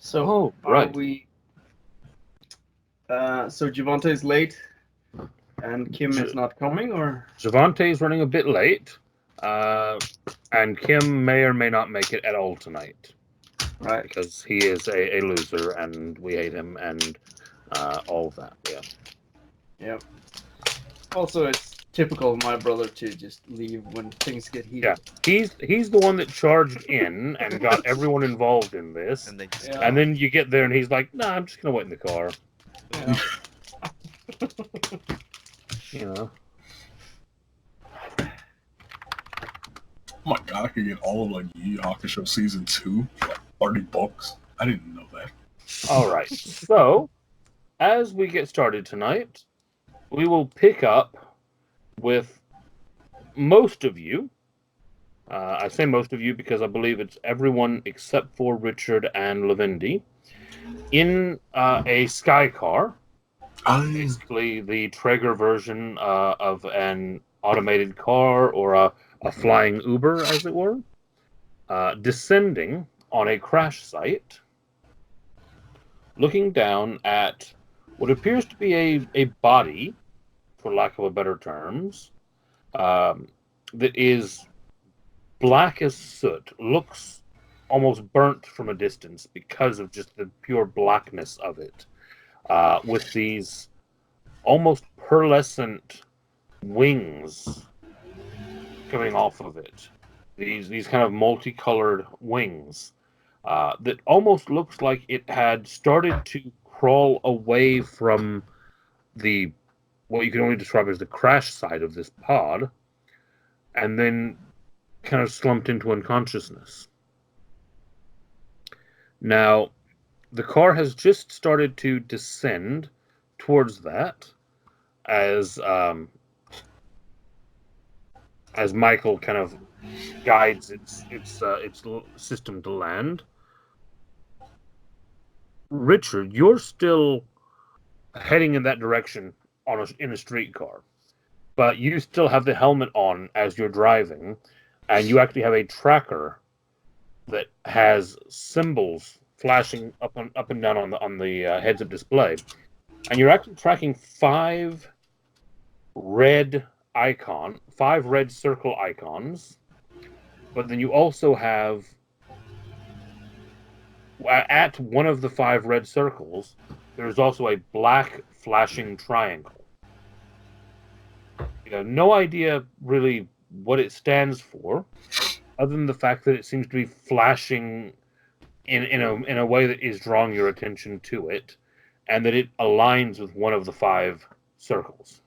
So are we? So Javante is late, and Kim is not coming, or Javante is running a bit late, and Kim may or may not make it at all tonight. Right. Because he is a loser, and we hate him, and all of that. Yeah. Yeah. Also, it's typical of my brother to just leave when things get heated. Yeah, he's the one that charged in and got everyone involved in this, and then you get there and he's like, "Nah, I'm just gonna wait in the car." Yeah. You know. Oh my god, I could get all of like Yu Yu Hakusho season 2 for like $30. I didn't know that. All right, so as we get started tonight, we will pick up with most of you. I say most of you because I believe it's everyone except for Richard and Lavendi in a sky car. Basically, the Traeger version of an automated car or a flying Uber, as it were, descending on a crash site, looking down at what appears to be a body, for lack of a better terms, that is black as soot, looks almost burnt from a distance because of just the pure blackness of it, with these almost pearlescent wings coming off of it. These kind of multicolored wings that almost looks like it had started to crawl away from the what you can only describe as the crash side of this pod, and then kind of slumped into unconsciousness. Now, the car has just started to descend towards that as Michael kind of guides its system to land. Richard, you're still heading in that direction in a streetcar, but you still have the helmet on as you're driving, and you actually have a tracker that has symbols flashing up and down on the heads-up display, and you're actually tracking five red circle icons, but then you also have at one of the 5 red circles, there's also a black flashing triangle. You have no idea really what it stands for, other than the fact that it seems to be flashing in a way that is drawing your attention to it, and that it aligns with one of the 5 circles.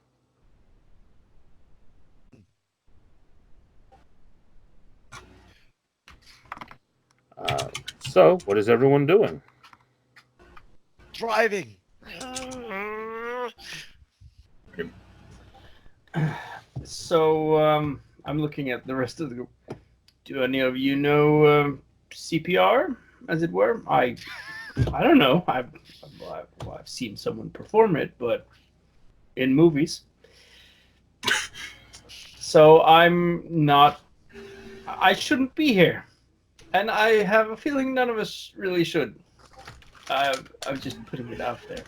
So, what is everyone doing? Driving. So, I'm looking at the rest of the group. Do any of you know CPR, as it were? I don't know. I've seen someone perform it, but in movies. So I'm not. I shouldn't be here, and I have a feeling none of us really should. I'm just putting it out there.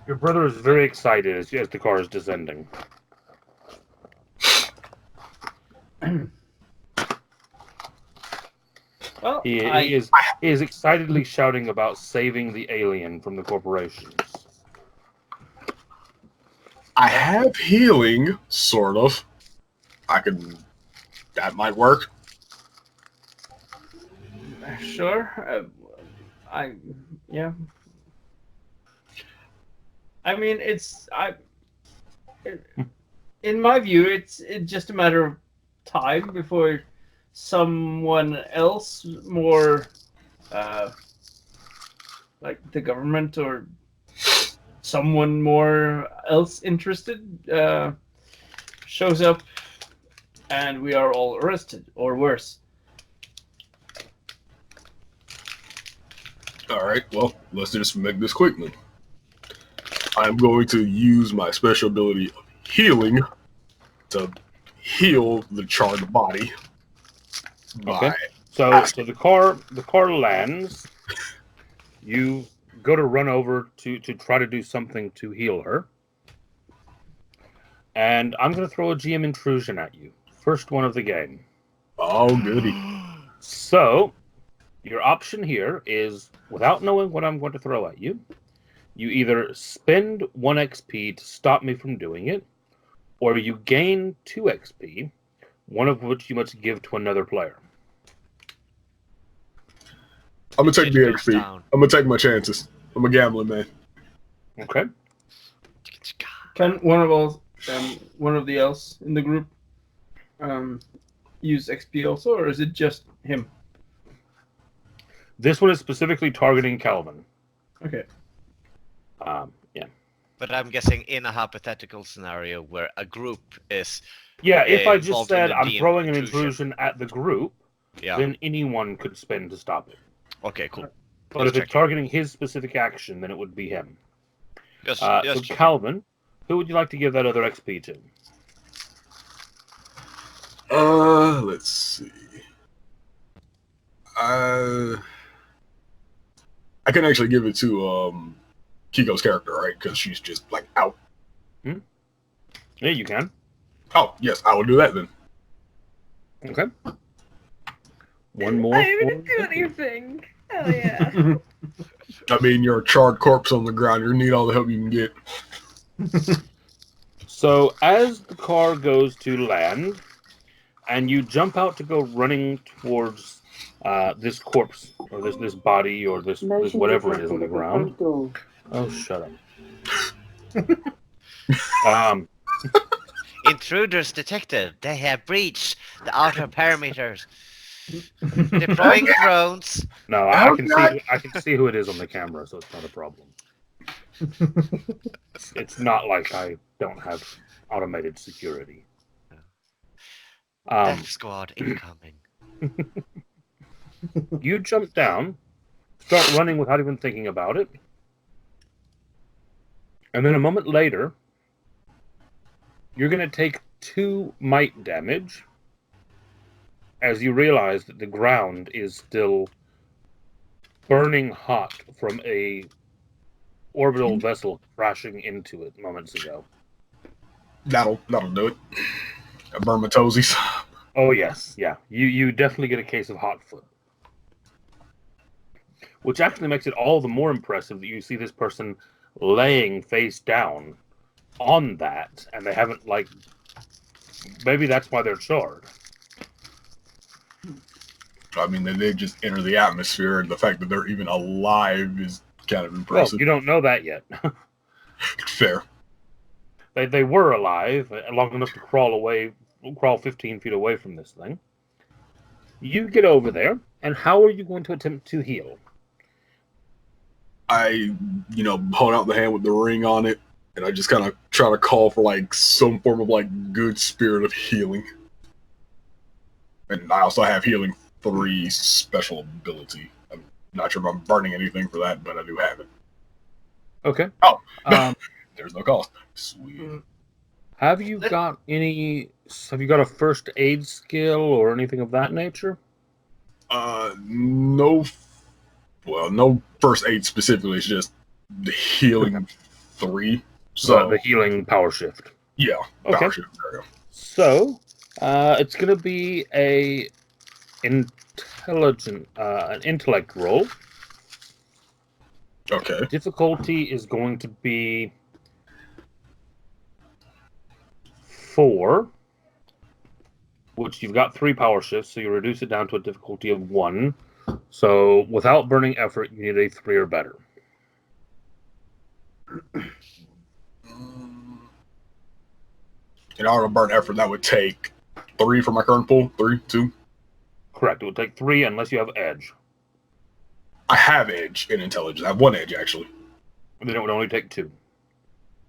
Your brother is very excited as the car is descending. Well, he is excitedly shouting about saving the alien from the corporations. I have healing, sort of. That might work. Sure. Yeah. I mean, in my view, it's just a matter of time before someone else, more like the government or someone more else interested, shows up, and we are all arrested, or worse. All right, well, let's just make this quick then. I'm going to use my special ability of healing to heal the charred body. Okay. So the car lands, You go to run over to try to do something to heal her. And I'm going to throw a GM intrusion at you. First one of the game. Oh, goody. So, your option here is, without knowing what I'm going to throw at you, you either spend 1 XP to stop me from doing it, or you gain 2 XP, one of which you must give to another player. I'm gonna take the Goes XP. down. I'm gonna take my chances. I'm a gambling man. Okay? Can one of the else in the group use XP also, or is it just him? This one is specifically targeting Calvin. Okay. Yeah. But I'm guessing in a hypothetical scenario where a group is Yeah, if I just involved in said the I'm DM throwing an intrusion. intrusion at the group, yeah. then anyone could spend to stop it. Okay, cool. But if it's targeting his specific action, then it would be him. Yes, So yes. Calvin, who would you like to give that other XP to? Let's see. I can actually give it to Kiko's character, right? Because she's just like out. Yeah, you can. Oh, yes, I will do that then. Okay. One more. I didn't do anything. Hell yeah. I mean, you're a charred corpse on the ground. You need all the help you can get. So as the car goes to land, and you jump out to go running towards this corpse, or this body, or this whatever it is on the ground. Oh, shut up. Intruders detected. They have breached the outer perimeters. Deploying drones. No, I can see who it is on the camera, so it's not a problem. It's not like I don't have automated security. Death squad incoming. You jump down, start running without even thinking about it, and then a moment later, you're going to take 2 might damage as you realize that the ground is still burning hot from a orbital vessel crashing into it moments ago. That'll do it. I burn my toesies. Oh yes, yeah. You definitely get a case of hot foot. Which actually makes it all the more impressive that you see this person laying face down on that, and they haven't, like, maybe that's why they're charred. I mean, they did just enter the atmosphere, and the fact that they're even alive is kind of Well, impressive. you don't know that yet. Fair. They were alive long enough to crawl 15 feet away from this thing. You get over there, and how are you going to attempt to heal? I, hold out the hand with the ring on it, and I just kind of try to call for, like, some form of, like, good spirit of healing. And I also have healing 3 special ability. I'm not sure if I'm burning anything for that, but I do have it. Okay. Oh, there's no cost. Sweet. Have you got a first aid skill or anything of that nature? No. Well, no first aid specifically. It's just the healing 3. So the healing power shift. Yeah. Okay. Power shift. There you go. So, it's going to be an intellect roll. Okay. Difficulty is going to be 4, which you've got 3 power shifts, so you reduce it down to a difficulty of 1. So, without burning effort, you need a 3 or better. In order to burn effort, that would take 3 for my current pool. 3, 2. Correct. It would take 3 unless you have edge. I have edge in intelligence. I have 1 edge actually. Then it would only take 2.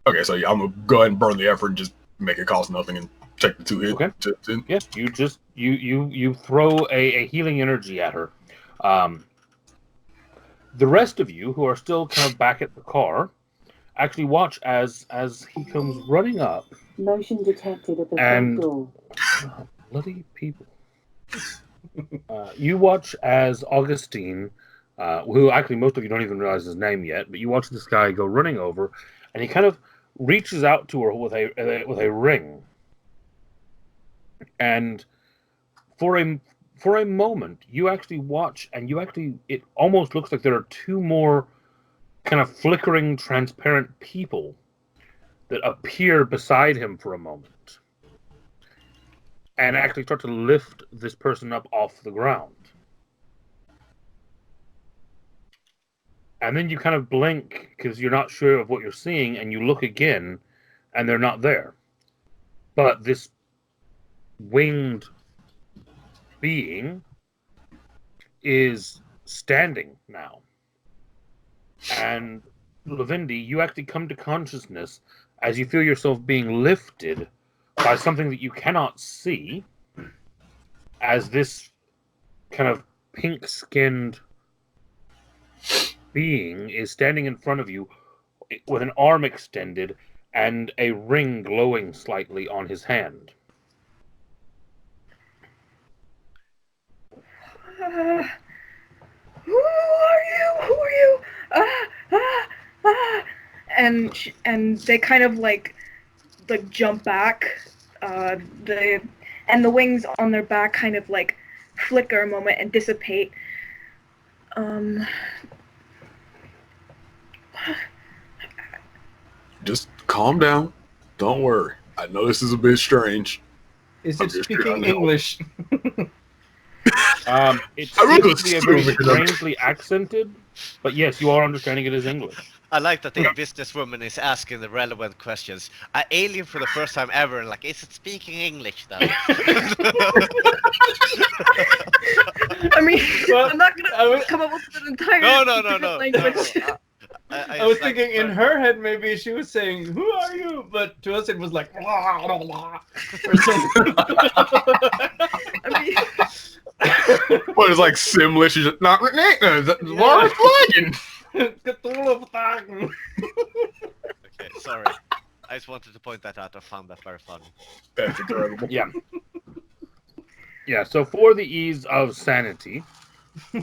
Okay, so yeah, I'm gonna go ahead and burn the effort and just make it cost nothing and take the 2 hits. Okay. Yeah. You throw a healing energy at her. The rest of you who are still kind of back at the car actually watch as he comes running up. Motion detected at the And- front door. Oh, bloody people. You watch as Augustine who actually most of you don't even realize his name yet, but you watch this guy go running over, and he kind of reaches out to her with a ring, and for a moment you actually watch, and it almost looks like there are two more kind of flickering, transparent people that appear beside him for a moment, and actually start to lift this person up off the ground. And then you kind of blink because you're not sure of what you're seeing, and you look again, and they're not there. But this winged being is standing now. And Levindi, you actually come to consciousness as you feel yourself being lifted by something that you cannot see, as this kind of pink-skinned being is standing in front of you with an arm extended and a ring glowing slightly on his hand. Who are you? Who are you? And they kind of like jump back. The wings on their back kind of like flicker a moment and dissipate. Just calm down. Don't worry. I know this is a bit strange. Is I'm it just speaking trying to help. English? It I really seems to be a very assume because I'm- strangely accented, but yes, you are understanding it as English. I like that the businesswoman is asking the relevant questions. An alien for the first time ever, and like, is it speaking English though? I mean, Well, I'm not I gonna was- come up with an entire No. different language. I was thinking in her head maybe she was saying, "Who are you?" But to us it was like, "Blah, blah, blah," or something. I mean, What is like Simlish? She's just not Laura's flagging. Okay, sorry. I just wanted to point that out. I found that very funny. That's incredible. Yeah. Yeah, so for the ease of sanity, we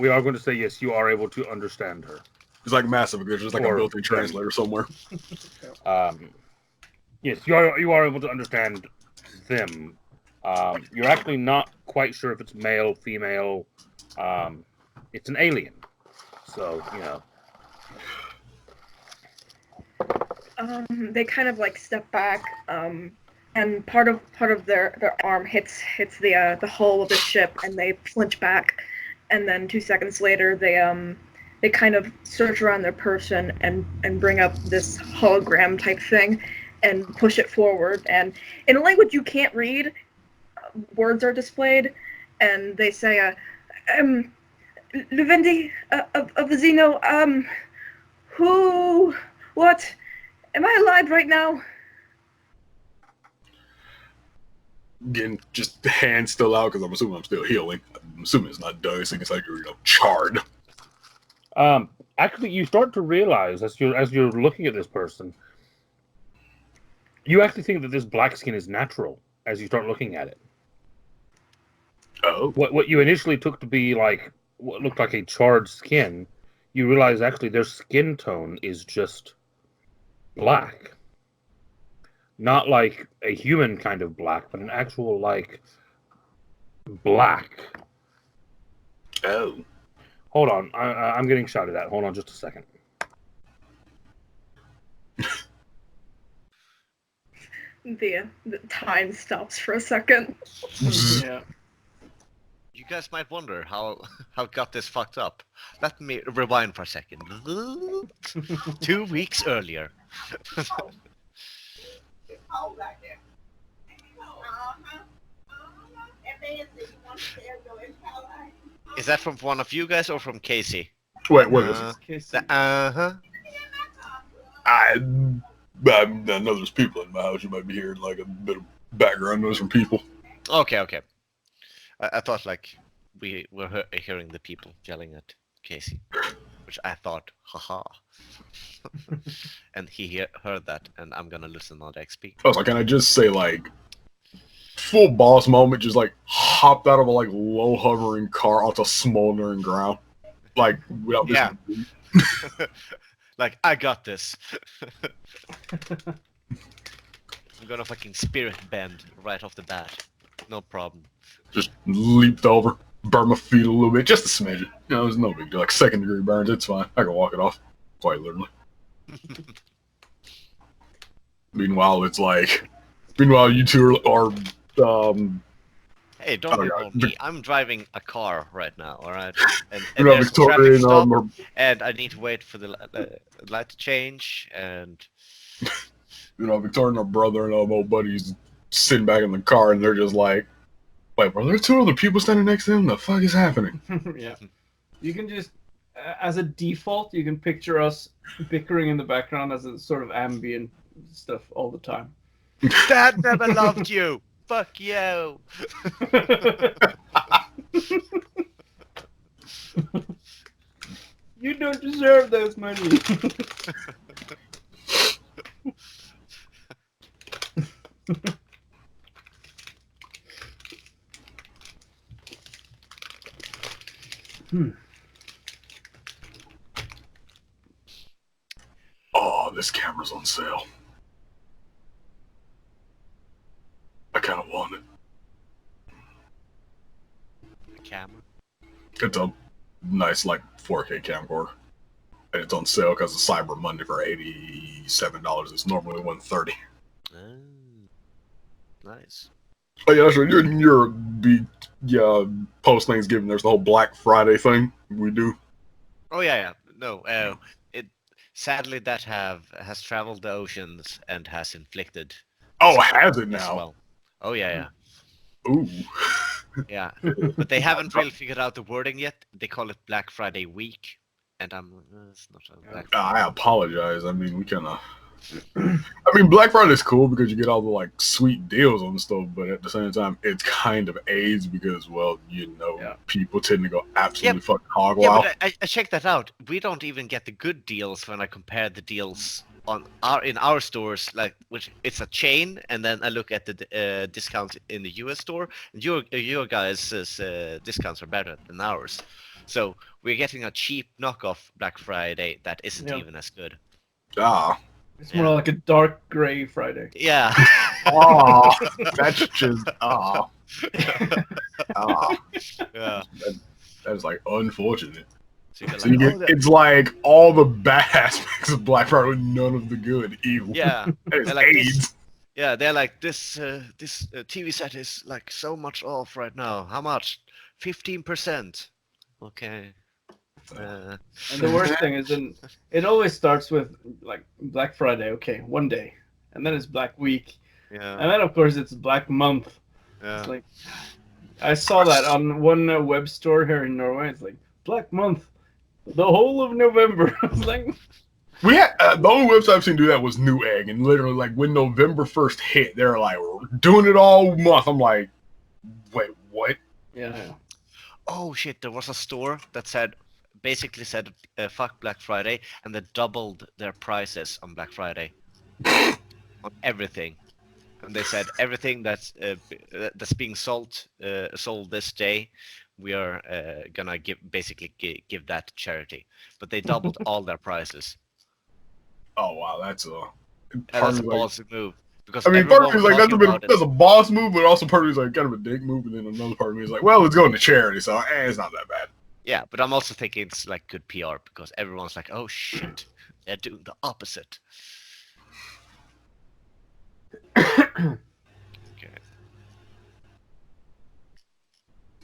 are going to say yes, you are able to understand her. It's like massive. There's just like a Or- built-in translator somewhere. Yes, you are able to understand them. You're actually not quite sure if it's male, female. It's an alien, so you know. they kind of like step back, and part of their arm hits the hull of the ship, and they flinch back, and then 2 seconds later they kind of search around their person and bring up this hologram type thing, and push it forward, and in a language you can't read, words are displayed, and they say, Luvendi of the Xeno, who, what, am I alive right now? Again, just the hand still out because I'm assuming I'm still healing. I'm assuming it's not dosing. It's like you're charred. Actually, you start to realize as you're looking at this person, you actually think that this black skin is natural as you start looking at it. Oh, What you initially took to be like what looked like a charred skin, you realize actually their skin tone is just black. Not like a human kind of black, but an actual like black. oh. Hold on, I'm getting shouted at. Hold on just a second. The time stops for a second. Yeah. You guys might wonder how it got this fucked up. Let me rewind for a second. 2 weeks earlier. Is that from one of you guys or from Casey? Wait, what is it? Uh-huh. I know there's people in my house. You might be hearing like a bit of background noise from people. Okay. I thought like we were hearing the people yelling at Casey, which I thought, haha. And he heard that, and I'm gonna listen on the XP. Oh, so can I just say like full boss moment, just like hopped out of a like low hovering car onto smoldering ground, like without Yeah. missing Like, I got this. I'm gonna fucking spirit bend right off the bat. No problem. just leaped over, burned my feet a little bit, just a smidge. You know, it's no big deal. Like 2nd-degree burns, it's fine. I can walk it off, quite literally. Meanwhile, you two are Hey, don't Oh, involve God. me. I'm driving a car right now, alright? And you know, there's a traffic Victoria stop, and and I need to wait for the light to change, and... Victoria and her brother and old buddies sitting back in the car, and they're just like, "Wait, were there 2 other people standing next to them? The fuck is happening?" Yeah. You can just, as a default, you can picture us bickering in the background as a sort of ambient stuff all the time. Dad never loved you! Fuck you! You don't deserve those money. Oh, this camera's on sale. I kind of want it. A camera? It's a nice, like, 4K camcorder. And it's on sale because of Cyber Monday for $87. It's normally $130. Nice. Oh, yeah, that's right. You're post Thanksgiving, there's the whole Black Friday thing we do. Oh yeah. No, it sadly that has traveled the oceans and has inflicted. Oh, as- has it as now? well. Oh yeah. Ooh. Yeah. But they haven't really figured out the wording yet. They call it Black Friday week, and it's not a Black Friday. I apologize. I mean, we kind of. I mean, Black Friday's cool because you get all the like sweet deals on the stuff, but at the same time, it's kind of AIDS because, well, people tend to go absolutely fucking hog Yeah, wild. but I checked that out. We don't even get the good deals when I compare the deals in our stores, like which it's a chain, and then I look at the discounts in the US store, and your guys' discounts are better than ours. So we're getting a cheap knockoff Black Friday that isn't even as good. It's more like a dark gray Friday. Yeah. That's just Yeah. That's like unfortunate. So you're So you like, get, it's like all the bad aspects of Black Friday with none of the good. Ew. yeah. It's They're like AIDS. this, yeah, they're like this TV set is like so much off right now. How much? 15%. Okay. And the worst thing is, it always starts with like Black Friday. Okay, one day, and then it's Black Week, Yeah. and then of course it's Black Month. Yeah. It's like I saw that on one web store here in Norway. It's like Black Month, the whole of November. I was like, We had the only website I've seen do that was Newegg, and literally like when November 1st hit, they're like, we're doing it all month. I'm like, wait, what? yeah. Oh shit! There was a store that basically said fuck Black Friday, and they doubled their prices on Black Friday on everything. And they said everything that's being sold this day, we are gonna give that to charity. But they doubled all their prices. Oh wow, that's a And that's a like, ballsy move. Because I mean, part of me is like everyone was talking about that's a boss move, but also part of me is like kind of a dick move, and then another part of me is like, well, it's going to charity, so it's not that bad. Yeah, but I'm also thinking it's like good PR because everyone's like, oh shit, they're doing the opposite. Okay.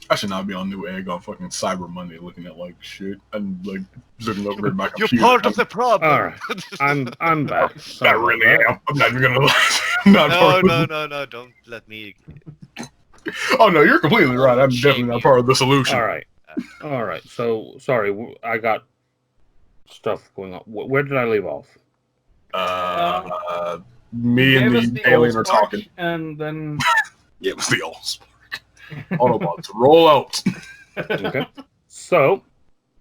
I should not be on Newegg on fucking Cyber Monday looking at like shit and like looking over at my You're computer. part of the problem. All right. I'm back. I really am. I'm not even gonna lie. I'm not part of No, don't let me. Oh no, you're completely right. I'm Shame definitely not you. part of the solution. All right. So sorry, I got stuff going on. Where did I leave off? Me and Gave us the alien are Allspark, talking. and then Yeah, it was the Allspark. Autobots, roll out. Okay. So,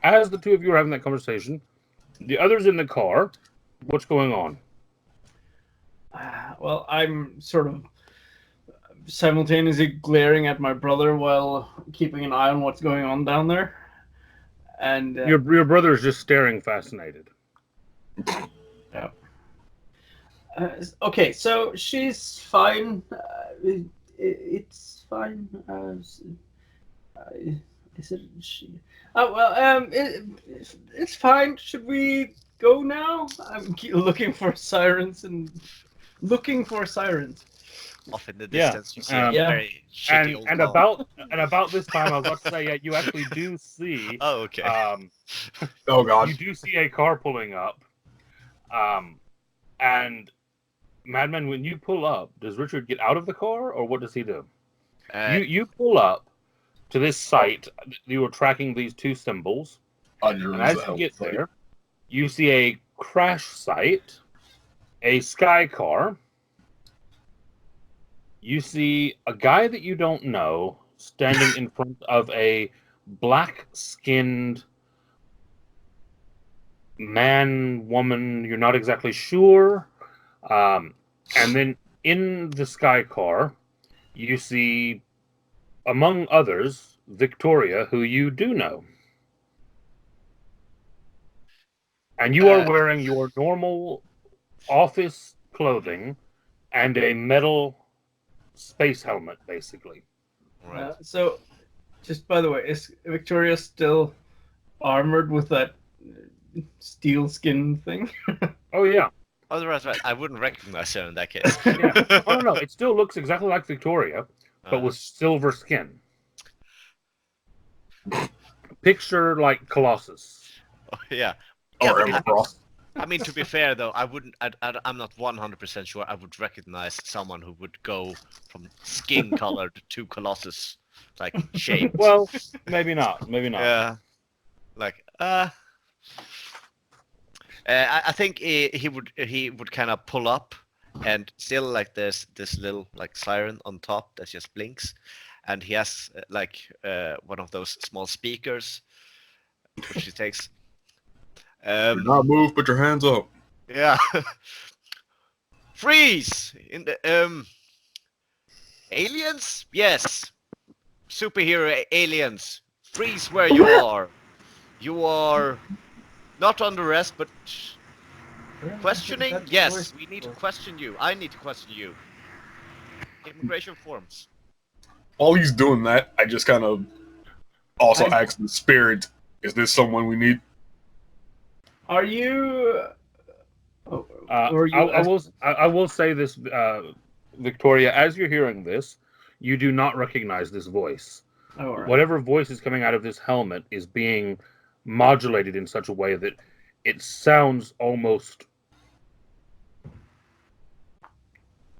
as the two of you are having that conversation, the others in the car, what's going on? well, I'm sort of simultaneously glaring at my brother while keeping an eye on what's going on down there. And Your brother is just staring, fascinated. okay, so she's fine. It's fine. Is it she? Oh well. It's fine. Should we go now? I'm looking for sirens and looking for sirens. Off in the Yeah, distance, you see a yeah. very shitty old And man. about this time, I was about to say, yeah, you actually do see. Oh, okay. Oh god. You do see a car pulling up, and Madman, when you pull up, does Richard get out of the car, or what does he do? You pull up to this site. You are tracking these two symbols, and as you get there, you see a crash site, a sky car. You see a guy that you don't know standing in front of a black-skinned man, woman, you're not exactly sure. And then in the sky car, you see, among others, Victoria, who you do know. And you are wearing your normal office clothing and a metal space helmet, basically. Right. So, just by the way, is Victoria still armored with that steel skin thing? Oh, yeah. Oh, right. I wouldn't recognize her in that case. Yeah. Oh, no. It still looks exactly like Victoria, but with silver skin. Picture like Colossus. Yeah. Or but Emma Frost. I mean, to be fair though, I wouldn't. I'm not 100% sure. I would recognize someone who would go from skin-colored to Colossus, like shape. Well, maybe not. Maybe not. Yeah. Like, I think he would kind of pull up, and still like there's this little like siren on top that just blinks, and he has like one of those small speakers, which he takes. Do not move. Put your hands up. Yeah. Freeze! In the aliens? Yes. Superhero aliens. Freeze where you are. You are not under arrest, but questioning? Yes, we need to question you. I need to question you. Immigration forms. While he's doing that, I just kind of also ask the spirit, is this someone we need? Are you? I will say this, Victoria. As you're hearing this, you do not recognize this voice. Oh, right. Whatever voice is coming out of this helmet is being modulated in such a way that it sounds almost.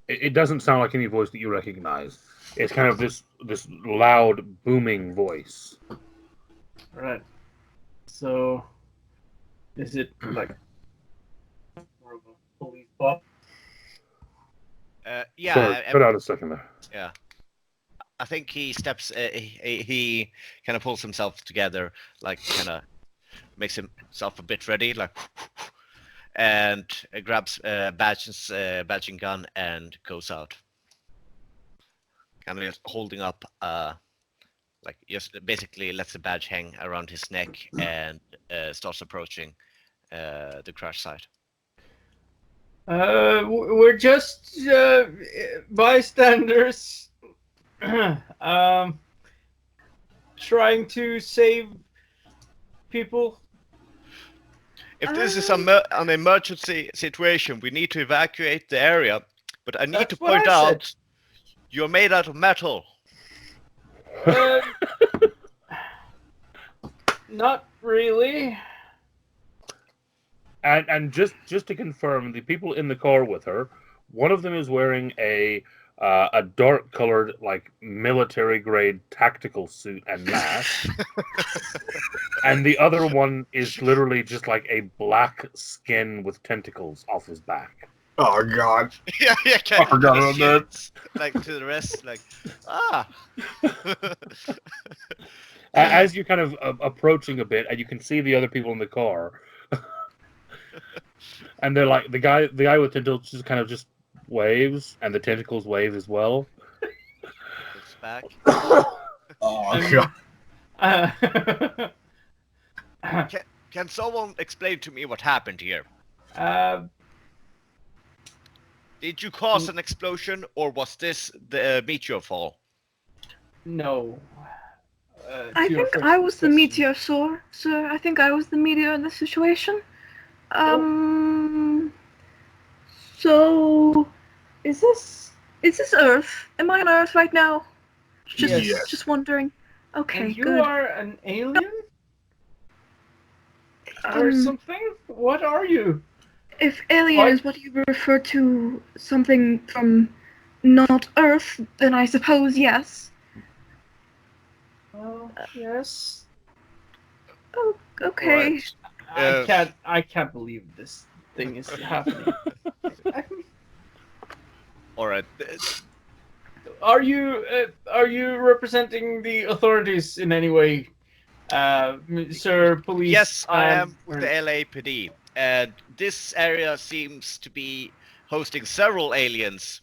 It doesn't sound like any voice that you recognize. It's kind of this loud, booming voice. Right. So, is it like more of a police box? Yeah. Sorry, cut out a second there. Yeah. I think he steps. He kind of pulls himself together, like kind of makes himself a bit ready, like, and grabs badging gun and goes out. Kind of just holding up, like just basically lets the badge hang around his neck and starts approaching the crash site. We're just bystanders, trying to save people. If this is an emergency situation, we need to evacuate the area. But I need to point out, you're made out of metal. Not really. And just to confirm, the people in the car with her, one of them is wearing a dark colored, like military grade tactical suit and mask, and the other one is literally just like a black skin with tentacles off his back. Oh god. Yeah. I forgot about that. Like to the rest, like As you're kind of approaching a bit, and you can see the other people in the car. And they're like the guy with tentacles just kind of just waves, and the tentacles wave as well. back. Oh Um, god. Can someone explain to me what happened here? Did you cause an explosion, or was this the meteor fall? No. I To your think first I was the question. meteor, sir. I think I was the meteor in this situation. So, is this Earth? Am I on Earth right now? Yes. Just wondering. Okay, And you good. are an alien? Or something? What are you? If alien What? is what you refer to something from not Earth, then I suppose yes. Oh, yes. Oh, okay. Alright. I can't believe this thing is happening. Alright. Are you representing the authorities in any way, sir? Police? Yes, I am with or- the LAPD, and this area seems to be hosting several aliens.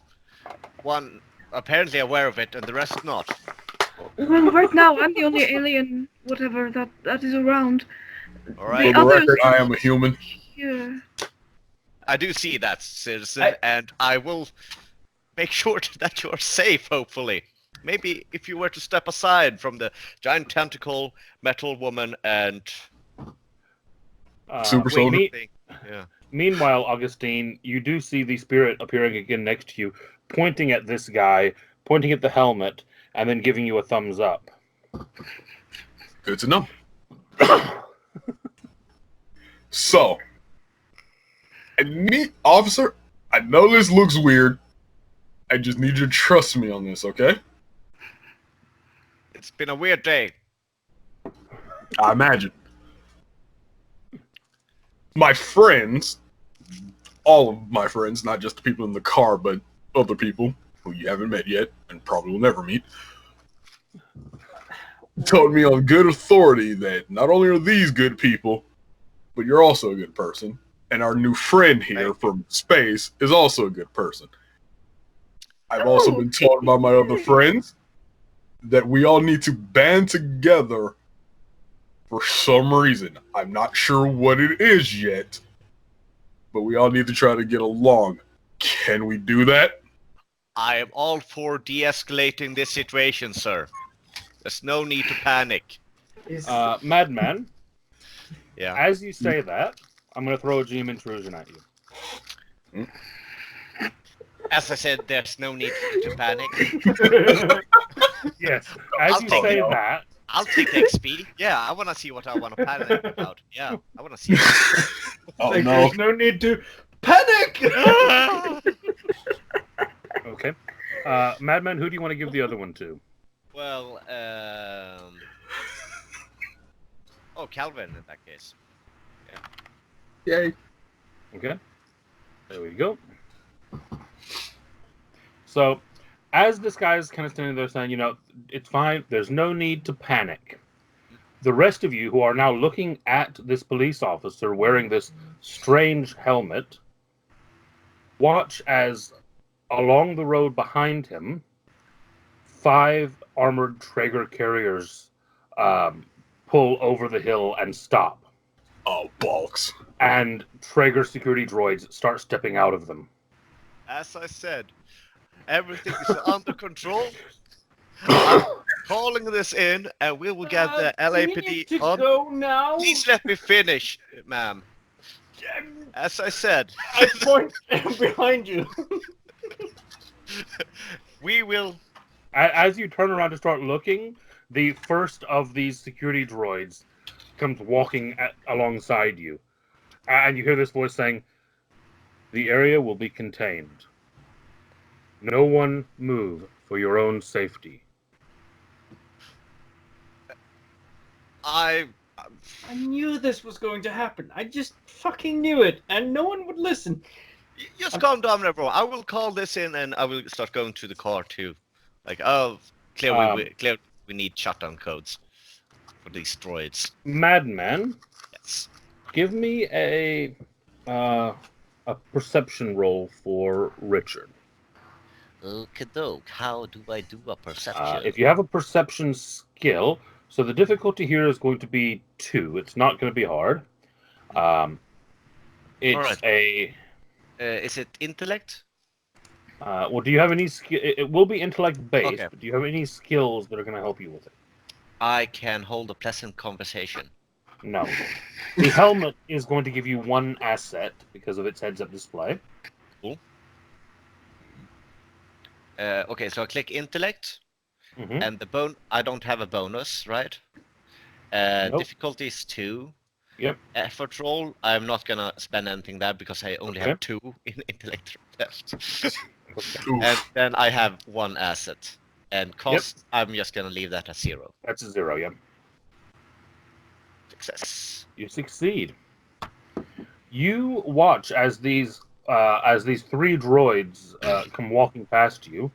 One apparently aware of it, and the rest not. Well, right now I'm the only alien, whatever that is around. Alright. For the others- record, I am a human. Yeah. I do see that, citizen, and I will make sure that you are safe, hopefully. Maybe if you were to step aside from the giant tentacle metal woman and Super wing soldier. thing. Yeah. Meanwhile, Augustine, you do see the spirit appearing again next to you, pointing at this guy, pointing at the helmet, and then giving you a thumbs up. Good to know. So, officer, I know this looks weird. I just need you to trust me on this, okay? It's been a weird day. I imagine. My friends, all of my friends, not just the people in the car, but other people who you haven't met yet and probably will never meet, told me on good authority that not only are these good people, but you're also a good person. And our new friend here from space is also a good person. I've also been told by my other friends that we all need to band together for some reason. I'm not sure what it is yet, but we all need to try to get along. Can we do that? I am all for de-escalating this situation, sir. There's no need to panic. Madman, Yeah. as you say that, I'm going to throw a GM intrusion at you. As I said, there's no need to panic. Yes, as I'll you take say it. that, I'll take the XP. Yeah, I want to see what I want to panic about. Yeah, I want to see that. Oh like, no. There's no need to panic. okay. Madman, who do you want to give the other one to? Well, oh, Calvin in that case. Yay. Okay. There we go. So, as this guy is kind of standing there saying, it's fine, there's no need to panic. The rest of you who are now looking at this police officer wearing this strange helmet, watch as along the road behind him, 5 armored Traeger carriers pull over the hill and stop. Oh, balks. And Traeger security droids start stepping out of them. As I said, everything is under control. I'm calling this in, and we will get the We need LAPD to on. go now. Please let me finish, ma'am. As I said, I point behind you. we will. As you turn around to start looking, the first of these security droids comes walking alongside you. And you hear this voice saying, "The area will be contained. No one move for your own safety." I knew this was going to happen. I just fucking knew it, and no one would listen. just calm down, everyone. I will call this in, and I will start going to the car too. Like, oh, clearly we need shutdown codes for these droids. Madman, Yes. give me a perception roll for Richard. Okay, doke. How do I do a perception? If you have a perception skill, so the difficulty here is going to be 2. It's not going to be hard. It's Alright. a. Is it intellect? Well, do you have any skill? It will be intellect based, Okay. but do you have any skills that are going to help you with it? I can hold a pleasant conversation. No. The helmet is going to give you 1 asset because of its heads-up display. Okay, so I click intellect, Mm-hmm. and I don't have a bonus, right? Nope. Difficulty is 2. Yep. Effort roll, I'm not gonna spend anything there because I only have 2 in intellect left. Okay. Oof. And then I have 1 asset. And cost, I'm just gonna leave that at 0. That's a 0, yep. Success. You succeed. You watch as these 3 droids come walking past you,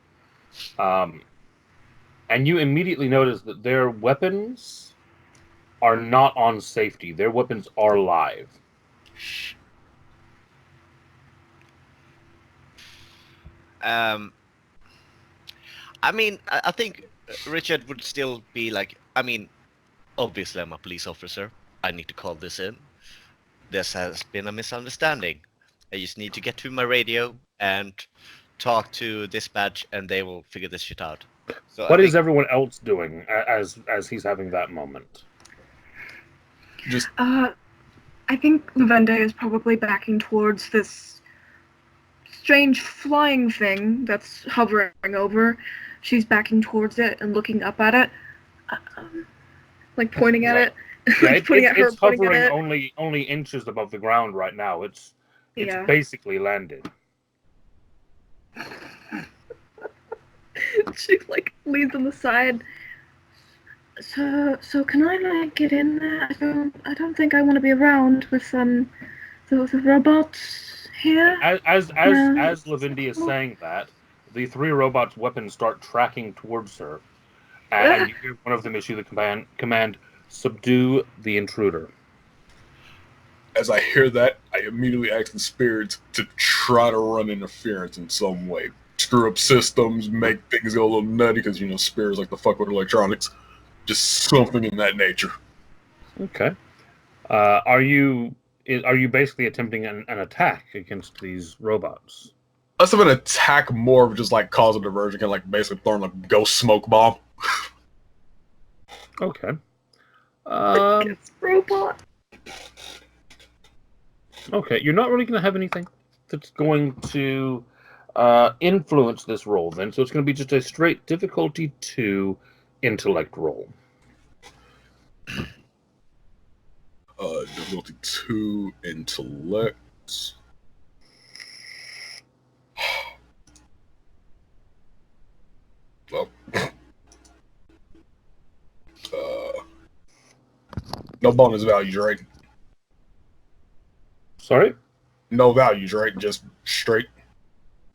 and you immediately notice that their weapons are not on safety. Their weapons are live. I mean, I think Richard would still be like, I mean, obviously I'm a police officer. I need to call this in. This has been a misunderstanding. I just need to get to my radio and talk to dispatch, and they will figure this shit out. So What is everyone else doing as he's having that moment? Just I think Lavende is probably backing towards this strange flying thing that's hovering over. She's backing towards it and looking up at it, like pointing at it. Yeah, Like pointing at her, it's pointing hovering at it. only inches above the ground right now. It's Yeah. basically landed. She like leans on the side. So can I like get in there? I don't think I want to be around with the robots here. As Lavindy is saying that, the 3 robots' weapons start tracking towards her, and you hear one of them issue the command subdue the intruder. as I hear that, I immediately ask the spirits to try to run interference in some way. Screw up systems, make things go a little nutty, because, you know, spirits like to fuck with electronics. Just something in that nature. Okay. Are you basically attempting an attack against these robots? Less of an attack, more of just like cause a diversion, kind of like basically throwing a ghost smoke bomb. Okay. It's robot. Okay, you're not really going to have anything that's going to influence this roll then, so it's going to be just a straight difficulty 2 intellect roll. Difficulty 2 intellect. Well, no bonus values, right? Sorry? No values, right? Just straight.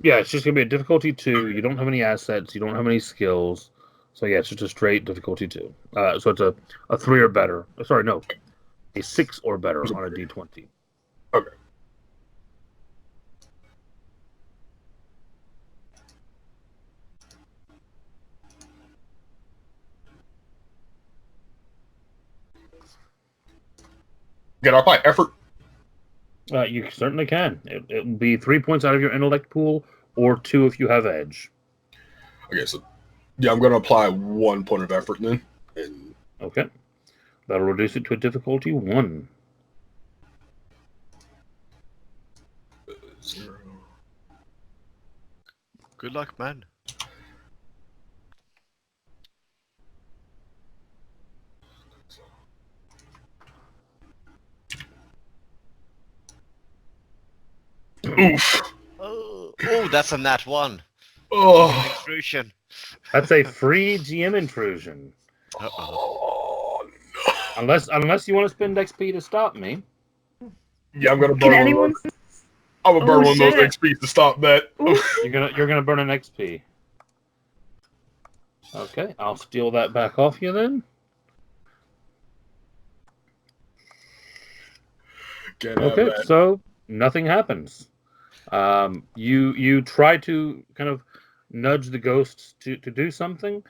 Yeah, it's just going to be a difficulty 2. You don't have any assets. You don't have any skills. So yeah, it's just a straight difficulty 2. So it's a 3 or better. Sorry, no. A 6 or better on a D20. Okay. Get our fight effort. You certainly can. It will be 3 points out of your intellect pool, or 2 if you have edge. Okay, so yeah, I'm gonna apply 1 point of effort then. And Okay. That'll reduce it to a difficulty 1. 0. Good luck, man. Oof. Oh, that's a nat 1. Oh. Intrusion. That's a free GM intrusion. Uh-oh. Oh no. Unless you want to spend XP to stop me. Yeah, I'm gonna burn Can one anyone? of those. I'm gonna burn one of those shit. XPs to stop that. Oof. You're gonna burn an XP. Okay, I'll steal that back off you then. Can't have Okay, that. so nothing happens. You try to kind of nudge the ghosts to do something,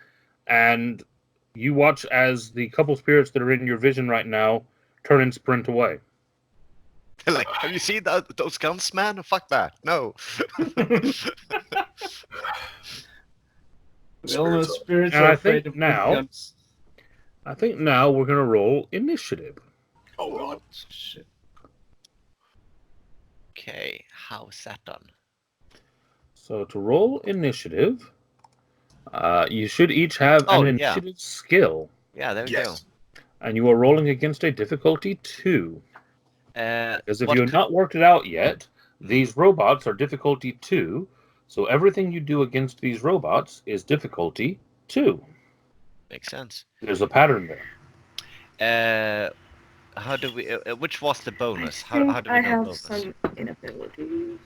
and you watch as the couple spirits that are in your vision right now turn and sprint away. They're like, have you seen those guns, man? Fuck that. No. We all know spirits And are I afraid think of big now- guns. I think now we're going to roll initiative. Oh god. Shit. Okay, how's that done? So to roll initiative, you should each have Oh, an yeah. initiative skill, Yeah, there we Yes. and you are rolling against a difficulty 2. go. Because if What you have could- not worked it out yet, these robots are difficulty 2, so everything you do against these robots is difficulty 2. Makes sense. There's a pattern there. How do we? Which was the bonus? I think How do we I know have bonus? some inabilities.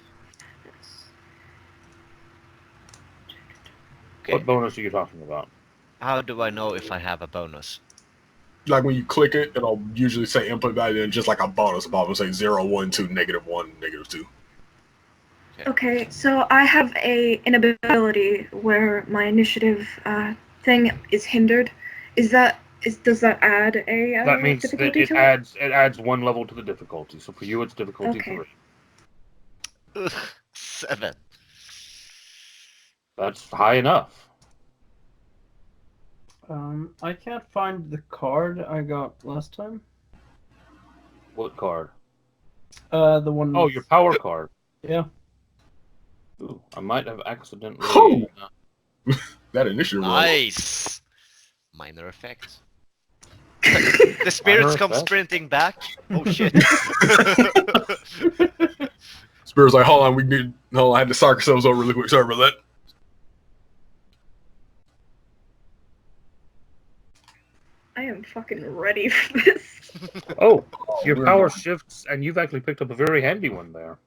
Yes. Okay. What bonus are you talking about? How do I know if I have a bonus? Like when you click it, it'll usually say input value and just like a bonus above will say 0, 1, 2, -1, -2. Okay, so I have an ability where my initiative thing is hindered. Does that add a That means that difficulty it to adds 1 level to the difficulty. So for you, it's difficulty Okay. 3. Ugh, 7. That's high enough. I can't find the card I got last time. What card? The one. Oh, your power card. Yeah. Ooh, I might have accidentally. Oh! That initiative roll. Nice. Minor effects. The spirits come effect? sprinting back. Oh shit. Spirit's like, hold on, I had to sock ourselves over really quick. Sorry about that. I am fucking ready for this. Oh, your we're power not. shifts, and you've actually picked up a very handy one there.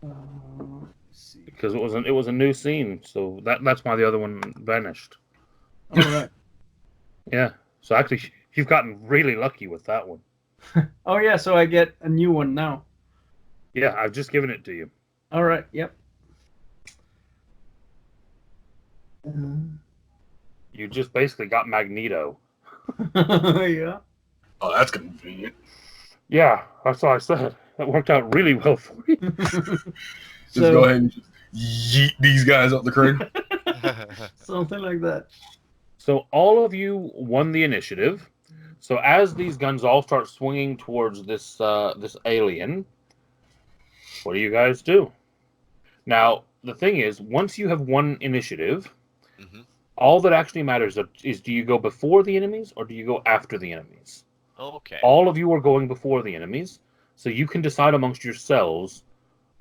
Let's see. Because it was a new scene, so that's why the other one vanished. All right. Yeah. So actually, you've gotten really lucky with that one. Oh yeah, so I get a new one now. Yeah, I've just given it to you. All right. Yep. You just basically got Magneto. Yeah. Oh, that's convenient. Yeah, that's what I said. That worked out really well for you. Just go ahead and just yeet these guys up the crane. Something like that. So all of you won the initiative. So as these guns all start swinging towards this this alien, what do you guys do? Now, the thing is, once you have won initiative, Mhm. all that actually matters is do you go before the enemies or do you go after the enemies? Okay. All of you are going before the enemies, so you can decide amongst yourselves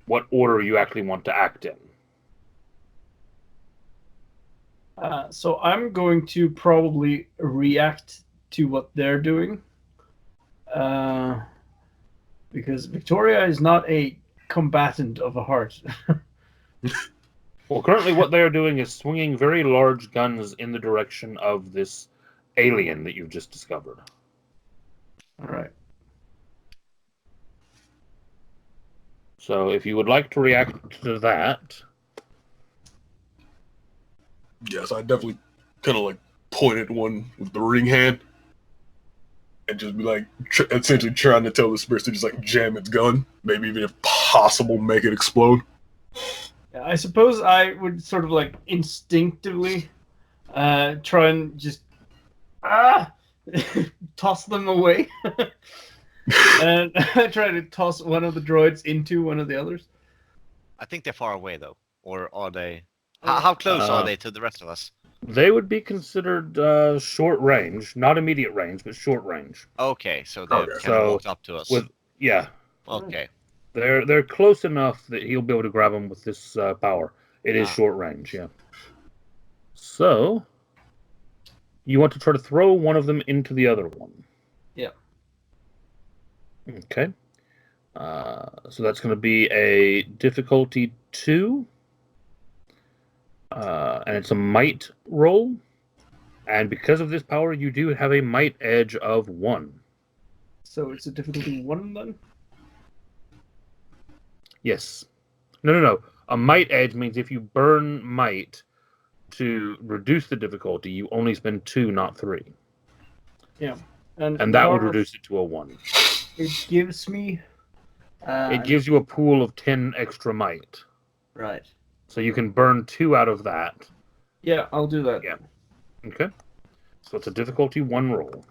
what order you actually want to act in. So I'm going to probably react to what they're doing. Because Victoria is not a combatant of a heart. Well, currently what they are doing is swinging very large guns in the direction of this alien that you've just discovered. All right. So if you would like to react to that, Yes, I definitely kind of like point at one with the ring hand and just be like, essentially trying to tell the spirit to just like jam its gun, maybe even if possible, make it explode. Yeah, I suppose I would sort of like instinctively try and just toss them away. And try to toss one of the droids into one of the others. I think they're far away though, or are they? How close are they to the rest of us? they would be considered short range, not immediate range, but short range. Okay, so they Okay. kind So, of walked up to us. Yeah, Okay. they're close enough that he'll be able to grab them with this power. It is Ah. short range, yeah. So you want to try to throw one of them into the other one. Yeah. Okay. So that's going to be a difficulty 2. And it's a might roll. And because of this power, you do have a might edge of 1. So it's a difficulty 1 then? Yes. No. A might edge means if you burn might to reduce the difficulty, you only spend 2, not 3. Yeah. And that would reduce it to a 1. It gives me... It gives you a pool of 10 extra might. Right. So you can burn 2 out of that. Yeah, I'll do that. Yeah. Okay. So it's a difficulty 1 roll.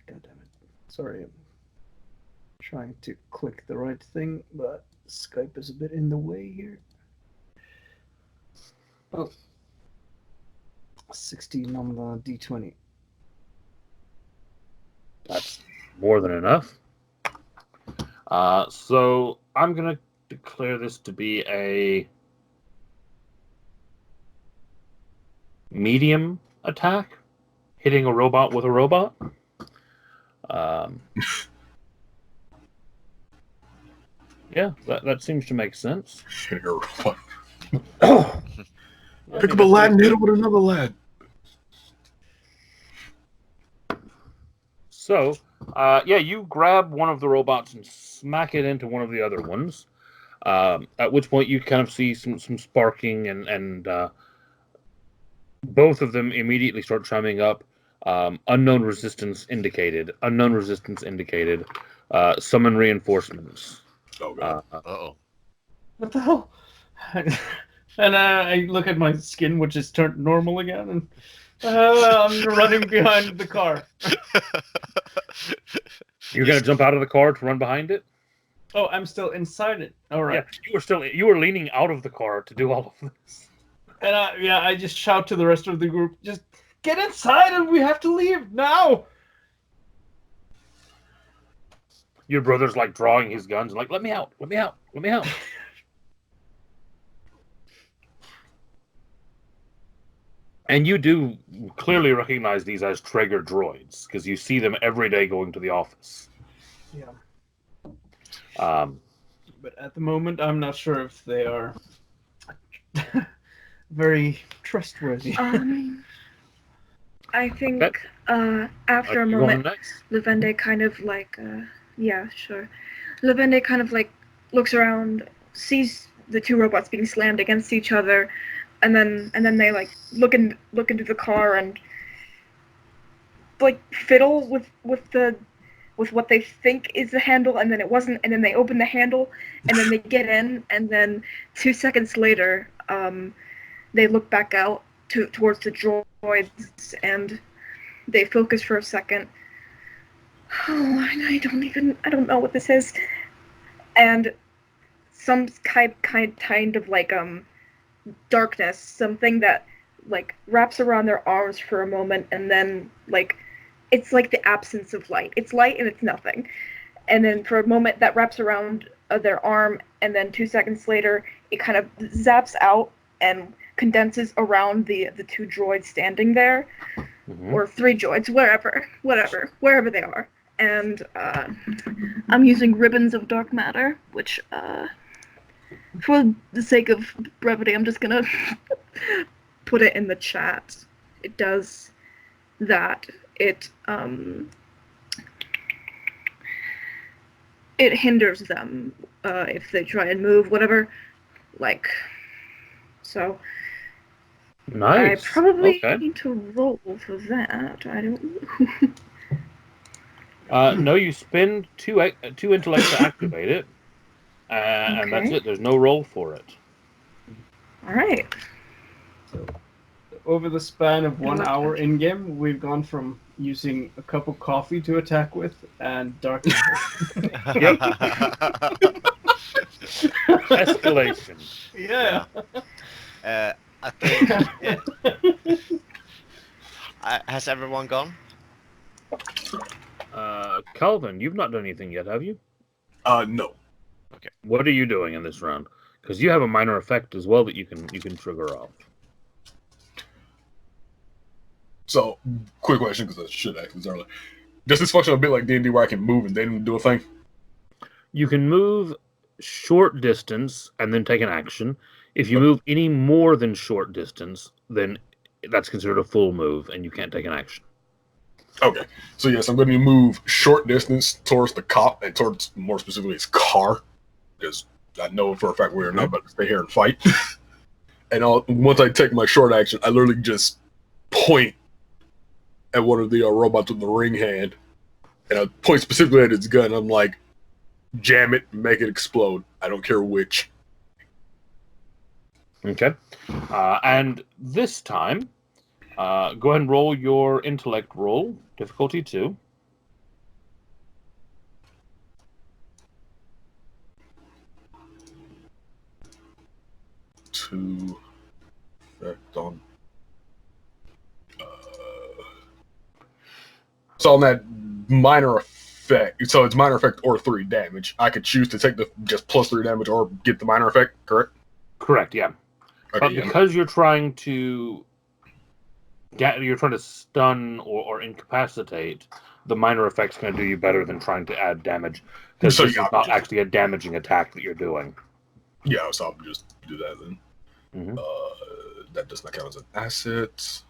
God damn it. Sorry, I'm trying to click the right thing, but Skype is a bit in the way here. Oh. 16 on the D20. That's more than enough. So I'm going to declare this to be a medium attack, hitting a robot with a robot. Yeah, that seems to make sense. Pick up a lad and hit him with another lad. So, you grab one of the robots and smack it into one of the other ones. At which point you kind of see some sparking and both of them immediately start chiming up. Unknown resistance indicated. Unknown resistance indicated. Summon reinforcements. Oh god. Uh-oh. What the hell? And I look at my skin, which is turned normal again, and I'm running behind the car. You're gonna jump out of the car to run behind it? Oh, I'm still inside it. All right. Yeah, you were leaning out of the car to do all of this. And I just shout to the rest of the group, just get inside and we have to leave now. Your brother's like drawing his guns, like, let me out. And you do clearly recognize these as Traeger droids, because you see them every day going to the office. Yeah. Um, But at the moment, I'm not sure if they are very trustworthy. I think after a you moment, going next? Levende kind of like, yeah, sure. Levende kind of like looks around, sees the two robots being slammed against each other, and then they like look into the car and like fiddle with what they think is the handle, and then it wasn't, and then they open the handle, and then they get in, and then 2 seconds later, they look back out towards the droids, and they focus for a second. Oh, I don't know what this is. And some kind of like darkness, something that like wraps around their arms for a moment, and then like it's like the absence of light. It's light and it's nothing. And then for a moment that wraps around their arm, and then 2 seconds later it kind of zaps out and condenses around the two droids standing there, or 3 droids, wherever they are. And I'm using ribbons of dark matter, which for the sake of brevity, I'm just gonna put it in the chat. It does that. It hinders them if they try and move, whatever. Like, so. Nice. I probably need to roll for that. I don't know. No, you spend 2 intellect to activate it, and that's it. There's no roll for it. All right. So, over the span of 1 hour in game, we've gone from using a cup of coffee to attack with and dark matter. Escalation. Yeah. I think. Has everyone gone? Calvin, you've not done anything yet, have you? No. Okay. What are you doing in this round? Because you have a minor effect as well that you can trigger off. So, quick question, because I should ask this earlier. Does this function a bit like D&D where I can move and then do a thing? You can move short distance and then take an action. If you move any more than short distance, then that's considered a full move, and you can't take an action. Okay, so yes, I'm going to move short distance towards the cop and towards more specifically his car, because I know for a fact we're not about to stay here and fight. And once I take my short action, I literally just point at one of the robots with the ring hand, and I point specifically at its gun. I'm like, jam it, make it explode. I don't care which. Okay. And this time, go ahead and roll your intellect roll, difficulty 2. To effect on. So on that minor effect, so it's minor effect or 3 damage. I could choose to take the just plus 3 damage or get the minor effect, correct? Correct, yeah. Okay, But yeah. because you're trying to stun or incapacitate, the minor effect's going to do you better than trying to add damage, because So, this yeah, is not actually a damaging attack that you're doing. Yeah, so I'll just do that then. Mhm. That does not count as an asset.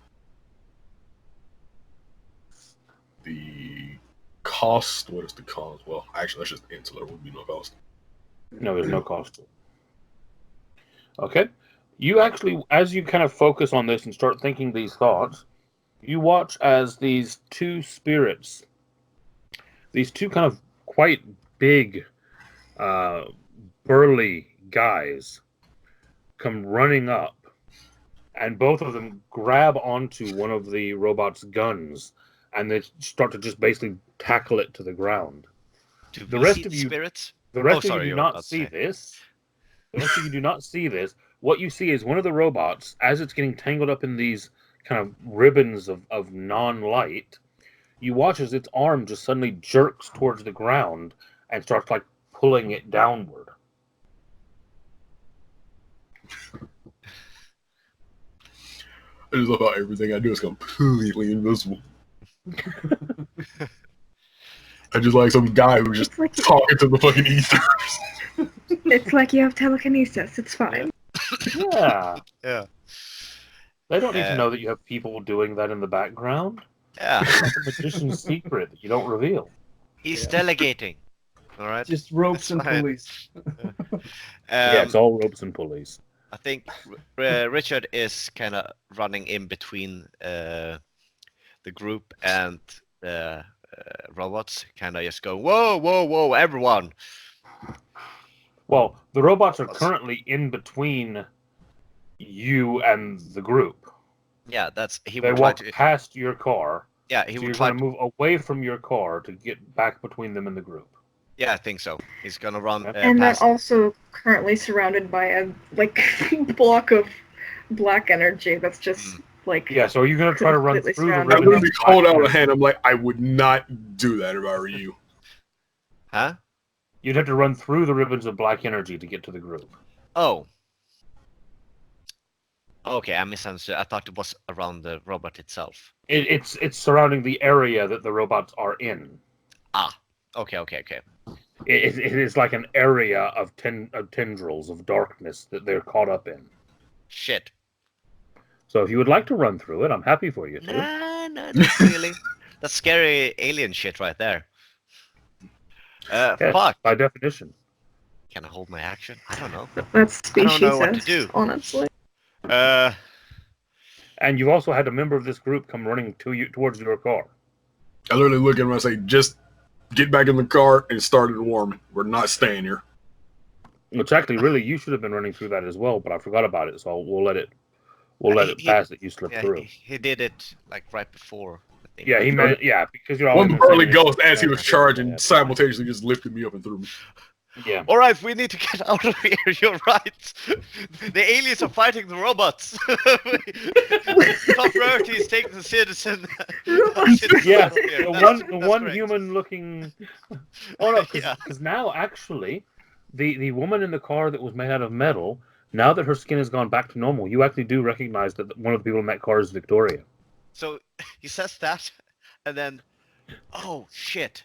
The cost, what is the cost? Well, actually, that's just insular, would be no cost. No, there's no cost to it. Okay. You actually, as you kind of focus on this and start thinking these thoughts, you watch as these two spirits, these two kind of quite big, burly guys, come running up, and both of them grab onto one of the robot's guns, and they start to just basically tackle it to the ground. Do The we rest see of the you- spirits? The rest sorry, of you you do were not about to see say. this. The rest of you do not see this. What you see is one of the robots, as it's getting tangled up in these kind of ribbons of non-light, you watch as its arm just suddenly jerks towards the ground and starts like pulling it downward. I just love how everything I do is completely invisible. I just like some guy who's just It's like talking to the fucking ether. it's like you have telekinesis. It's fine. Yeah. Yeah. They don't need to know that you have people doing that in the background. Yeah. It's like a magician's secret that you don't reveal. He's Yeah. delegating. All right. Just ropes That's and fine. pulleys. Yeah, it's all ropes and pulleys. I think Richard is kind of running in between the group and the robots, kind of just go, whoa, whoa, whoa, everyone. Well, the robots are currently in between you and the group. Yeah, he They would try walk to. past your car. Yeah, So he you're would try going to. to move away from your car to get back between them and the group. Yeah, I think so. He's gonna run And they're past. also currently surrounded by a block of black energy that's just like Yeah, so are you going to try to run Completely through the surrounded. I ribbon? literally hold out a hand. I'm like, I would not do that if I were you. Huh? You'd have to run through the ribbons of black energy to get to the group. Oh. Okay, I misunderstood. I thought it was around the robot itself. It's surrounding the area that the robots are in. Okay. It is like an area of tendrils of darkness that they're caught up in. Shit. So if you would like to run through it, I'm happy for you to. Nah, not really. That's scary alien shit right there. Yes, Fuck. by definition. Can I hold my action? I don't know. that's I don't know speciesist, what to do. honestly. And you've also had a member of this group come running towards your car. I literally look at him and I say, just get back in the car and start it warming. We're not staying here. Which actually, really, you should have been running through that as well, but I forgot about it, so we'll let it pass that you slipped yeah, through. he did it like right before. I think. Yeah, because you're all One in the burly same ghost, as he area. was charging, Yeah. simultaneously just lifted me up and threw me. Yeah. All right, we need to get out of here. You're right. The aliens are fighting the robots. Top priority is taking the citizen. Robots. Yeah, That's the one correct. human-looking. Oh no, Yeah. because now actually, the woman in the car that was made out of metal. Now that her skin has gone back to normal, you actually do recognize that one of the people in that car is Victoria. So he says that, and then, oh shit.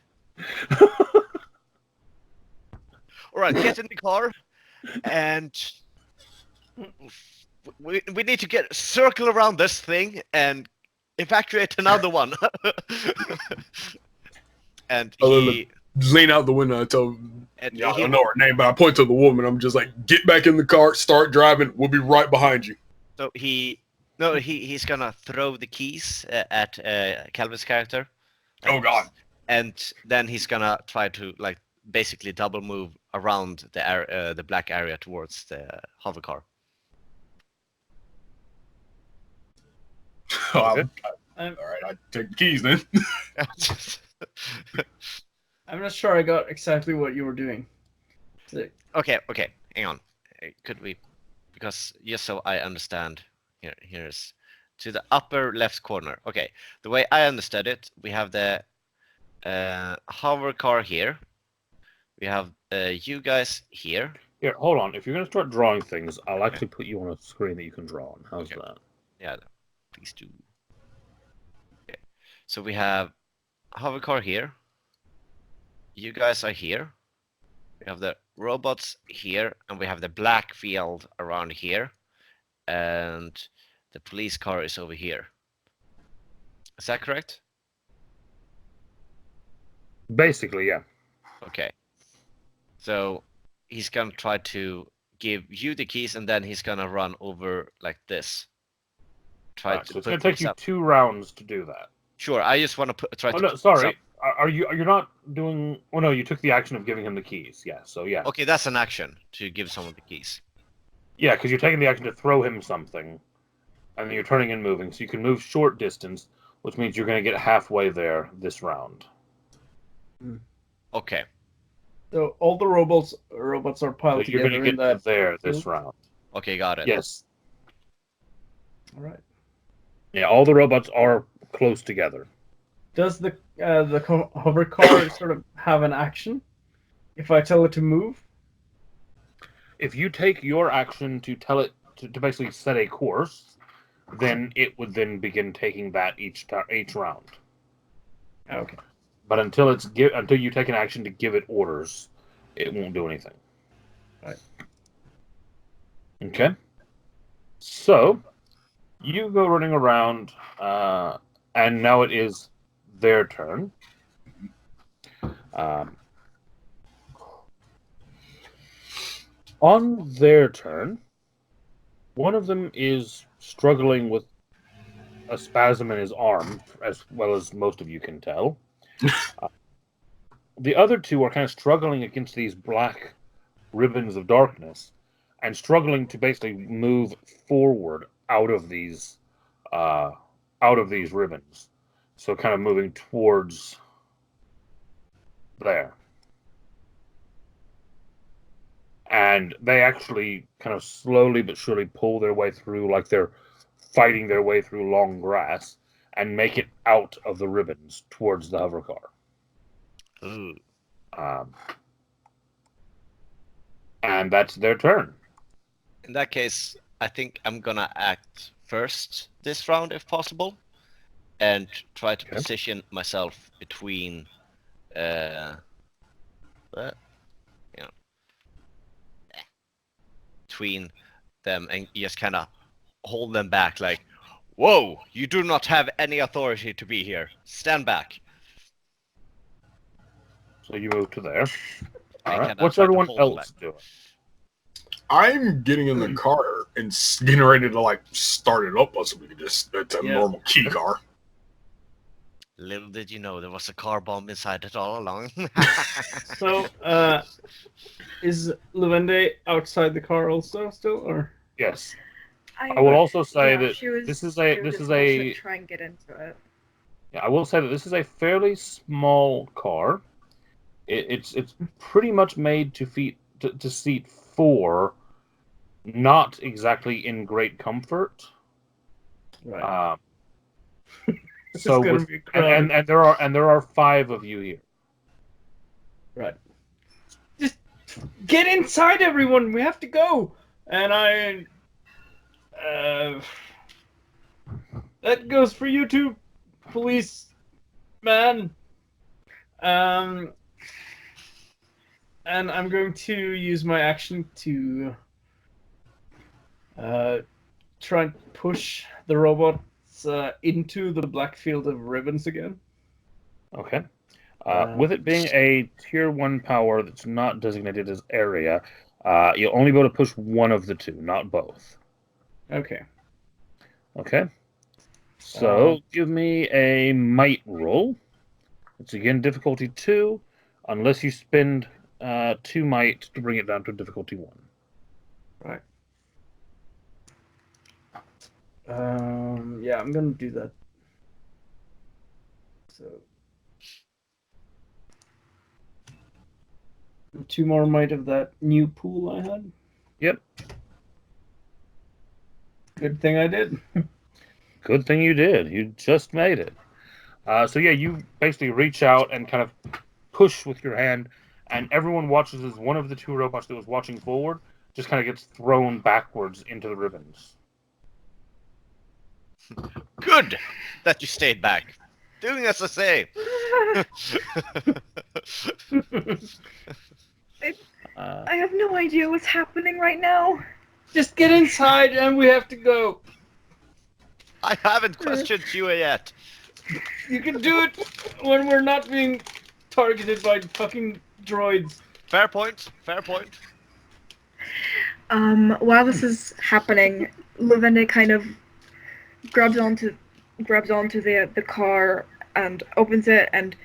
All right, get in the car, and We need to circle around this thing and evacuate another one. And he Just lean out the window and tell and yeah, I he don't know her name, but I point to the woman. I'm just like, get back in the car, start driving. We'll be right behind you. so he's gonna throw the keys at Calvin's character. Oh God. And then he's gonna try to like basically double move around the black area towards the hover car. All right, I take the keys then. I'm not sure I got exactly what you were doing. Okay, hang on. Could we, because just so I understand, here's to the upper left corner. Okay, the way I understood it, we have the hover car here. We have you guys here. Here, hold on. If you're going to start drawing things, I'll actually put you on a screen that you can draw on. How's Okay. that? Yeah, please do. Okay, so we have hover car here. You guys are here. We have the robots here, and we have the black field around here, and the police car is over here. Is that correct? Basically, yeah. Okay. So he's gonna try to give you the keys, and then he's gonna run over like this. Try Right, to so it's put going to take things you up. 2 rounds to do that. Sure, I just want to try Oh, to. no, put sorry. things You're not doing... Oh, no, you took the action of giving him the keys. Yeah, so yeah. up. Okay, that's an action to give someone the keys. Yeah, because you're taking the action to throw him something, and then you're turning and moving. So you can move short distance, which means you're going to get halfway there this round. Okay. So all the robots are So piled you're together going to in get that. there this field? round. Okay, got it. Yes. All right. Yeah, all the robots are close together. Does the hover car sort of have an action if I tell it to move? If you take your action to tell it to basically set a course, then it would then begin taking that each round. Okay. But until you take an action to give it orders, it won't do anything. Right. Okay. So you go running around, and now it is their turn. On their turn, one of them is struggling with a spasm in his arm, as well as most of you can tell. The other two are kind of struggling against these black ribbons of darkness, and struggling to basically move forward out of these ribbons. So kind of moving towards there. And they actually kind of slowly but surely pull their way through, like they're fighting their way through long grass, and make it out of the ribbons towards the hover car. Ooh. And that's their turn. In that case, I think I'm gonna act first this round if possible, and try to Okay. position myself between, between them and just kind of hold them back, like, "Whoa! You do not have any authority to be here. Stand back." So you move to there. And All right. kinda What's try to everyone hold them else back. doing? I'm getting in the car and getting ready to like start it up so we can just it's a Yeah. normal key car. Little did you know there was a car bomb inside it all along. So, is Levende outside the car also still, or? Yes. I will also say that she was, this is she was just also try and get into it. Yeah, I will say that this is a fairly small car. It's pretty much made to seat 4, not exactly in great comfort. Right. This So is gonna with, be crowded. and there are 5 of you here. Right. Just get inside, everyone. We have to go. And that goes for you too, police man. And I'm going to use my action to Try and push the robots into the black field of ribbons again. Okay. With it being a tier 1 power that's not designated as area, you'll only be able to push one of the two, not both. Okay. Okay. So give me a might roll. It's again difficulty 2, unless you spend 2 might to bring it down to difficulty 1. Right. Yeah, I'm gonna do that. So 2 more might of that new pool I had. Yep. Good thing I did. Good thing you did. You just made it. So yeah, you basically reach out and kind of push with your hand, and everyone watches as one of the 2 robots that was watching forward just kind of gets thrown backwards into the ribbons. Good that you stayed back. Doing as I say. I have no idea what's happening right now. Just get inside and we have to go. I haven't questioned you yet. You can do it when we're not being targeted by fucking droids. Fair point. Fair point. While this is happening, Levende kind of grabs onto the car and opens it and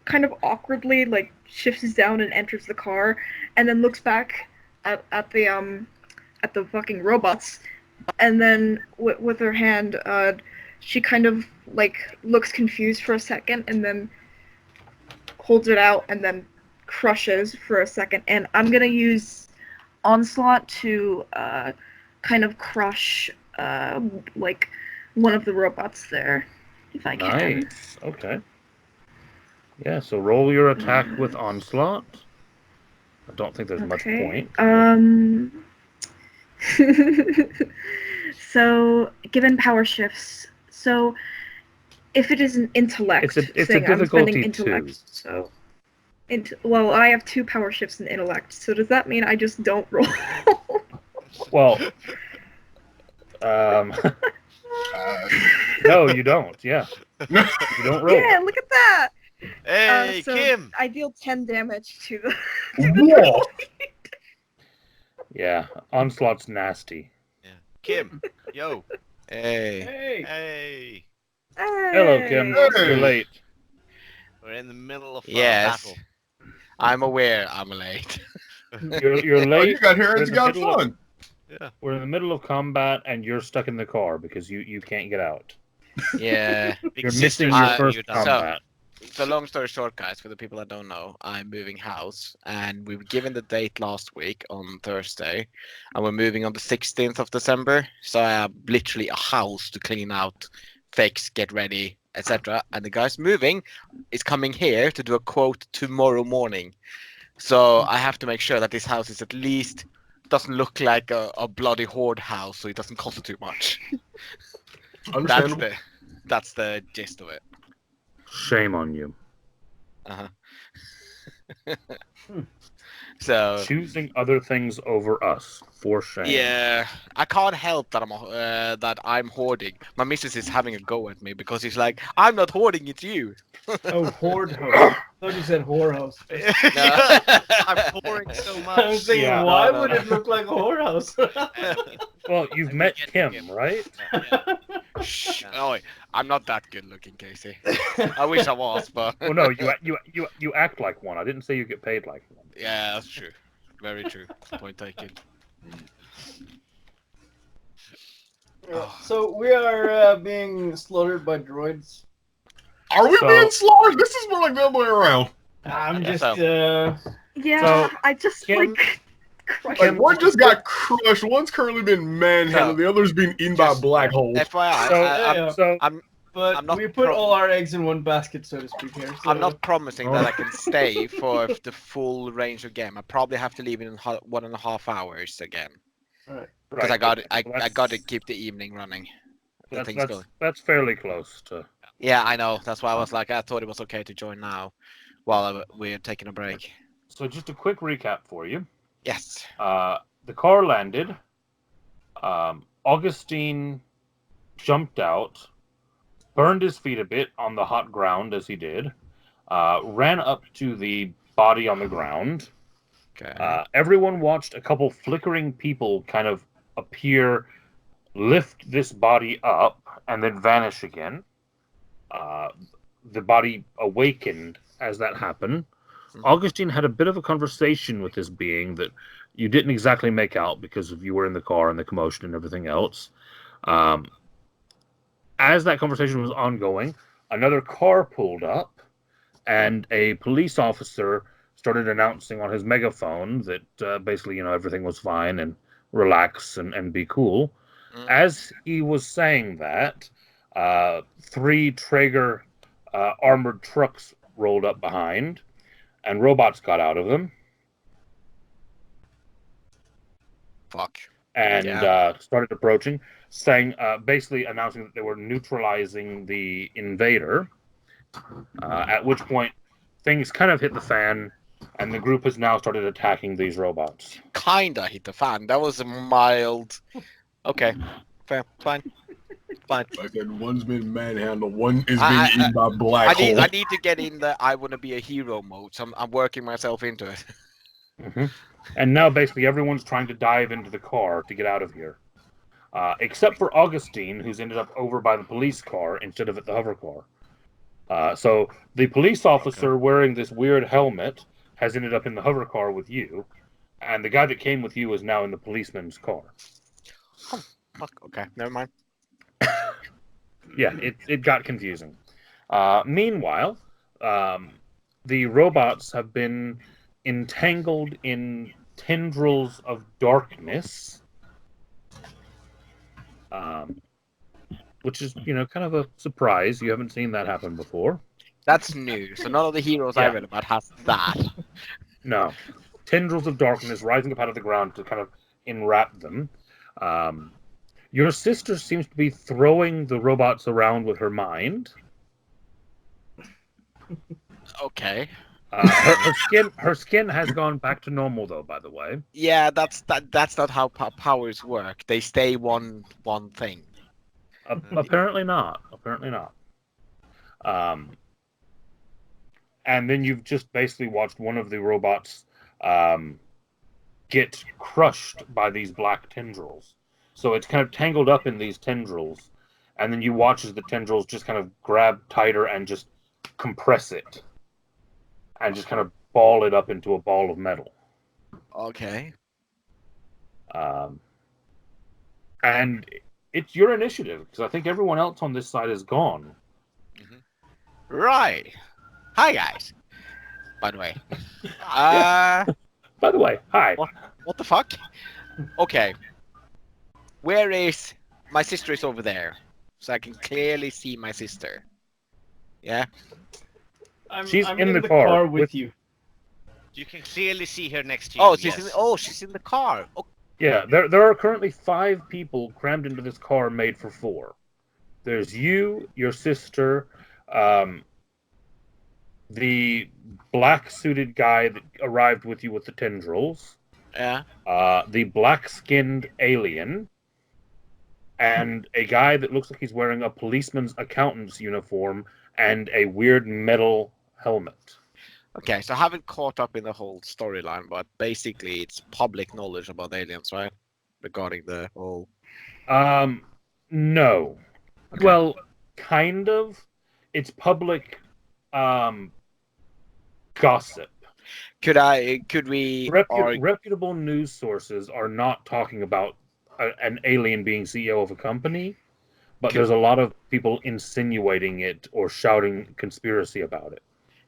kind of awkwardly like shifts down and enters the car and then looks back at the fucking robots and then with her hand she kind of like looks confused for a second and then holds it out and then crushes for a second, and I'm gonna use Onslaught to kind of crush like one of the robots there, if I can. Nice. Okay. Yeah, so roll your attack with Onslaught. I don't think there's much point. So, given power shifts, so if it is an intellect, It's a difficulty intellect, 2. so well, I have 2 power shifts in intellect. So does that mean I just don't roll? Well, no, you don't. Yeah, you don't roll. Yeah, look at that. Hey, So Kim! I deal 10 damage to the. Whoa! Yeah, Onslaught's nasty. Kim! Yo! Hey. Hey! Hey! Hello, Kim. Hey. You're late. We're in the middle of Yes. battle. I'm aware I'm late. You're Oh, late. you got here We're and in you the got middle of- fun. We're in the middle of combat, and you're stuck in the car because you can't get out. Yeah. Big You're sisters missing are your Uh, first you down. combat. So long story short, guys, for the people that don't know, I'm moving house, and we were given the date last week on Thursday, and we're moving on the 16th of December. So I have literally a house to clean out, fix, get ready, etc. And the guys moving is coming here to do a quote tomorrow morning. So I have to make sure that this house is at least doesn't look like a bloody horde house, so it doesn't cost too much. Understandable. That's the gist of it. Shame on you. So Choosing other things over us, for shame. yeah, I can't help that I'm hoarding. My missus is having a go at me because she's like, "I'm not hoarding, it's you." Oh, horde house. I thought you said whorehouse. I'm pouring so much. I was thinking, Yeah. why No, would no. it look like a whorehouse? Well, you've met Kim, right? Shh. Oh, wait, I'm not that good looking, Casey. I wish I was, but Well, no, you act like one. I didn't say you get paid like one. yeah, that's true. Very true. Point taken. So we are being slaughtered by droids. Are we So- being slaughtered? This is more like the other way around. I'm Yeah, just Yeah, So, I just Kim- like crushed. Like one just got crushed, one's currently been manhandled, the other's being eaten by a Just- black hole. FYI, So- yeah. So but I'm not we put pro- all our eggs in one basket, so to speak. Here. So. I'm not promising that Oh. I can stay for the full range of game. I probably have to leave in 1.5 hours again because right, I got well, I got to keep the evening running. The things going. That's fairly close to. Yeah, I know. That's why I was like, I thought it was okay to join now, while we're taking a break. So just a quick recap for you. Yes. The car landed. Augustine jumped out, burned his feet a bit on the hot ground as he did, ran up to the body on the ground. Okay. Everyone watched a couple flickering people kind of appear, lift this body up, and then vanish again. The body awakened as that happened. Augustine had a bit of a conversation with this being that you didn't exactly make out because you were in the car and the commotion and everything else. As that conversation was ongoing, another car pulled up, and a police officer started announcing on his megaphone that basically, everything was fine and relax and be cool. As he was saying that, 3 Traeger armored trucks rolled up behind, and robots got out of them. Fuck. And Yeah. started approaching, saying, basically announcing that they were neutralizing the invader. At which point, things kind of hit the fan, and the group has now started attacking these robots. Kinda hit the fan. That was a mild. Okay. Fair. Fine. Fine. Like that, one's been manhandled, one is being I- eaten by black hole. I need to get in the I want to be a hero mode, so I'm working myself into it. And now basically everyone's trying to dive into the car to get out of here. Except for Augustine, who's ended up over by the police car instead of at the hover car. So the police officer wearing this weird helmet has ended up in the hover car with you, and the guy that came with you is now in the policeman's car. Oh, fuck. Okay. Never mind. Yeah, it got confusing. Meanwhile, the robots have been entangled in tendrils of darkness, which is, kind of a surprise. You haven't seen that happen before. That's new. So none of the heroes I read about has that. No. Tendrils of darkness rising up out of the ground to kind of enwrap them. Your sister seems to be throwing the robots around with her mind. Okay. Her skin has gone back to normal, though. By the way. Yeah, that's not how powers work. They stay one thing. Apparently not. Apparently not. And then you've just basically watched one of the robots get crushed by these black tendrils. So it's kind of tangled up in these tendrils, and then you watch as the tendrils just kind of grab tighter and just compress it, and just kind of ball it up into a ball of metal. Okay. And it's your initiative, because I think everyone else on this side is gone. Right. Hi, guys. By the way. By the way, hi. What the fuck? Okay. Where is... My sister is over there. So I can clearly see my sister. Yeah? She's I'm in the car with you. You can clearly see her next to you. Oh, yes. she's in the car. Oh, Yeah, there are currently 5 people crammed into this car made for 4. There's you, your sister, the black-suited guy that arrived with you with the tendrils, yeah. the black-skinned alien, and a guy that looks like he's wearing a policeman's accountant's uniform and a weird metal helmet. Okay, so I haven't caught up in the whole storyline, but basically it's public knowledge about aliens, right? Regarding the whole... No. Okay. Well, kind of. It's public gossip. Could we Reputable news sources are not talking about an alien being CEO of a company, but there's a lot of people insinuating it or shouting conspiracy about it.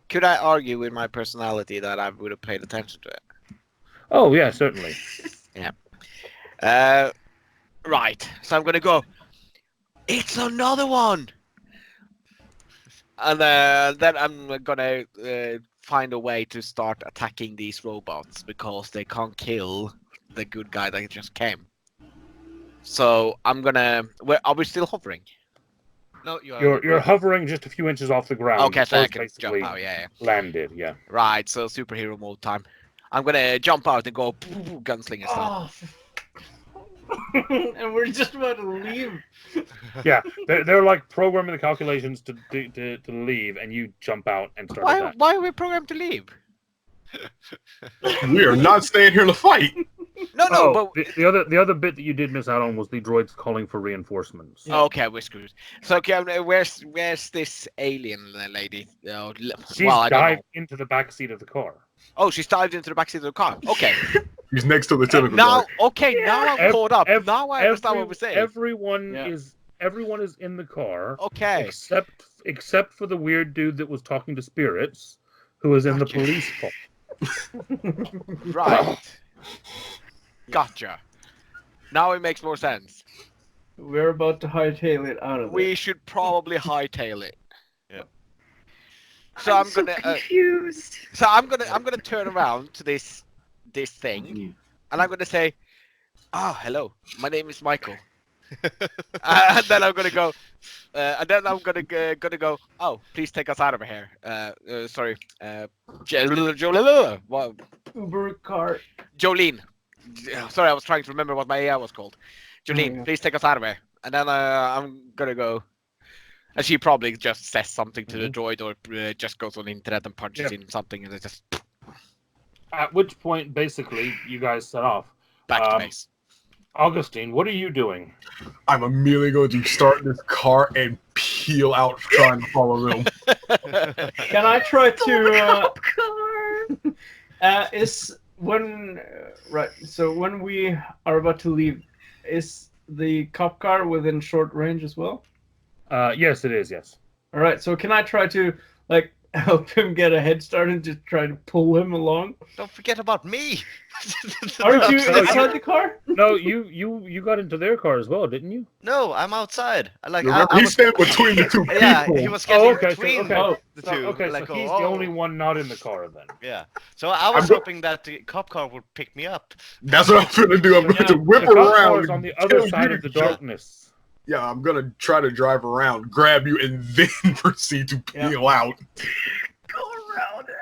Could I argue with my personality that I would have paid attention to it? Oh, yeah, certainly. Yeah. Right. So I'm gonna go. It's another one. And then I'm gonna find a way to start attacking these robots because they can't kill the good guy that just came. So I'm gonna. Are we still hovering? No, you are. You're hovering just a few inches off the ground. Okay, so I It's can basically jump out. Yeah. landed. Yeah. Right. So superhero mode time. I'm gonna jump out and go gunslinger style. and we're just about to leave. Yeah, they're like programming the calculations to leave, and you jump out and start attacking. Why are we programmed to leave? We are not staying here to fight. No, Oh, but the other bit that you did miss out on was the droids calling for reinforcements. oh, okay, we're screwed. So, okay, where's this alien lady? Oh, She's well, I don't know. dived into the back seat of the car. Oh, she's dived into the backseat of the car. Okay. He's next to the tentacle Now, guy. okay, now I'm caught up. Now I understand what we're saying. Everyone Yeah. is in the car, Okay. except for the weird dude that was talking to spirits, who was in the Okay. police car. Right. Gotcha. Now it makes more sense. We're about to hightail it out of We there. should probably hightail it. Yeah. So I'm so gonna confused. I'm gonna turn around to this thing, and I'm gonna say, "Ah, hello. My name is Michael." And then I'm gonna go, go. Oh, please take us out of here. Sorry, what? Uber car. Jolene. Sorry, I was trying to remember what my AI was called. Jolene, yeah. please take us out of here. And then I'm gonna go. And she probably just says something to the droid, or just goes on the internet and punches in something, and it just At which point, basically, you guys set off. back to base. Augustine, what are you doing? I'm immediately going to start this car and peel out trying to follow them. Can I try to? Cop car. Is when right? So when we are about to leave, is the cop car within short range as well? Yes, it is. Yes. All right. So can I try to like help him get a head start and just try to pull him along? Don't forget about me. Aren't you So inside the car? No, you got into their car as well, didn't you? No, I'm outside. Remember, I he was, stands between the two people. yeah, he was getting Oh, okay. between So the two. okay, like, so he's oh, the only one not in the car then. Yeah. So I was I'm- hoping that the cop car would pick me up. That's what I'm going to do. I'm going to whip The cop around. car is on the other kill side you. of the darkness. Yeah, I'm going to try to drive around, grab you, and then proceed to peel out. Go around it.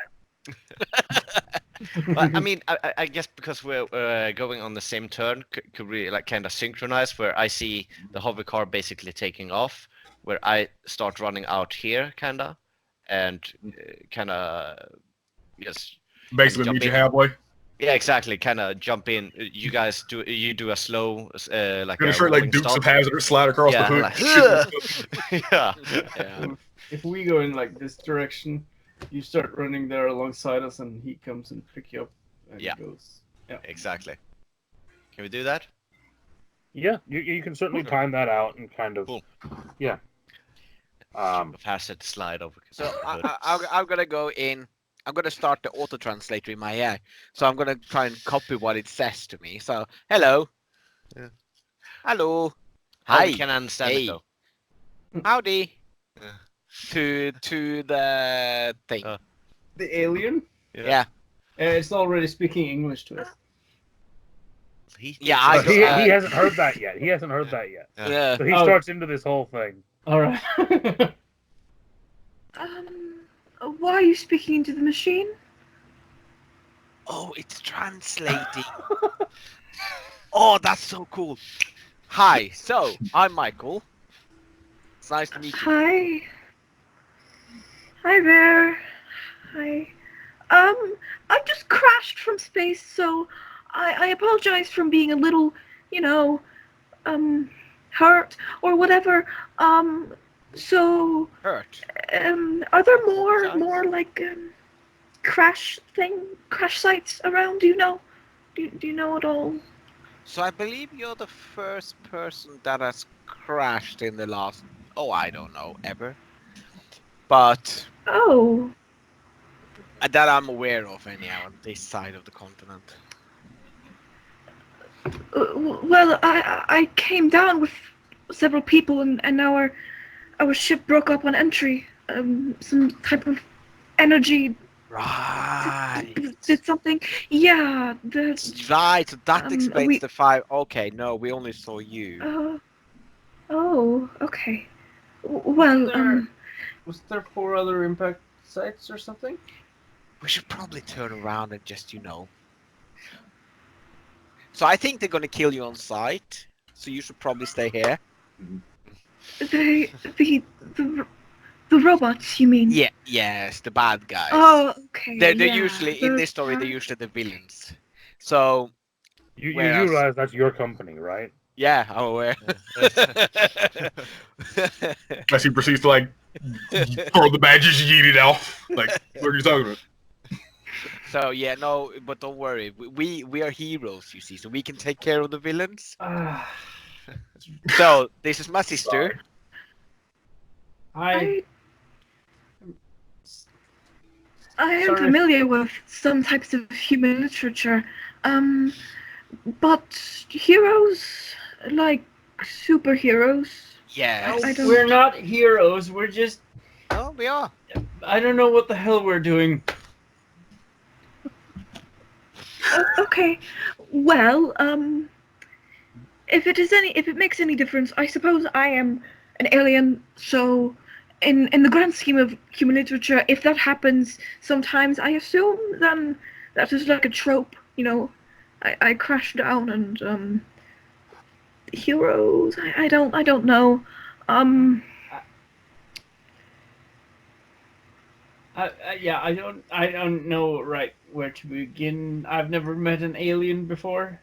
But, I mean, I guess because we're going on the same turn, could we like kind of synchronize where I see the hover car basically taking off, where I start running out here, kinda, and kind of yes. Basically, Jump meet you in. halfway. Yeah, exactly. Kind of jump in. You guys do a slow like Gonna a straight like rolling Dukes stop. of Hazzard slide across Yeah, the like, hood. yeah. Yeah. If we go in like this direction, you start running there alongside us, and he comes and pick you up. And Yeah. goes. Exactly. Can we do that? Yeah, you can certainly time that out and kind of Cool. yeah. Of hazard slide over. So I'm gonna go in. I'm gonna start the auto translator in my AI. So I'm gonna try and copy what it says to me. So hello. Yeah. Hello. Oh, Hi. we can understand Hey. it though. Howdy. Yeah. To the thing. The alien? Yeah. It's already speaking English to us. Yeah, I But he go- hasn't heard that yet. He hasn't heard that yet. Yeah. So he Oh. starts into this whole thing. All right. Why are you speaking into the machine? Oh, it's translating. Oh, that's so cool. Hi. So I'm Michael. It's nice to meet you. Hi. Hi there. Hi. I just crashed from space, so I apologize for being a little, hurt or whatever. So, Hurt. are there Apologize? more like crash sites around? Do you know? Do you know at all? So I believe you're the first person that has crashed in the last, I don't know, ever. But Oh. that I'm aware of anyhow on this side of the continent. Well, I came down with several people, and our ship broke up on entry. Some type of energy Right. did something. Yeah. Right, so that Um, explains we- the 5. Okay, no, we only saw you. Oh. Okay. Well. There- Was there 4 other impact sites or something? So I think they're gonna kill you on sight. So you should probably stay here. The robots, you mean? Yeah, yes, the bad guys. Oh, okay. They're yeah, usually in the this story. They're bad- usually the villains. So You Whereas- realize that's your company, right? yeah, I'm aware. As he proceeds to like throw the badges, yeet it out. Like, what are you talking about? So yeah, no, but don't worry. We are heroes, you see, so we can take care of the villains. Ah, So this is my sister. I I am Sorry. familiar with some types of human literature, but heroes, like superheroes. Yes. I don't- we're not heroes. We're just Oh, we are. I don't know what the hell we're doing. Okay, well, if it makes any difference, I suppose I am an alien. So, in the grand scheme of human literature, if that happens, sometimes I assume then that is like a trope. You know, I crash down and heroes. I don't know. Yeah, I don't know right where to begin. I've never met an alien before.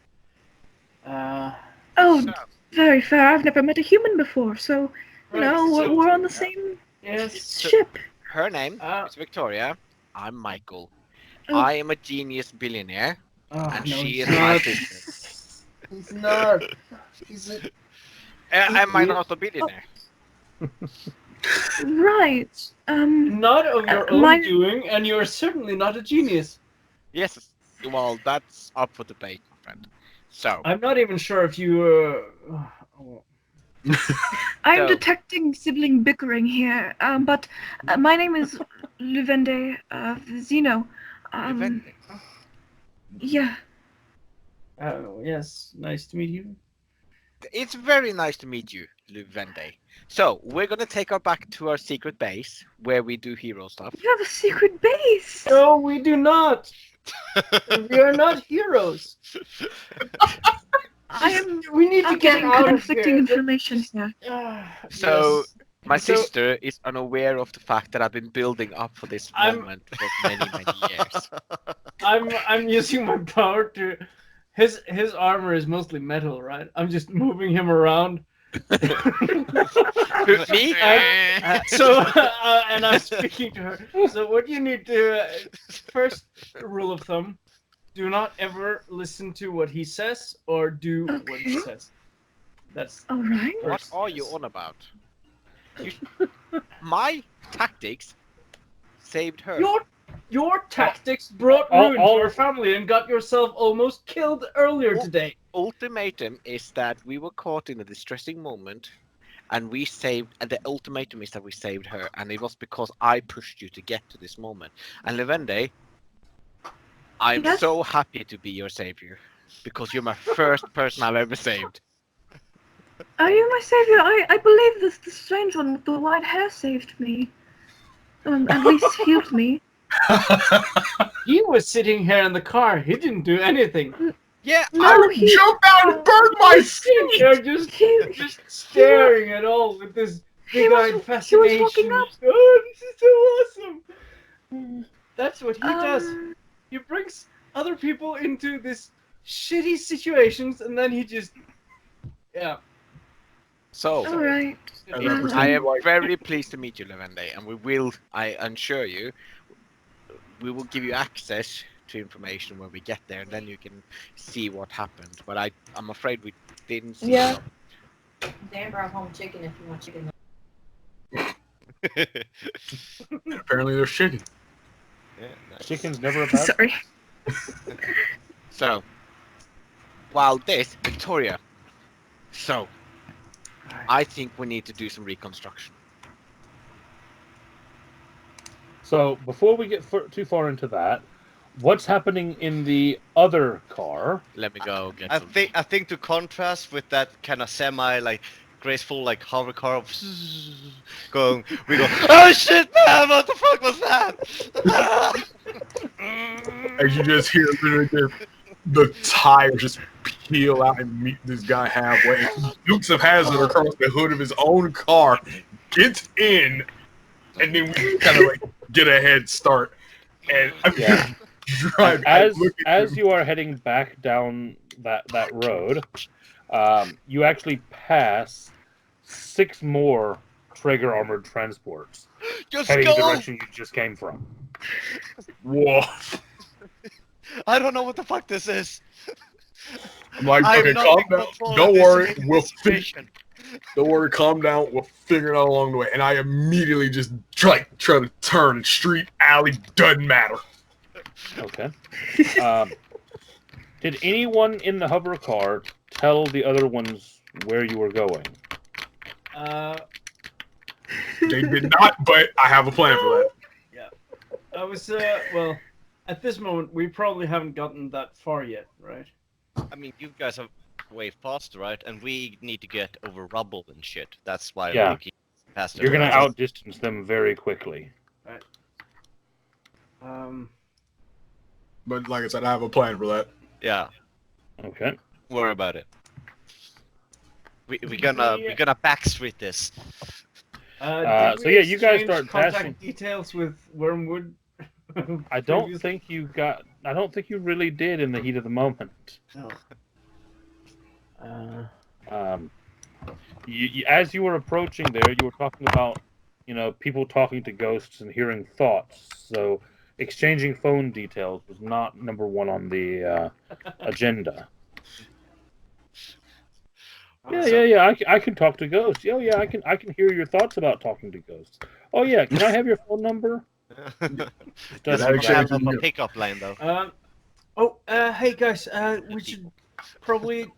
Oh, So, very fair. I've never met a human before, so you Right, know so- we're on the same Yes. So- ship. her name Uh, is Victoria. I'm Michael. Oh. I am a genius billionaire, Oh, and no, she he's is my not. sister. He's not. He's a... Am I not a billionaire? Right. not of your own my- doing, and you're certainly not a genius. Yes. Well, that's up for debate, my friend. So, I'm not even sure if you. I'm So- detecting sibling bickering here. But my name is Levende Zeno. Yeah. Yes, nice to meet you. it's very nice to meet you, Luvende. So, we're gonna take her back to our secret base where we do hero stuff. You have a secret base. No, we do not. We are not heroes. I am. We need to I'm get getting out of conflicting here. information here. So, Yes. My So- sister is unaware of the fact that I've been building up for this I'm- moment for many, many years. I'm using my power to. His armor is mostly metal, right? I'm just moving him around. Me? So and I'm speaking to her. So what you need to first rule of thumb: do not ever listen to what he says or do what he Okay. says. That's All right. What First, are you yes. on about? My tactics saved her. your tactics brought all- ruin all- to our family and got yourself almost killed earlier today. Ultimatum is that we were caught in a distressing moment, and the ultimatum is that we saved her, and it was because I pushed you to get to this moment. And Levende, I'm Yes? so happy to be your savior, because you're my first person I've ever saved. Are you my savior? I believe this the strange one with the white hair saved me. At least healed me. He was sitting here in the car. He didn't do anything. Yeah, No, he Jump out and burn my feet! They're just he staring at all with this He was- big-eyed he was fascination. walking up. Oh, this is so awesome! That's what he does. He brings other people into this shitty situations, and then he just, yeah. so All right. And Yeah. represent I am like- very pleased to meet you, Levende, and I assure you, we will give you access to information when we get there, and then you can see what happened. But I'm afraid we didn't see Yeah. it. Dan brought home chicken if you want chicken. And apparently there's chicken. Yeah, nice. Chicken's never a bad. Sorry. So, while this, Victoria. So, I think we need to do some reconstruction. So before we get too far into that, what's happening in the other car? Let me go get I some. think to contrast with that kind of semi like graceful like hover car of we go, oh shit man, what the fuck was that? As you just hear literally the tires just peel out and meet this guy halfway. Dukes of Hazzard across the hood of his own car, gets in, and then we kind of like get a head start. And Yeah. drive. As you are heading back down that road, you actually pass 6 more Traeger armored transports Just heading the go! direction you just came from. Whoa. I don't know what the fuck this is. I'm like, I am okay, not calm in down. control of Don't this worry. situation. Don't worry, calm down. We'll figure it out along the way. And I immediately just try to turn. Street, alley, doesn't matter. Okay. Did anyone in the hover car tell the other ones where you were going? They did not, but I have a plan for that. Yeah. I was, well, at this moment, we probably haven't gotten that far yet, right? I mean, you guys are way faster, right? And we need to get over rubble and shit. That's why Yeah. we keep faster. You're going to outdistance them very quickly. Right. But like I said, I have a plan for that. Yeah. Okay. Don't worry about it. We're gonna backstreet this. Did so we yeah, you guys exchange start contact passing. details with Wormwood. I don't previously? think you really did in the heat of the moment. No. As you were approaching there, you were talking about, people talking to ghosts and hearing thoughts. So exchanging phone details was not number one on the agenda. Yeah. I can talk to ghosts. Oh yeah, I can hear your thoughts about talking to ghosts. Oh yeah, can I have your phone number? Does that it have actually- a pickup line though? Hey guys, we should probably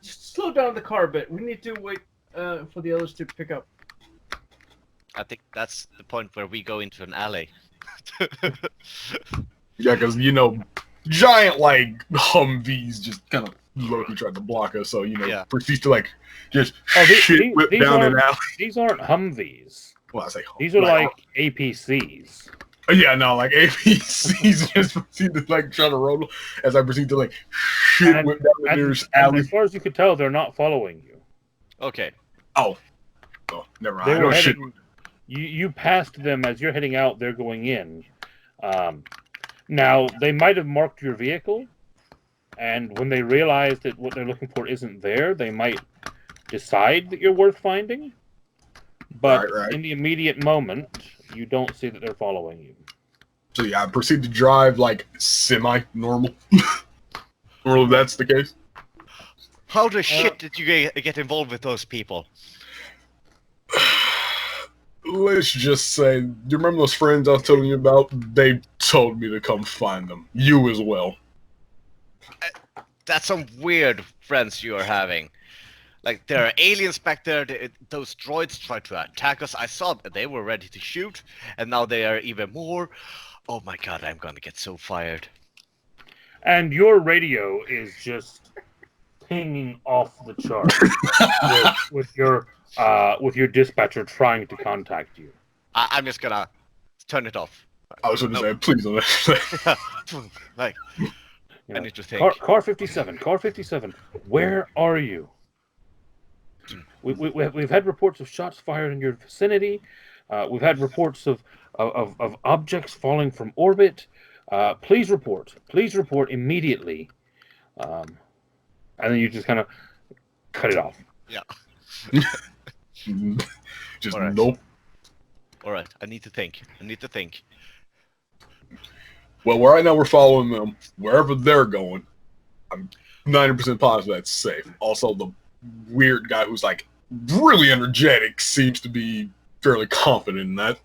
just slow down the car a bit. We need to wait for the others to pick up. I think that's the point where we go into an alley. Yeah, because, giant, like, Humvees just kind of low-key tried to block us, so, Yeah. proceeds to, like, just these- shit whip these down aren't- an alley. These aren't Humvees. Well, I say These are like APCs. Yeah, no, like, APCs just proceed to, like, try to roll as I proceed to, like, shit And- whip down the And, nearest and alley. as far as you could tell, they're not following you. Okay. Oh, never mind. They I were know shit. heading. You passed them as you're heading out. They're going in. Now they might have marked your vehicle, and when they realize that what they're looking for isn't there, they might decide that you're worth finding. But Right. in the immediate moment, you don't see that they're following you. So, yeah, I proceed to drive, like, semi-normal. Or if that's the case. How the shit did you get involved with those people? Let's just say, do you remember those friends I was telling you about? They told me to come find them. You as well. That's some weird friends you are having. Like, there are aliens back there. Those droids tried to attack us. I saw that they were ready to shoot, and now they are even more. Oh my god, I'm gonna get so fired. And your radio is just pinging off the chart with your dispatcher trying to contact you. I'm just gonna turn it off. I was going to say, please don't. Like, You I know, need to think. Car 57, where are you? We've had reports of shots fired in your vicinity. We've had reports of objects falling from orbit. Please report immediately. And then you just kind of cut it off. Yeah. Just Alright. nope. Alright, I need to think. Well, right now we're following them. Wherever they're going, I'm 90% positive that's safe. Also, the weird guy who's, like, really energetic seems to be fairly confident in that.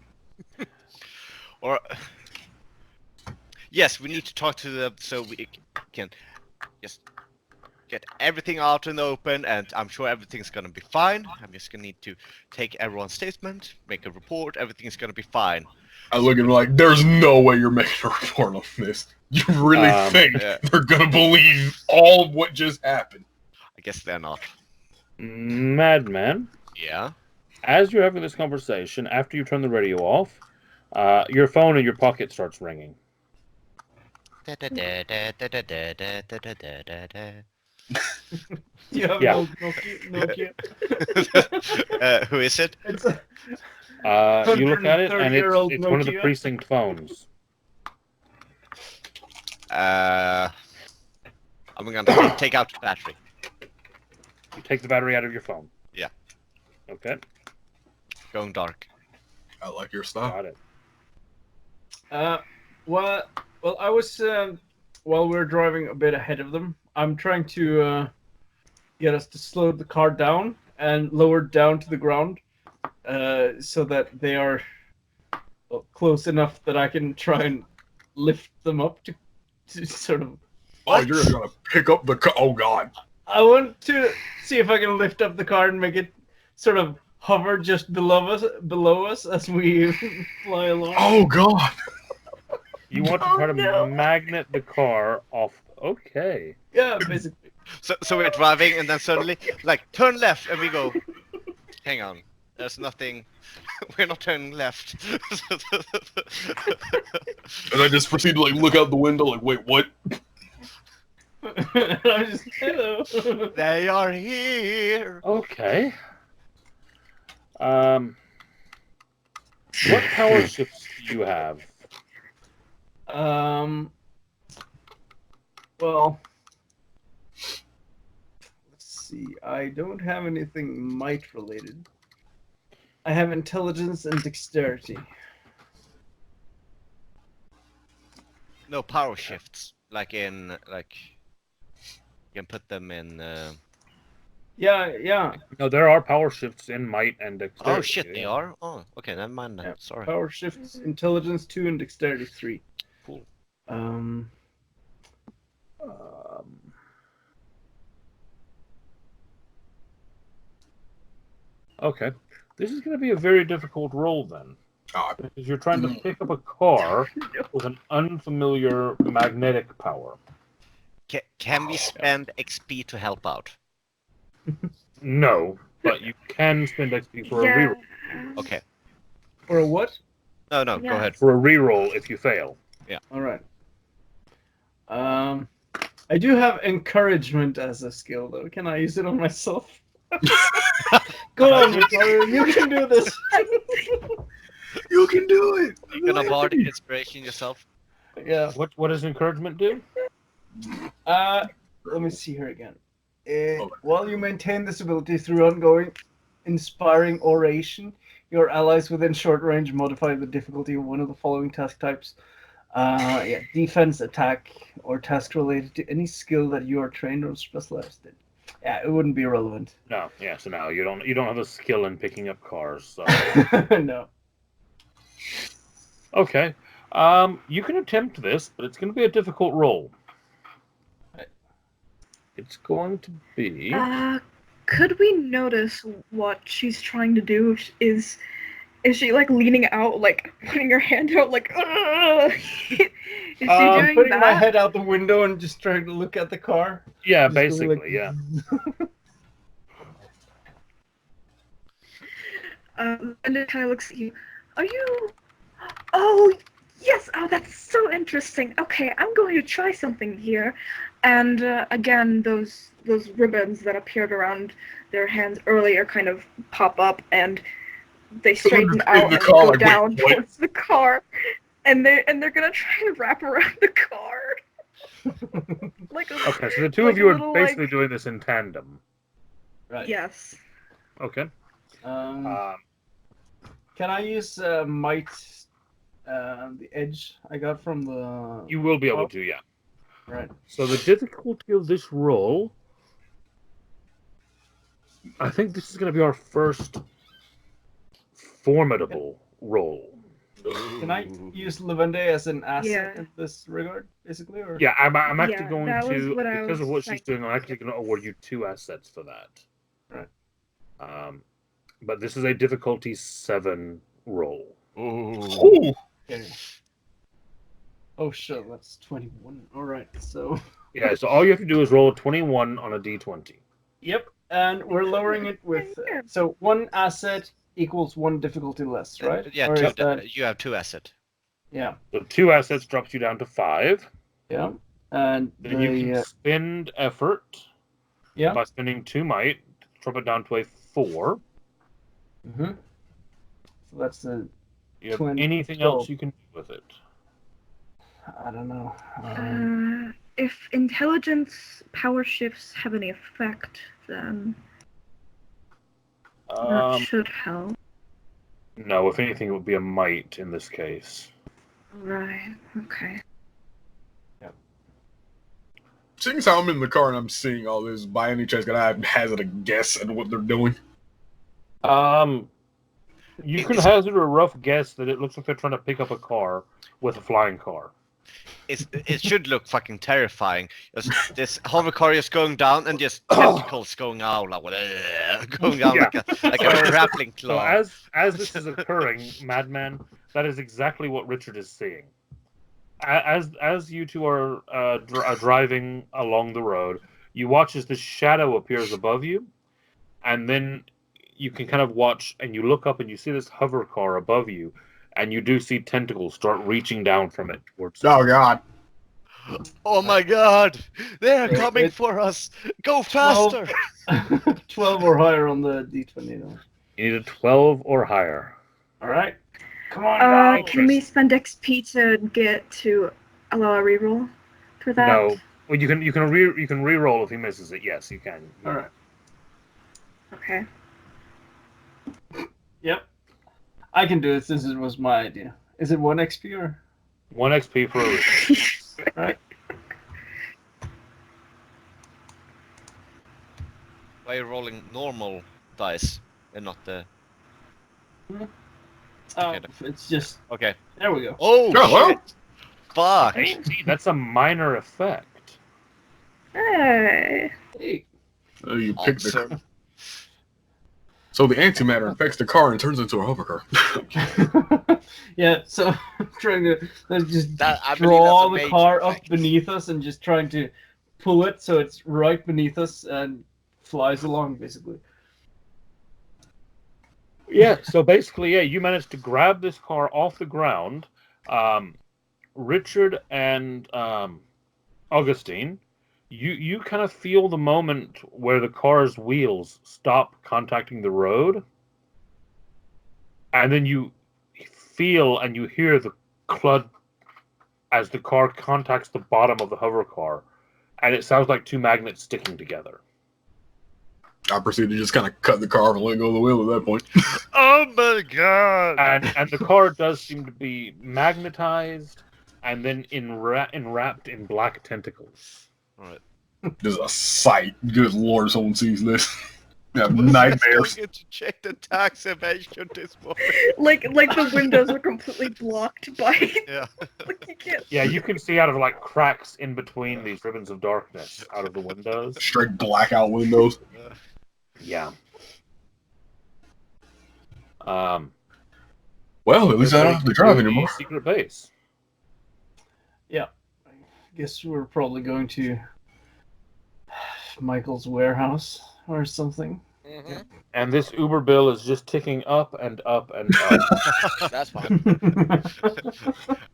Or yes, we need to talk to them so we can just get everything out in the open, and I'm sure everything's gonna be fine. I'm just gonna need to take everyone's statement, make a report. Everything's gonna be fine. I look at him like, there's no way you're making a report on this. You really think yeah. they're gonna believe all of what just happened? I guess they're not. Madman, Yeah. as you're having this conversation, after you turn the radio off, your phone in your pocket starts ringing. You have Yeah. no Nokia. Who is it? It's a You look at it, and 130-year-old it's one of the Nokia. precinct phones. I'm gonna take out the battery. You take the battery out of your phone. Yeah. Okay, Going dark. I like your style. got it. Well, I was while we were driving a bit ahead of them. I'm trying to get us to slow the car down and lower down to the ground, so that they are close enough that I can try and lift them up to sort of. Oh, you're gonna pick up the car. Oh God. I want to see if I can lift up the car and make it sort of hover just below us as we fly along. Oh God. You want to try to magnet the car off. Okay. Yeah, basically. So we're driving, and then suddenly, like, turn left, and we go. Hang on. There's nothing. We're not turning left. And I just proceed to like look out the window, like, wait, what? I'm just hello. They are here. Okay. What power shifts do you have? Well, let's see. I don't have anything might related. I have intelligence and dexterity. No power shifts, like in like. You can put them in. Yeah. No, there are power shifts in might and dexterity. Oh shit, they are. Oh, okay, never mind then. Yeah. Sorry. Power shifts, intelligence 2 and dexterity 3. Cool. Okay. This is going to be a very difficult roll then. Ah, Because you're trying to pick up a car with an unfamiliar magnetic power. Can we spend XP to help out? No, but you can spend XP for a reroll. Okay. For a what? No, go Yeah. ahead. For a reroll if you fail. All right. I do have encouragement as a skill, though. Can I use it on myself? Go on, Victoria. You can do this. you can do it. You're gonna bardic inspiration yourself. Yeah. What does encouragement do? Let me see here again. While you maintain this ability through ongoing inspiring oration, your allies within short range modify the difficulty of one of the following task types. Defense, attack, or task related to any skill that you are trained or specialized in. Yeah, it wouldn't be relevant. No, yeah, so no, you don't have a skill in picking up cars, so No. okay. You can attempt this, but it's gonna be a difficult roll. It's going to be Could we notice what she's trying to do? Is she like leaning out, like putting her hand out, like? Is she doing putting that? my head out the window and just trying to look at the car. yeah, Just going basically, like- yeah. And it kind of looks at you. Are you? Oh yes. Oh, that's so interesting. Okay, I'm going to try something here. And again, those ribbons that appeared around their hands earlier kind of pop up, and they straighten out the and car, go like, wait, down what? towards the car. And they're gonna try and wrap around the car. Like a, Okay, so the two like of you a are little, basically like- doing this in tandem. Right. Yes. Okay. Can I use might, the edge I got from the... You will be able to, yeah. Right. So the difficulty of this roll, I think this is going to be our first formidable roll. Can I use Levende as an asset Yeah. in this regard, basically? Or... Yeah, I'm actually Yeah, going that was to, what I because of was what she's thinking. doing, I'm actually going to award you 2 assets for that. Right. But this is a difficulty 7 roll. Ooh. Okay. Oh shit, that's 21. Alright, so... Yeah, so all you have to do is roll a 21 on a d20. Yep, and we're lowering it with... So 1 asset equals 1 difficulty less, right? Yeah, Or is that... you have 2 asset. Yeah, So 2 assets drops you down to 5. yeah. And Then you can spend effort Yeah. by spending 2 might, drop it down to a 4. Mm-hmm. So that's the You have 20, anything 12. else you can do with it? I don't know. If intelligence power shifts have any effect, then that should help. No, if anything, it would be a might in this case. Right. Okay. Seeing as how I'm in the car and I'm seeing all this, by any chance, can I hazard a guess at what they're doing? You can hazard a rough guess that it looks like they're trying to pick up a car with a flying car. It should look fucking terrifying. This hover car is going down and just tentacles going out, like going down Yeah. like a grappling So claw. as this is occurring, Madman, that is exactly what Richard is seeing. As you two are driving along the road, you watch as this shadow appears above you, and then you can kind of watch, and you look up and you see this hover car above you, and you do see tentacles start reaching down from it towards. Oh God! Oh my god! They're coming for us! Go faster! 12 or higher on the D20 though. You need a 12 or higher. All right. Come on, guys. Can we spend XP to get to allow a reroll for that? No. Well, you can re-roll if he misses it. Yes, you can. All right. Okay. Yep. I can do it since it was my idea. Is it 1 XP or? 1 XP for a reroll. Right. Why are you rolling normal dice and not the? It's just. Okay. There we go. Oh well. shit! Fuck! Hey, that's a minor effect. Hey. Hey. Oh, you picked the. Awesome. So the antimatter infects the car and turns into a hover car. Yeah. So I'm trying to just I believe draw that's a the major car effect. up beneath us and just trying to pull it so it's right beneath us and flies along basically. Yeah, so basically, yeah, you managed to grab this car off the ground. Richard and Augustine, you kind of feel the moment where the car's wheels stop contacting the road, and then you feel and you hear the clud as the car contacts the bottom of the hover car, and it sounds like 2 magnets sticking together. I proceed to just kind of cut the car off and let go of the wheel at that point. Oh my god! And the car does seem to be magnetized and then enwrapped in black tentacles. Alright. This is a sight. Good lord, someone sees this. Yeah, nightmares. Going to check the tax evasion this morning. Like the windows are completely blocked by. Yeah. Like you can't. Yeah, you can see out of like cracks in between these ribbons of darkness out of the windows. Straight blackout windows. Yeah. Well, at least I don't have to drive anymore. Secret base. Yeah. I guess we're probably going to Michael's warehouse or something. Mm-hmm. And this Uber bill is just ticking up and up and up. That's fine.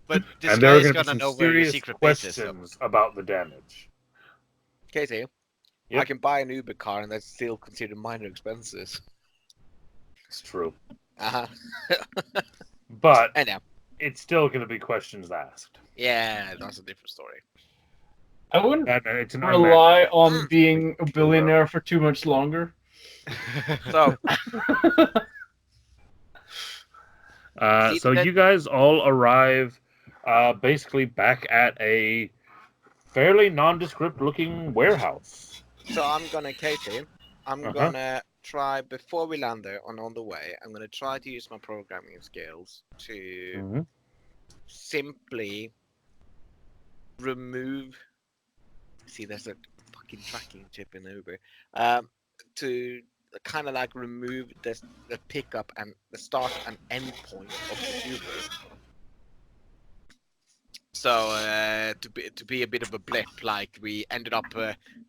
But this And there are guy's going to be gonna some know where your serious secret base is. questions about the damage. Katie, Yep. I can buy an Uber car and that's still considered minor expenses. It's true. Uh-huh. But I know. it's still going to be questions asked. Yeah, that's a different story. I wouldn't And it's an rely on being a billionaire for too much longer. So, So you guys all arrive basically back at a fairly nondescript looking warehouse. so I'm gonna, Katie, I'm Uh-huh. gonna try, before we land there on the way, I'm gonna try to use my programming skills to Mhm. simply remove. See, there's a fucking tracking chip in Uber. To kind of like remove the pickup and the start and end point of the Uber. So to be a bit of a blip, like we ended up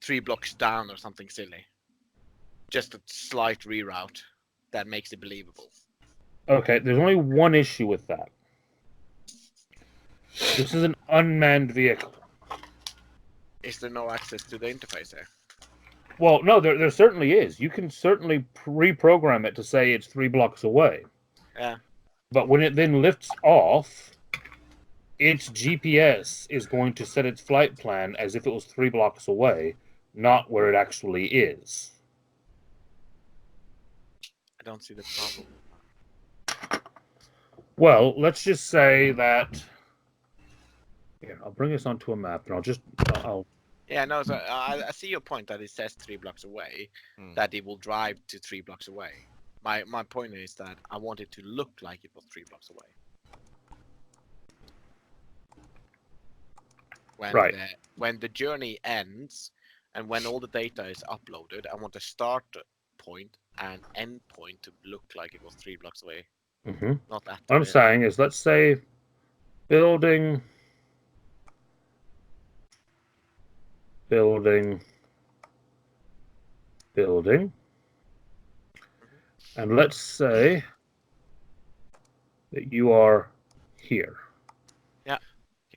3 blocks down or something silly. Just a slight reroute that makes it believable. Okay, there's only one issue with that. This is an unmanned vehicle. Is there no access to the interface there? Well, no, there certainly is. You can certainly reprogram it to say it's 3 blocks away. Yeah. But when it then lifts off, its GPS is going to set its flight plan as if it was 3 blocks away, not where it actually is. I don't see the problem. Well, let's just say that. Here, I'll bring this onto a map, and I'll. Yeah, no, so I see your point that it says 3 blocks away, that it will drive to 3 blocks away. My point is that I want it to look like it was 3 blocks away. When the journey ends, and when all the data is uploaded, I want the start point and end point to look like it was 3 blocks away. Mm-hmm. Not that. What I'm saying is, let's say, building, and let's say that you are here. Yeah.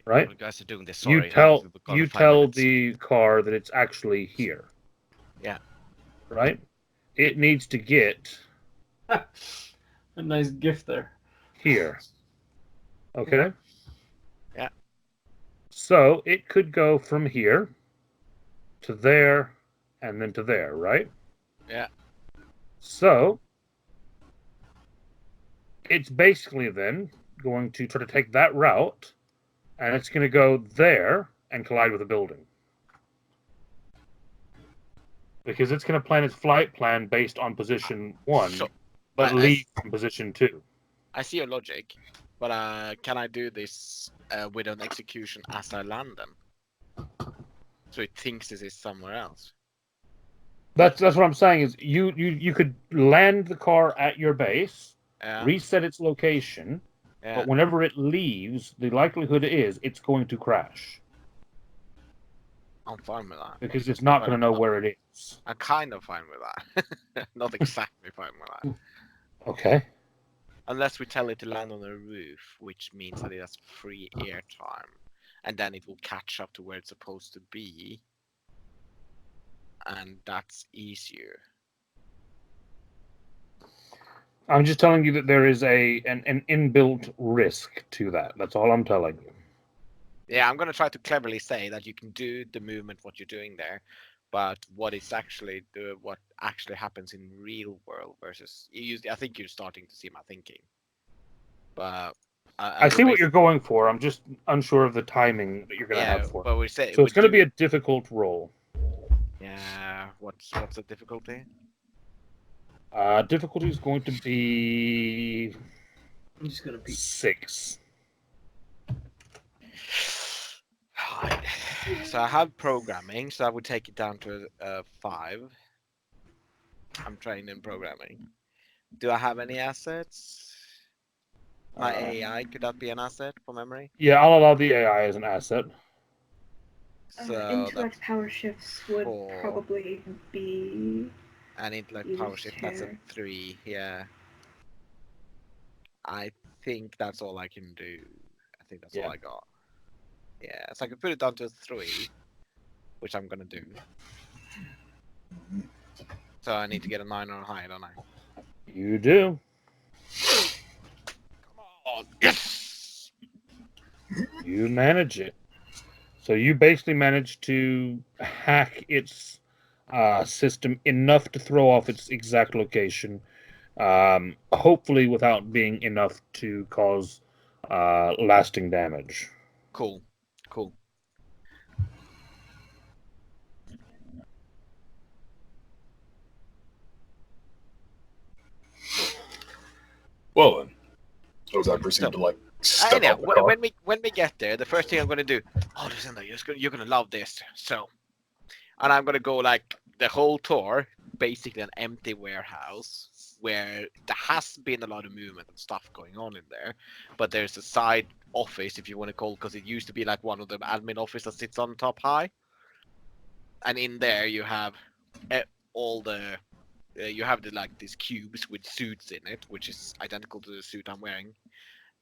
Right. You guys are doing this. Sorry. You tell the car that it's actually here. Yeah. Right. It needs to get A nice gift there. here. Okay. Yeah. So it could go from here to there and then to there, right? Yeah. So it's basically then going to try to take that route, and it's going to go there and collide with a building. Because it's going to plan its flight plan based on position 1, but leave from position 2. I see your logic, but can I do this with an execution as I land them? So it thinks this is somewhere else. That's what I'm saying is you could land the car at your base, reset its location, but whenever it leaves, the likelihood is it's going to crash. I'm fine with that. Because it's not going to know where it is. I'm kind of fine with that. Not exactly fine with that. Okay. Unless we tell it to land on a roof, which means that it has free air time. And then it will catch up to where it's supposed to be. And that's easier. I'm just telling you that there is an inbuilt risk to that. That's all I'm telling you. Yeah, I'm gonna try to cleverly say that you can do the movement what you're doing there, but what actually happens in real world versus I think you're starting to see my thinking. But I see what you're going for. I'm just unsure of the timing that you're going to have for it. But so it's going to be a difficult roll. Yeah, what's the difficulty? Difficulty is going to be. I'm just going to be 6. So I have programming, so I would take it down to 5. I'm trained in programming. Do I have any assets? My AI, could that be an asset for memory? Yeah, I'll allow the AI as an asset. So intellect power shifts would probably be. An intellect power shift, that's a 3, yeah. I think that's all I can do. I think that's all I got. Yeah, so I can put it down to a 3, which I'm gonna do. So I need to get a 9 or higher, don't I? You do. Come on, yes! You manage it. So you basically manage to hack its system enough to throw off its exact location, hopefully without being enough to cause lasting damage. Cool. Well then, as I proceed to like step out the car. When we get there, the first thing I'm gonna do, Lucinda, you're gonna love this. So, and I'm gonna go like the whole tour, basically an empty warehouse where there has been a lot of movement and stuff going on in there, but there's a side office, if you want to call it, because it used to be like one of the admin office that sits on top high, and in there you have all the you have like these cubes with suits in it, which is identical to the suit I'm wearing.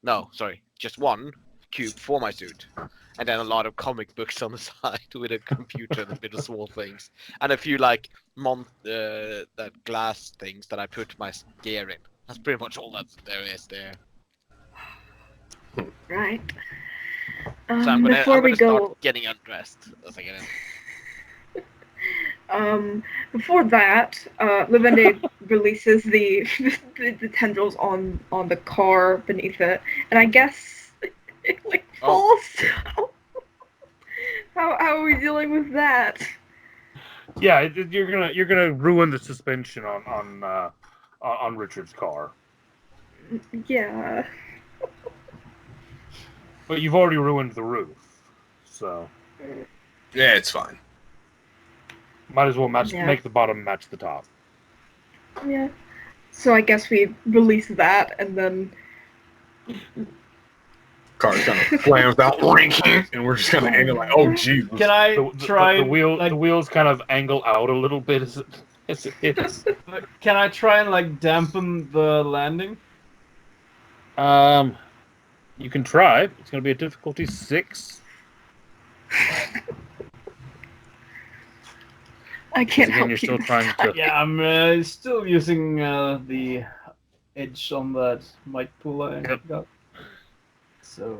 No, sorry, just one, cube for my suit, and then a lot of comic books on the side with a computer and a bit of small things, and a few like that glass things that I put my gear in. That's pretty much all that there is there. Right. So I'm gonna Before we go, start getting undressed as I get in. before that, Levende releases the tendrils on the car beneath it, and I guess it like falls down. How are we dealing with that? Yeah, you're gonna ruin the suspension on Richard's car. Yeah. But you've already ruined the roof, so Yeah, it's fine. might as well Yeah. make the bottom match the top. Yeah. So I guess we release that, and then Car kind of slams out, and we're just kind of hanging like, oh Jesus. Can I try the wheels kind of angle out a little bit as it hits. Can I try and like dampen the landing? You can try. It's going to be a difficulty 6. I can't Again, help you're you. still trying to. Yeah, I'm still using the edge on that might pull I got. So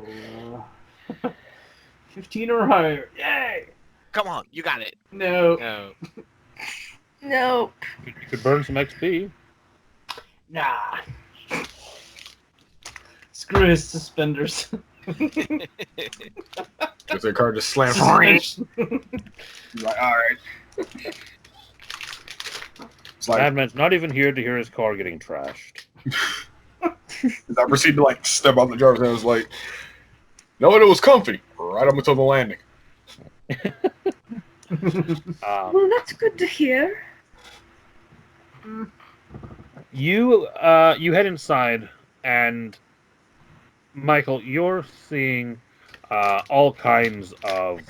15 or higher. Yay! Come on, you got it. No. No. Nope. You could burn some XP. Nah. Screw his suspenders. If the car just slams. Like, all right. It's like, Madman's not even here to hear his car getting trashed. I proceed to like step out the driver's and I was like, no, it was comfy right up until the landing. Well, that's good to hear. You head inside, and Michael, you're seeing all kinds of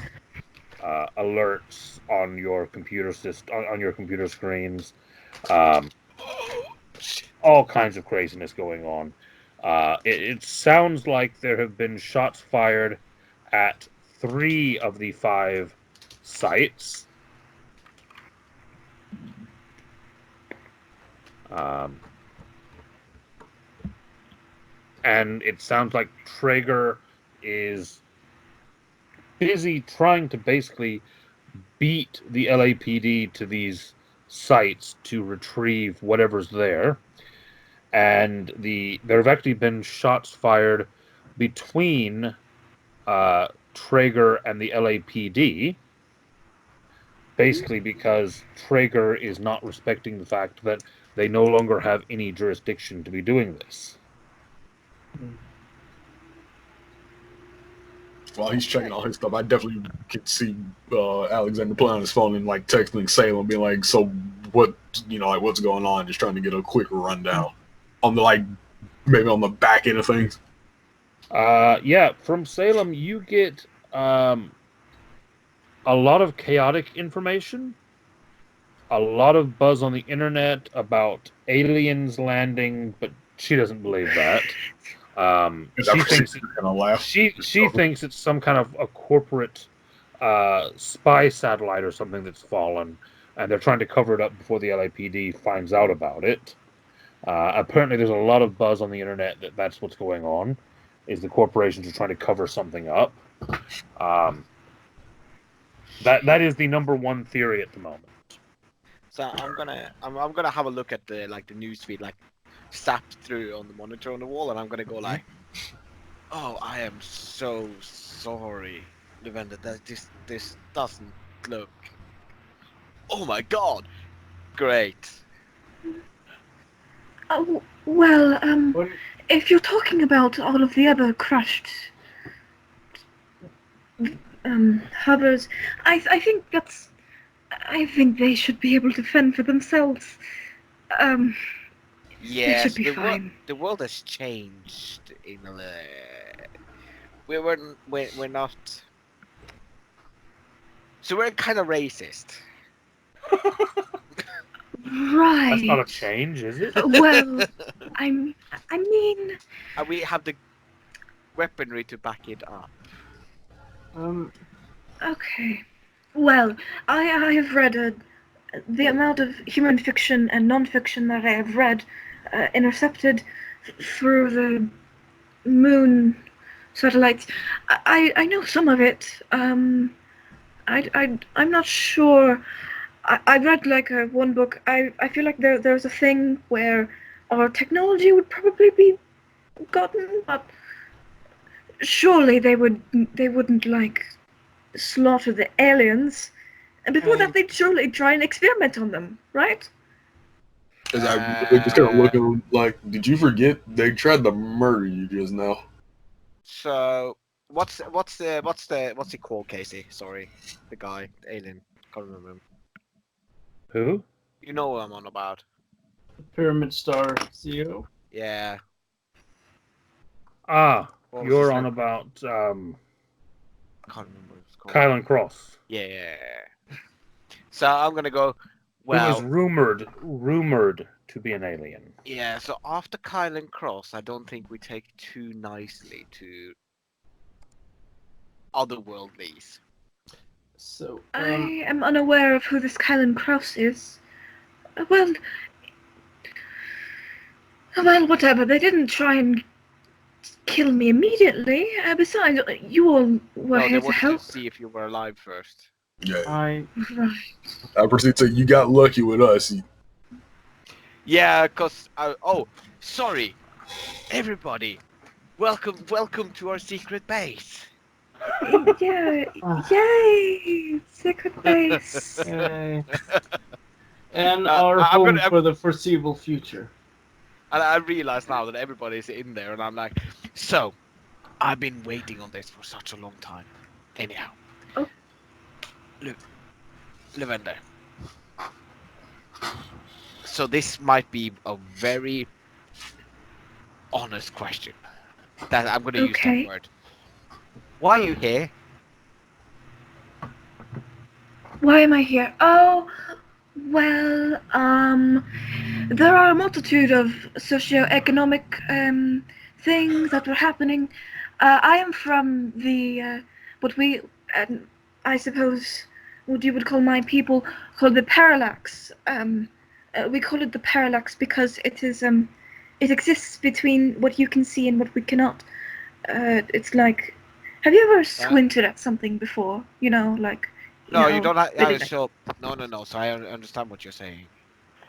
alerts on your computer on your computer screens. All kinds of craziness going on. It sounds like there have been shots fired at 3 of the 5 sites. And it sounds like Traeger is busy trying to basically beat the LAPD to these sites to retrieve whatever's there. And there have actually been shots fired between Traeger and the LAPD, basically because Traeger is not respecting the fact that they no longer have any jurisdiction to be doing this. While he's checking all his stuff, I definitely could see Alexander playing on his phone and like texting Salem, being like, "So what? Like what's going on?" Just trying to get a quick rundown on the maybe on the back end of things. Yeah, from Salem you get a lot of chaotic information, a lot of buzz on the internet about aliens landing, but she doesn't believe that. She thinks it's some kind of a corporate spy satellite or something that's fallen, and they're trying to cover it up before the LAPD finds out about it. Apparently, there's a lot of buzz on the internet that that's what's going on, is the corporations are trying to cover something up. That is the number one theory at the moment. So I'm gonna have a look at the news feed, zap through on the monitor on the wall, and I'm gonna go like, "Oh, I am so sorry, Levende, that this doesn't look. Oh my God, great." Oh, well, if you're talking about all of the other crushed hovers, I think they should be able to fend for themselves. Yes, should be fine. The world has changed in we're not. So we're kind of racist. Right. That's not a change, is it? Well, I mean, we have weaponry to back it up. Okay. Well, I have read the amount of human fiction and non-fiction that I have read, intercepted through the moon satellites. I know some of it. I'm not sure. I read like one book. I feel like there's a thing where our technology would probably be gotten, but surely they wouldn't like slaughter the aliens. And before that, they'd surely try and experiment on them, right? Is that really just kind of looking like? Did you forget they tried to murder you just now? So what's he called, Casey? Sorry, the guy, the alien. Can't remember him. Who? You know what I'm on about. Pyramid Star CEO. Yeah. Ah, What was you're his on name? about Can't remember what it's called. Kylan Cross. Yeah. So I'm gonna go. Who was Well, rumored to be an alien. yeah. So after Kylan Cross, I don't think we take too nicely to otherworldlies. So I am unaware of who this Kylan Kraus is. Well, whatever. They didn't try and kill me immediately. Besides, you all were No, they here to wanted help. to see if you were alive first. Yeah. I Right. I proceed to say you got lucky with us. Yeah, cause oh, sorry, everybody, welcome to our secret base. Yeah. Yay! Secret base. and our I'm home gonna- for the foreseeable future. And I realize now that everybody's in there, and I'm like, so, I've been waiting on this for such a long time. Anyhow, Oh. Lavender. So this might be a very honest question. That I'm going to use Okay. that word. Why are you here? Why am I here? Oh, well, there are a multitude of socio-economic things that were happening. I am from the what we, I suppose, what you would call my people, called the parallax. We call it the parallax because it is it exists between what you can see and what we cannot. It's like, have you ever squinted at something before? You know, like. No, you don't have. really, So no. So I understand what you're saying.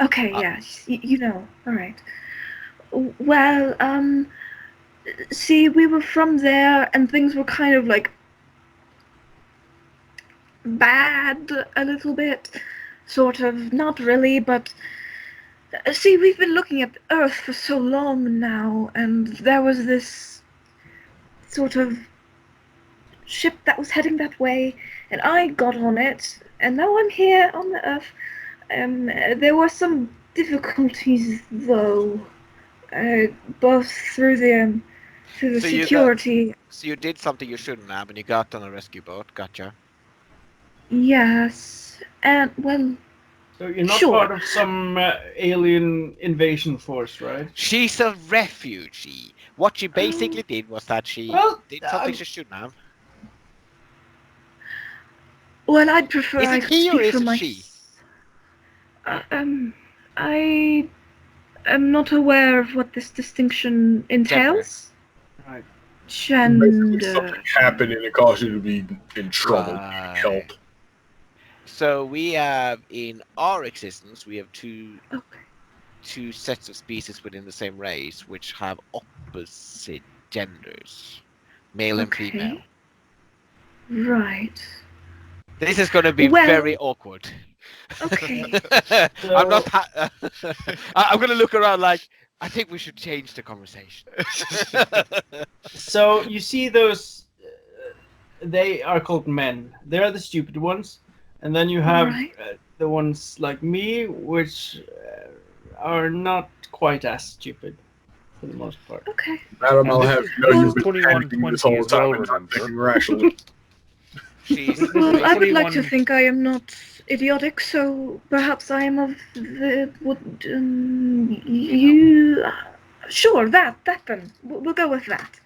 Okay, yes, you know. All right. Well, see, we were from there, and things were kind of like bad a little bit, sort of. Not really, but see, we've been looking at Earth for so long now, and there was this sort of ship that was heading that way, and I got on it, and now I'm here on the Earth. There were some difficulties, though, both through the So security. So you did something you shouldn't have, and you got on a rescue boat. Gotcha. Yes, and well, So you're not Sure. part of some alien invasion force, right? She's a refugee. What she basically did was that she Well, did something she shouldn't have. well, I'd prefer Is I it could he or speak is for it my. she? I am not aware of what this distinction entails. Right. Basically, Gender. something happened and it caused you to be in trouble. Right. Help. So we have in our existence we have two Okay. sets of species within the same race which have opposite genders, male and Okay. female. Right. This is going to be Well- very awkward. Okay. I'm not. I'm going to look around like I think we should change the conversation. So you see those? They are called men. They're the stupid ones, and then you have Right. the ones like me, which are not quite as stupid for the most part. Okay. Madam, And I'll this have is- you know this you've is been 2120 panicking this whole as well, time and not remember? thinking rationally. She's Well, I would like to 21 think I am not idiotic, so perhaps I am of the what you. Sure, that then. We'll go with that.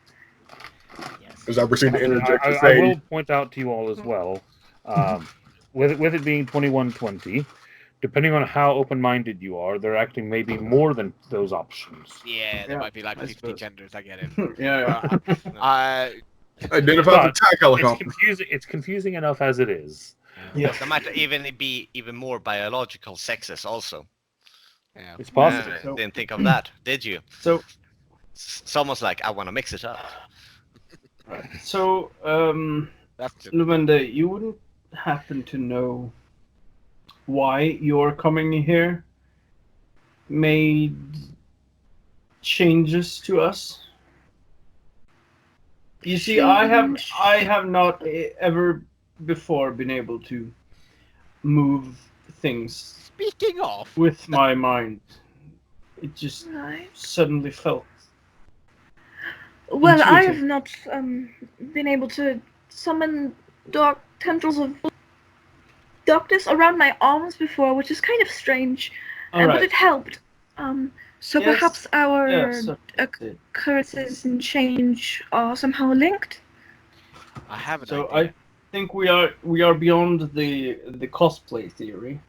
As I proceed to interject to I say, will point out to you all as well, with it being 2120, depending on how open-minded you are, there actually may be more than those options. Yeah, there Yeah, might be like I 50 suppose. genders. I get it. Yeah. identify the But attack helicopter. It's confusing enough as it is. Yes. There might even be even more biological sexes also. Yeah. It's possible. Yeah, didn't think of that, did you? So, It's almost like I want to mix it up. so That's just Luvende, you wouldn't happen to know why your coming here made changes to us? You see, I have not ever before been able to move things speaking of. with my mind. It just Right. suddenly felt Well, I intuitive. have not been able to summon dark tendrils of darkness around my arms before, which is kind of strange. All But right. it helped. So Yes, perhaps our yes, occurrences and change are somehow linked. I have an so idea. I think we are beyond the cosplay theory.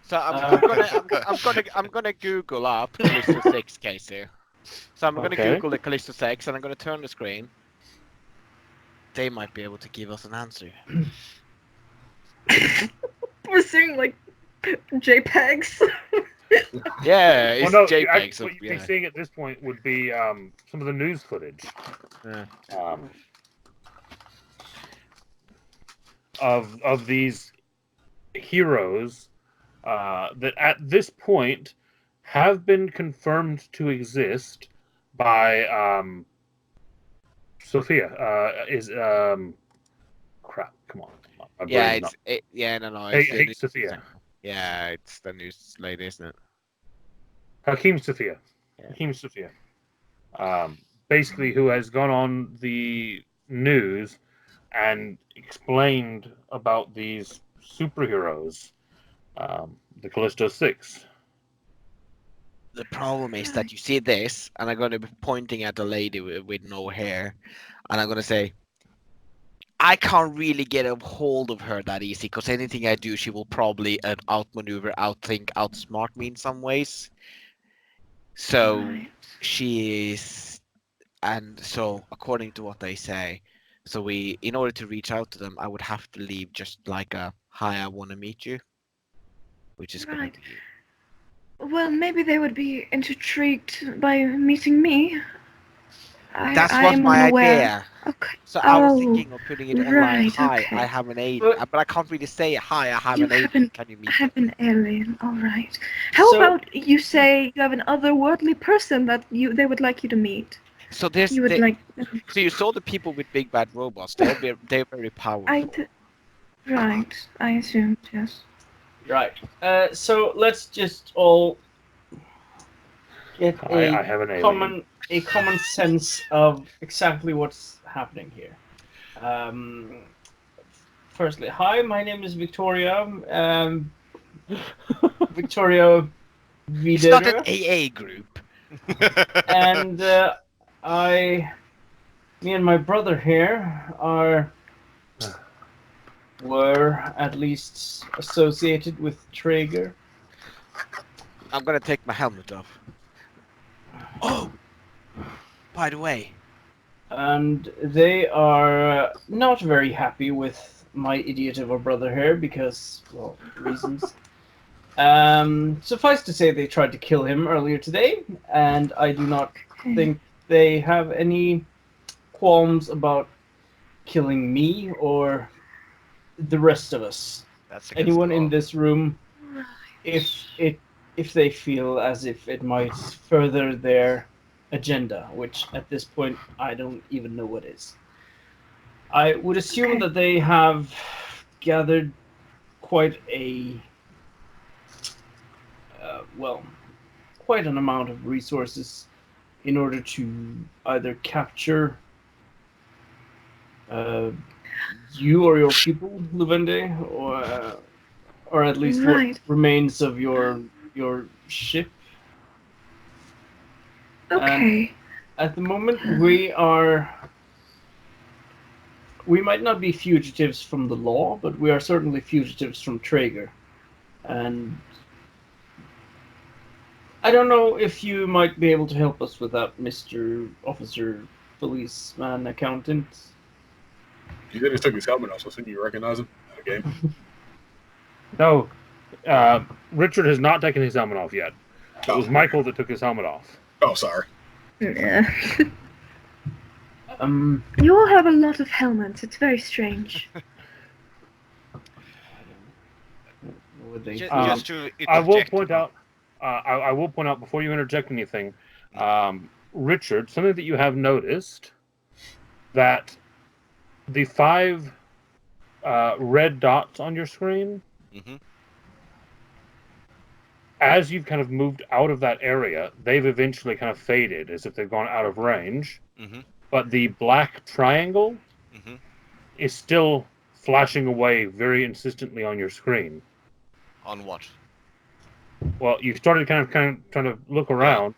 So I'm gonna Google up Callisto 6 case here. So I'm gonna Okay. Google the Callisto 6 and I'm gonna turn the screen. They might be able to give us an answer. We're seeing like JPEGs. Yeah, it's Well, no, JPEG. So what you'd yeah. be seeing at this point would be some of the news footage of these heroes that at this point have been confirmed to exist by Sophia. Crap, come on. My Yeah, brain's no. Hey, It's the news- Sophia. Yeah, it's the news lady, isn't it? Hakeem Sophia. Yeah. Hakeem Sophia. Basically, who has gone on the news and explained about these superheroes, the Callisto 6. The problem is that you see this, and I'm gonna be pointing at a lady with no hair, and I'm gonna say, I can't really get a hold of her that easy, because anything I do, she will probably outmaneuver, outthink, outsmart me in some ways. So Right. she is, and so according to what they say, so we, in order to reach out to them, I would have to leave just like a hi, I want to meet you, which is gonna Right. be. Well, maybe they would be intrigued by meeting me. That's I what am my unaware. idea. Okay. So I was Oh, thinking of putting it online. right, Hi, okay. I have an alien, But- but I can't really say hi. I have You an alien. haven't- Can you I meet have them? an alien. All right. How So- about you say you have an otherworldly person that they would like you to meet? So there's You would like. So you saw the people with big bad robots. They're very powerful. Right. I assumed yes. Right. So let's just all get I have an alien. a common sense of exactly what's happening here. Firstly, hi, my name is Victoria. Victoria It's not an Videre, AA group. and me and my brother here were at least associated with Traeger. I'm gonna take my helmet off. Oh, by the way, And they are not very happy with my idiot of a brother here because, well, reasons. Suffice to say, they tried to kill him earlier today, and I do not think they have any qualms about killing me or the rest of us. That's a good Anyone in call. this room, if they feel as if it might further their agenda, which at this point I don't even know what is. I would assume that they have gathered quite a quite an amount of resources in order to either capture you or your people, Luvende, or at least Right. what remains of your ship. Okay. At the moment, we are we might not be fugitives from the law, but we are certainly fugitives from Traeger. And I don't know if you might be able to help us with that, Mr. Officer, Policeman, Accountant. He said he took his helmet off, so I think you recognize him in the game. No, Richard has not taken his helmet off yet. It was Michael that took his helmet off. Oh, sorry. Yeah. You all have a lot of helmets. It's very strange. Just to I will interject. point out. I will point out before you interject anything, Richard. Something that you have noticed that the 5 red dots on your screen, as you've kind of moved out of that area, they've eventually kind of faded as if they've gone out of range. But the black triangle is still flashing away very insistently on your screen. On what? Well, you started kind of trying to look around,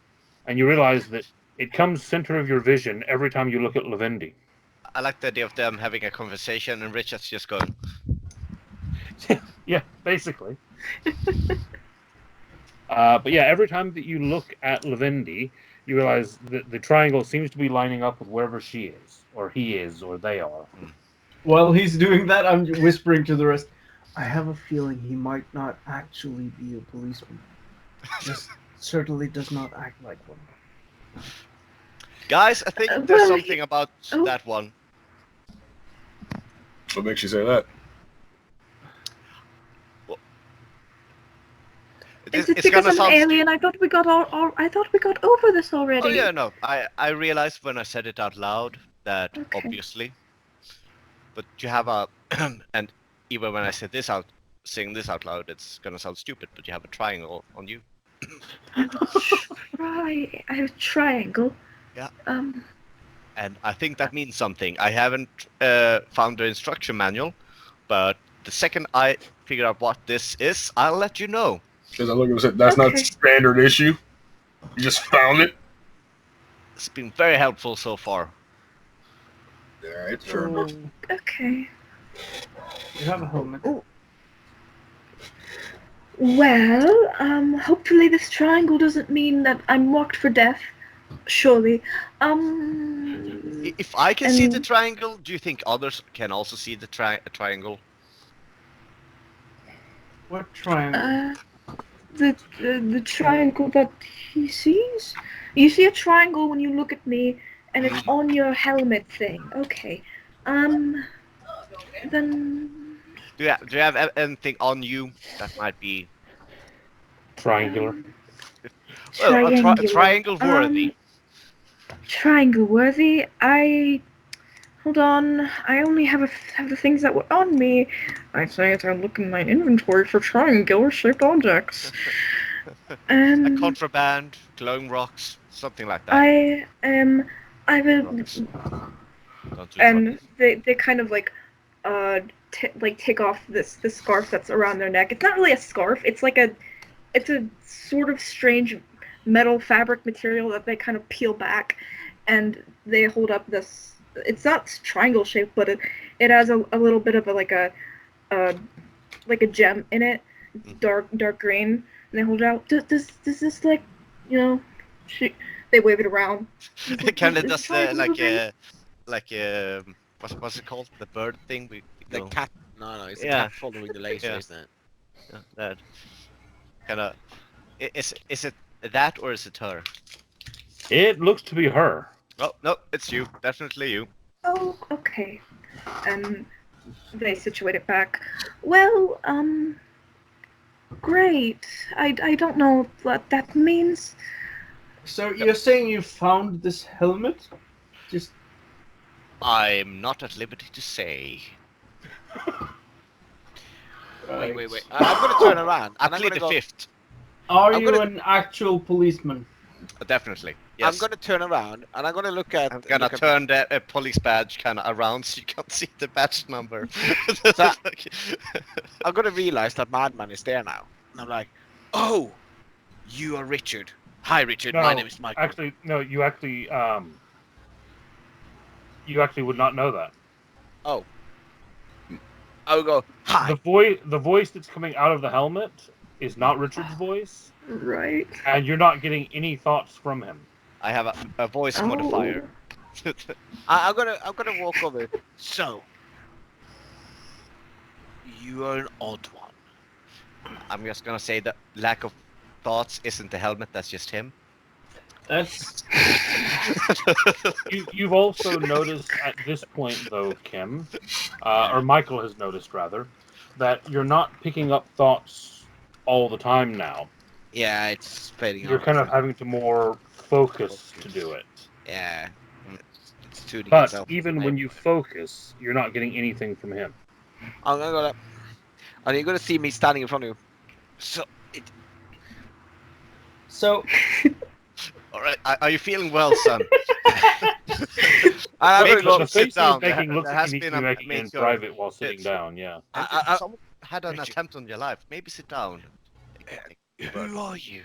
and you realize that it comes center of your vision every time you look at Levendi. I like the idea of them having a conversation and Richard's just going. Yeah, basically. But yeah, every time that you look at Levendi, you realize that the triangle seems to be lining up with wherever she is, or he is, or they are. While he's doing that, I'm whispering to the rest. I have a feeling he might not actually be a policeman. Just certainly does not act like one. Guys, I think there's something about that one. What makes you say that? Is it because I'm an alien? I thought we got over this already. Oh yeah, no. I realized when I said it out loud that obviously, but you have a and even when I said this out, saying this out loud, it's gonna sound stupid. But you have a triangle on you. Right, I have a triangle. Yeah. And I think that means something. I haven't found the instruction manual, but the second I figure out what this is, I'll let you know. Because I look and say, that's not standard issue. You just found it. It's been very helpful so far. Yeah, it's fair. Okay. You have a helmet. Well, hopefully this triangle doesn't mean that I'm marked for death. Surely. If I can see the triangle, do you think others can also see the triangle? What triangle? The triangle that he sees? You see a triangle when you look at me, and it's on your helmet thing. Okay. Then... Do you have anything on you that might be... Triangular? Well, triangle worthy. Triangle worthy? Hold on. I only have the things that were on me. I say as I look in my inventory for triangular-shaped objects. A contraband, glowing rocks, something like that. I will... And they kind of like take off this scarf that's around their neck. It's not really a scarf. It's a sort of strange metal fabric material that they kind of peel back, and they hold up this. It's not triangle shaped, but it has a little bit of a gem in it. It's dark green, and they hold it out. Does this they wave it around. It kind of does what's it called? The bird thing? The cat. No, it's a cat following the laser, isn't it? Yeah, that. Kind of. Is it that or is it her? It looks to be her. Oh no, it's you. Definitely you. Oh, okay. And they situate it back. Well, great. I don't know what that means. So you're saying you found this helmet? Just... I'm not at liberty to say. Wait. I'm gonna turn around. I plead the fifth. Are you an actual policeman? Definitely. Yes. I'm gonna turn around and I'm gonna look at. I'm gonna turn the police badge kind of around so you can't see the badge number. So, I'm gonna realize that Madman is there now, and I'm like, "Oh, you are Richard. Hi, Richard. No, my name is Michael." Actually, no. You actually would not know that. Oh. I would go, hi. The voice that's coming out of the helmet is not Richard's voice, Right. and you're not getting any thoughts from him. I have a voice modifier. I'm gonna walk over. So, you are an odd one. I'm just gonna say that lack of thoughts isn't the helmet. That's just him. That's You've also noticed at this point, though, Kim, or Michael has noticed rather, that you're not picking up thoughts all the time now. Yeah, it's fading You're out. kind of having to more focus to do it. Yeah. It's tuning But itself. even when you focus, you're not getting anything from him. I'm gonna go. And you're gonna see me standing in front of you. so. All right. Are you feeling well, son? I'm Wait, gonna go. The sit face down. he's making There looks has like you need been to be a making it in major private while sitting hit. down, yeah. Someone had an attempt on your life. Maybe sit down. Who are you?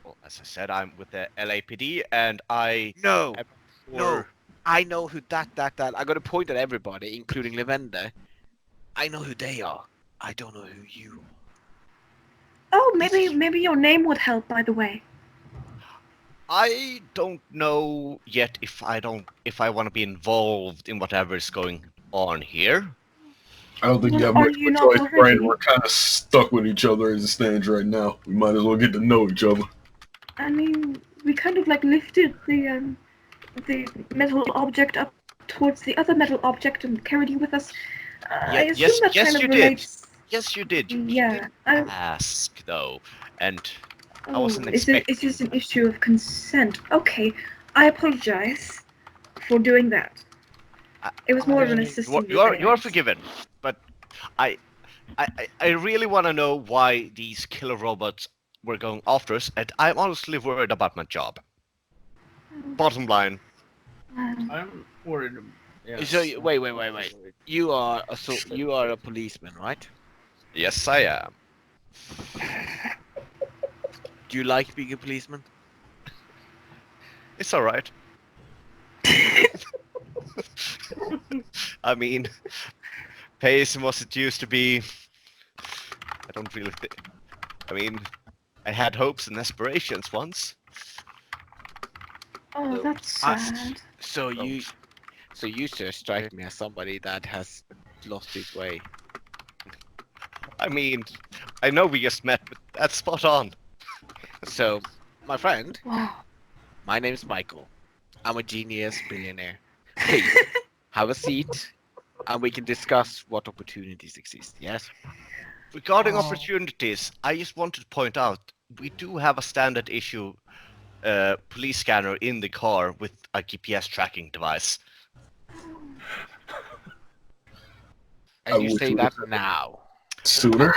Well, as I said, I'm with the LAPD, and I No. am No. for- I know who that. I'm gonna point at everybody, including Lavender. I know who they are. I don't know who you are. Oh, maybe your name would help. By the way. I don't know yet if I want to be involved in whatever is going on here. I don't think you have Are much of you a not choice, already? Brian. We're kind of stuck with each other as it stands right now. We might as well get to know each other. I mean, we kind of like lifted the metal object up towards the other metal object and carried you with us. I assume yes, that yes, kind of you did. relates. Yes, you did. You Yeah. didn't ask though, and I wasn't It's expecting. just an issue of consent. Okay, I apologize for doing that. It was more of an assistant. You are forgiven, but I really want to know why these killer robots were going after us, and I'm honestly worried about my job. Bottom line. I'm worried. Yes. So wait. You are a policeman, right? Yes, I am. Do you like being a policeman? It's all right. I mean, pay isn't what it used to be. I don't really think. I mean, I had hopes and aspirations once. Oh, that's sad. So you sir strike me as somebody that has lost his way. I mean, I know we just met, but that's spot on. So, my friend, Wow. my name is Michael. I'm a genius billionaire. Please have a seat, and we can discuss what opportunities exist. Yes. Regarding Oh. opportunities, I just wanted to point out we do have a standard issue police scanner in the car with a GPS tracking device. And you say that now. Sooner.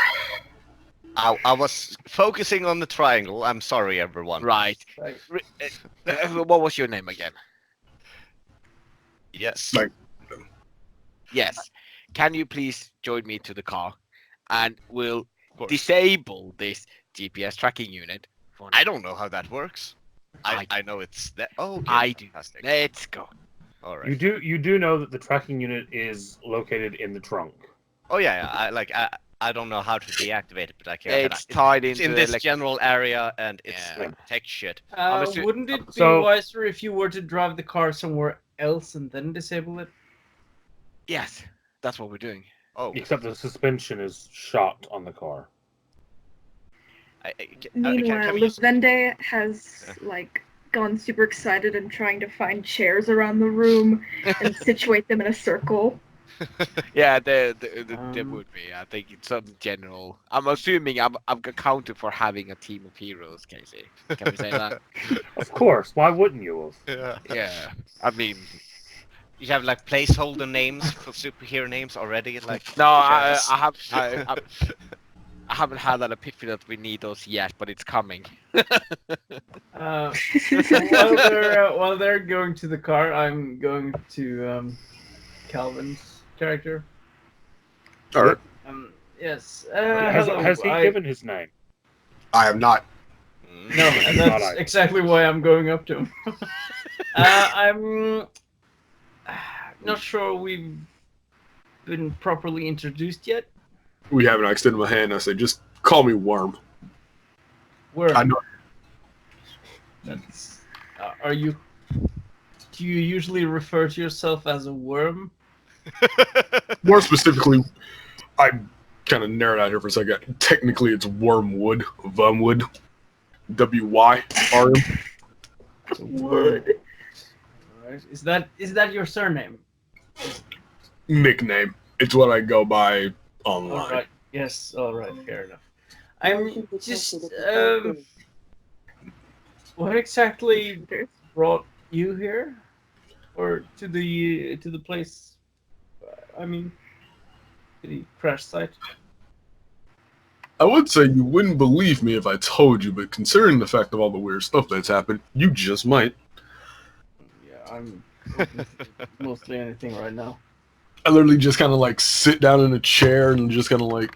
I was focusing on the triangle. I'm sorry, everyone. Right. Right. What was your name again? Yes. Like- Yes. Can you please join me to the car, and we'll Of course. disable this GPS tracking unit? For I don't know how that works. I I know it's that. Oh, okay. I do. Fantastic. Let's go. All right. You do know that the tracking unit is located in the trunk. Oh yeah. I don't know how to deactivate it, but I can. It's tied It's into in this elec- general area, and it's Yeah. like tech shit. Wouldn't it be So- wiser if you were to drive the car somewhere else and then disable it? Yes, that's what we're doing. Oh. Except the suspension is shot on the car. Meanwhile, can we use- Lavende has like gone super excited and trying to find chairs around the room and situate them in a circle. Yeah, there would be. I think it's some general. I'm assuming I'm accounted for having a team of heroes, Casey. Can we say that? Of course, why wouldn't you have? Yeah. Yeah. I mean, You have like placeholder names for superhero names already, like. no, I Yes. haven't had that epiphany that we need those yet, but it's coming. While they're going to the car, I'm going to Calvin's character. Alright. Yes. Has hello, he given his name? I have not. No, and that's Not I. exactly why I'm going up to him. I'm not sure we've been properly introduced yet. We haven't. I extended my hand and I say, just call me Worm. Worm. I know. That's. Are you? Do you usually refer to yourself as a worm? More specifically, I kind of narrowed out here for a second. Technically, it's Wormwood. Wormwood. W-Y-R-M. It's a worm. Right. Is that your surname? Nickname. It's what I go by online. All right. Yes. All right. Fair enough. I'm just. What exactly brought you here, or to the place? I mean, to the crash site. I would say you wouldn't believe me if I told you, but considering the fact of all the weird stuff that's happened, you just might. Yeah, I'm open to mostly anything right now. I literally just kind of like sit down in a chair and just kind of like,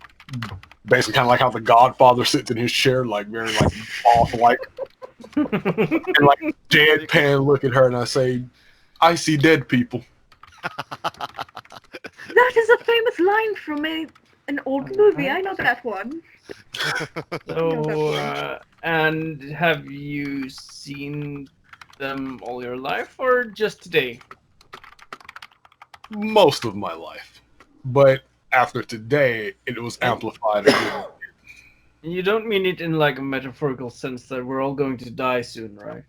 basically kind of like how the Godfather sits in his chair, like very like boss-like, and like deadpan look at her, and I say, "I see dead people." That is a famous line from an old movie. I know that one. So, and have you seen them all your life, or just today? Most of my life, but after today, it was amplified again. You don't mean it in like a metaphorical sense that we're all going to die soon, right?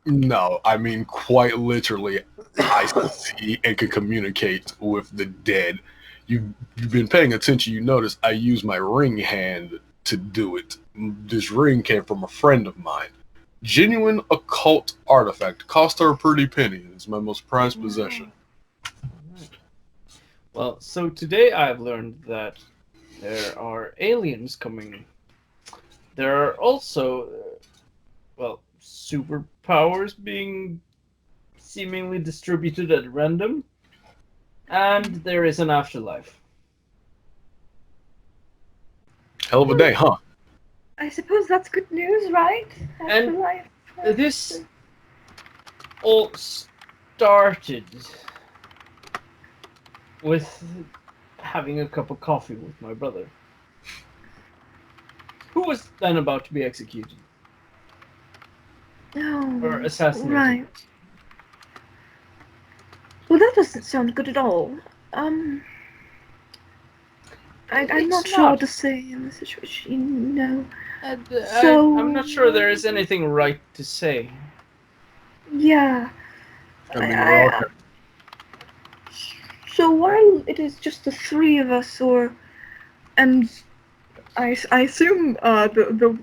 No, I mean quite literally, I see and can communicate with the dead. You've been paying attention. You notice I use my ring hand to do it. This ring came from a friend of mine. Genuine occult artifact. Cost her a pretty penny. It's my most prized possession. Well, so today I've learned that there are aliens coming. There are also, superpowers being seemingly distributed at random. And there is an afterlife. Hell of a day, huh? I suppose that's good news, right? And Afterlife. this all started with having a cup of coffee with my brother, who was then about to be executed or Oh, assassinated. right. Well, that doesn't sound good at all. I'm not sure what to say in this situation, no. I'm not sure there is anything right to say. Yeah. I mean, we're all So while it is just the three of us, and I assume the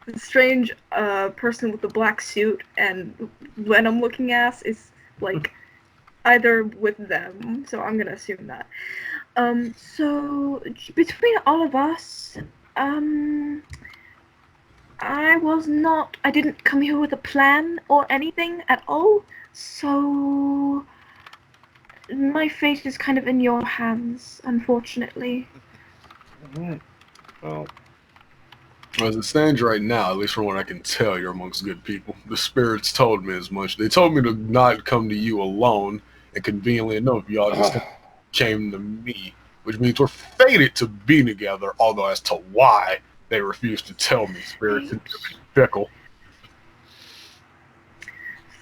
the strange person with the black suit and Venom looking ass is like either with them, so I'm gonna assume that. So between all of us, I didn't come here with a plan or anything at all, so my fate is kind of in your hands, unfortunately. Alright. Well, As it stands right now, at least from what I can tell, you're amongst good people. The spirits told me as much. They told me to not come to you alone, and conveniently enough, y'all just came to me, which means we're fated to be together, although as to why, they refuse to tell me. Spirits are fickle.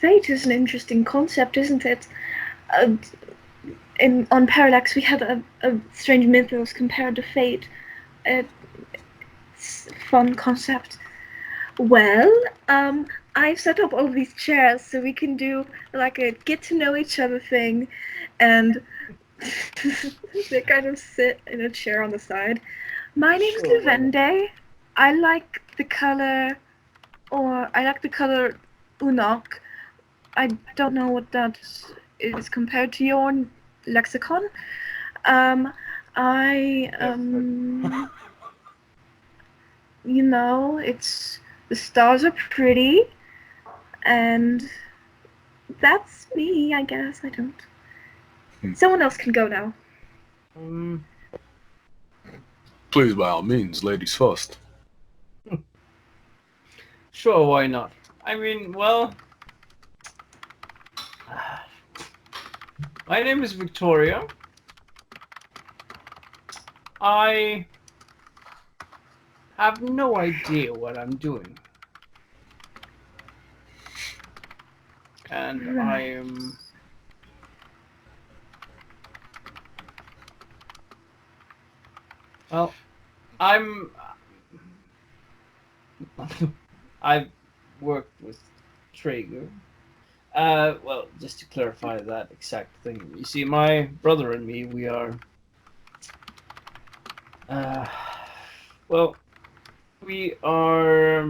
Fate is an interesting concept, isn't it? On Parallax, we had a strange mythos compared to fate. It's a fun concept. Well, I've set up all these chairs so we can do like a get to know each other thing, and they kind of sit in a chair on the side. My name's Levende. I like the color Unok. I don't know what that is compared to your lexicon. It's the stars are pretty, and that's me, I guess. I don't. Someone else can go now. Please, by all means, ladies first. Sure, why not? I mean, well, My name is Victoria. I have no idea what I'm doing. And I am... Well, I'm... I've worked with Traeger. Well, just to clarify that exact thing. You see, my brother and me, we are... well, we are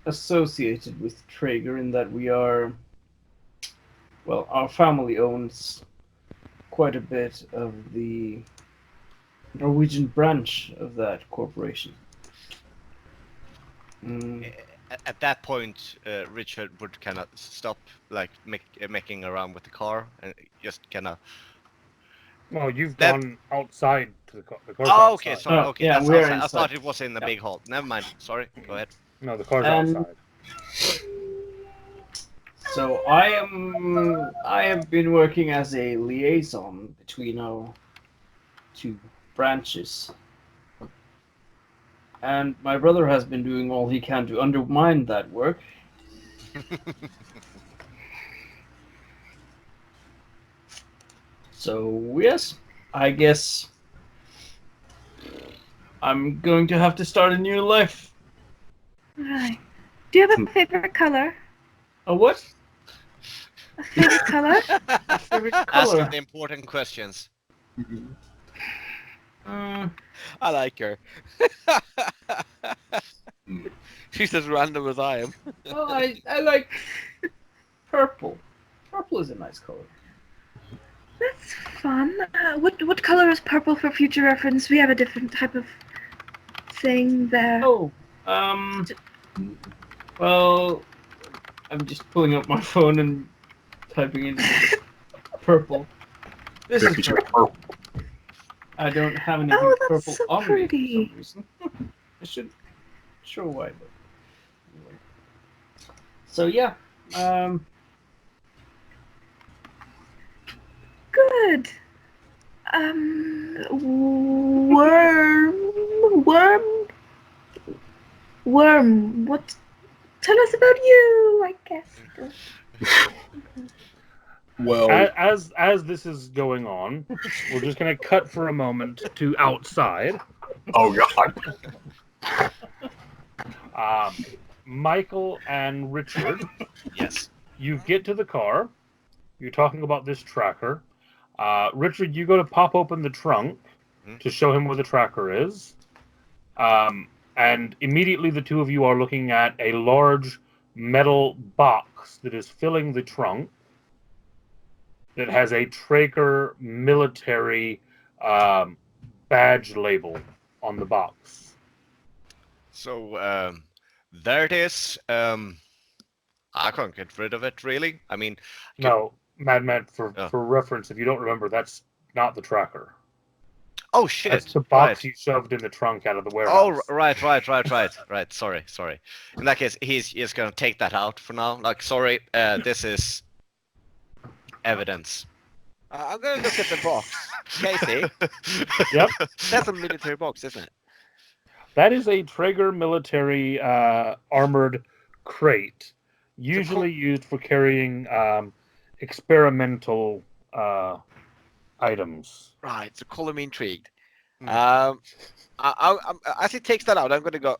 associated with Traeger in that we are... Well, our family owns quite a bit of the Norwegian branch of that corporation. At that point, Richard would kind of stop, like making around with the car, and just kind of. Well, you've That- gone outside to the car. The car's Oh, okay, outside. sorry. Oh, Okay, yeah, that's we're outside. I inside. thought it was in the Yeah. big hall. Never mind. Sorry. Go ahead. No, the car's And- outside. So I have been working as a liaison between our two branches. And my brother has been doing all he can to undermine that work. So, yes, I guess I'm going to have to start a new life. Right. Do you have a favorite color? A what? A favorite color? A favorite Asking color? the important questions. Mm, I like her. She's as random as I am. well, I like purple. Purple is a nice color. That's fun. What color is purple for future reference? We have a different type of thing there. Oh, well, I'm just pulling up my phone and typing in purple. This is purple. I don't have anything Oh, that's purple so on pretty. me for some reason. I should show why, but anyway. So yeah, Good. Worm. What? Tell us about you, I guess. Well, As this is going on, we're just gonna cut for a moment to outside. oh god. Michael and Richard, Yes. you get to the car. You're talking about this tracker. Richard, you go to pop open the trunk to show him where the tracker is. And immediately the two of you are looking at a large metal box that is filling the trunk that has a Traeger military badge label on the box. So there it is. I can't get rid of it really. I mean, No, Mad, for Oh. reference, if you don't remember, that's not the tracker. oh shit. That's the box Right. you shoved in the trunk out of the Oh, warehouse. right. Sorry. In that case, he's gonna take that out for now. Like, sorry, this is evidence. I'm gonna look at the box. Casey, Yep. that's a military box, isn't it? That is a Traeger military armored crate, usually used for carrying experimental items. Right. So color me intrigued. Hmm. As he takes that out, I'm gonna go.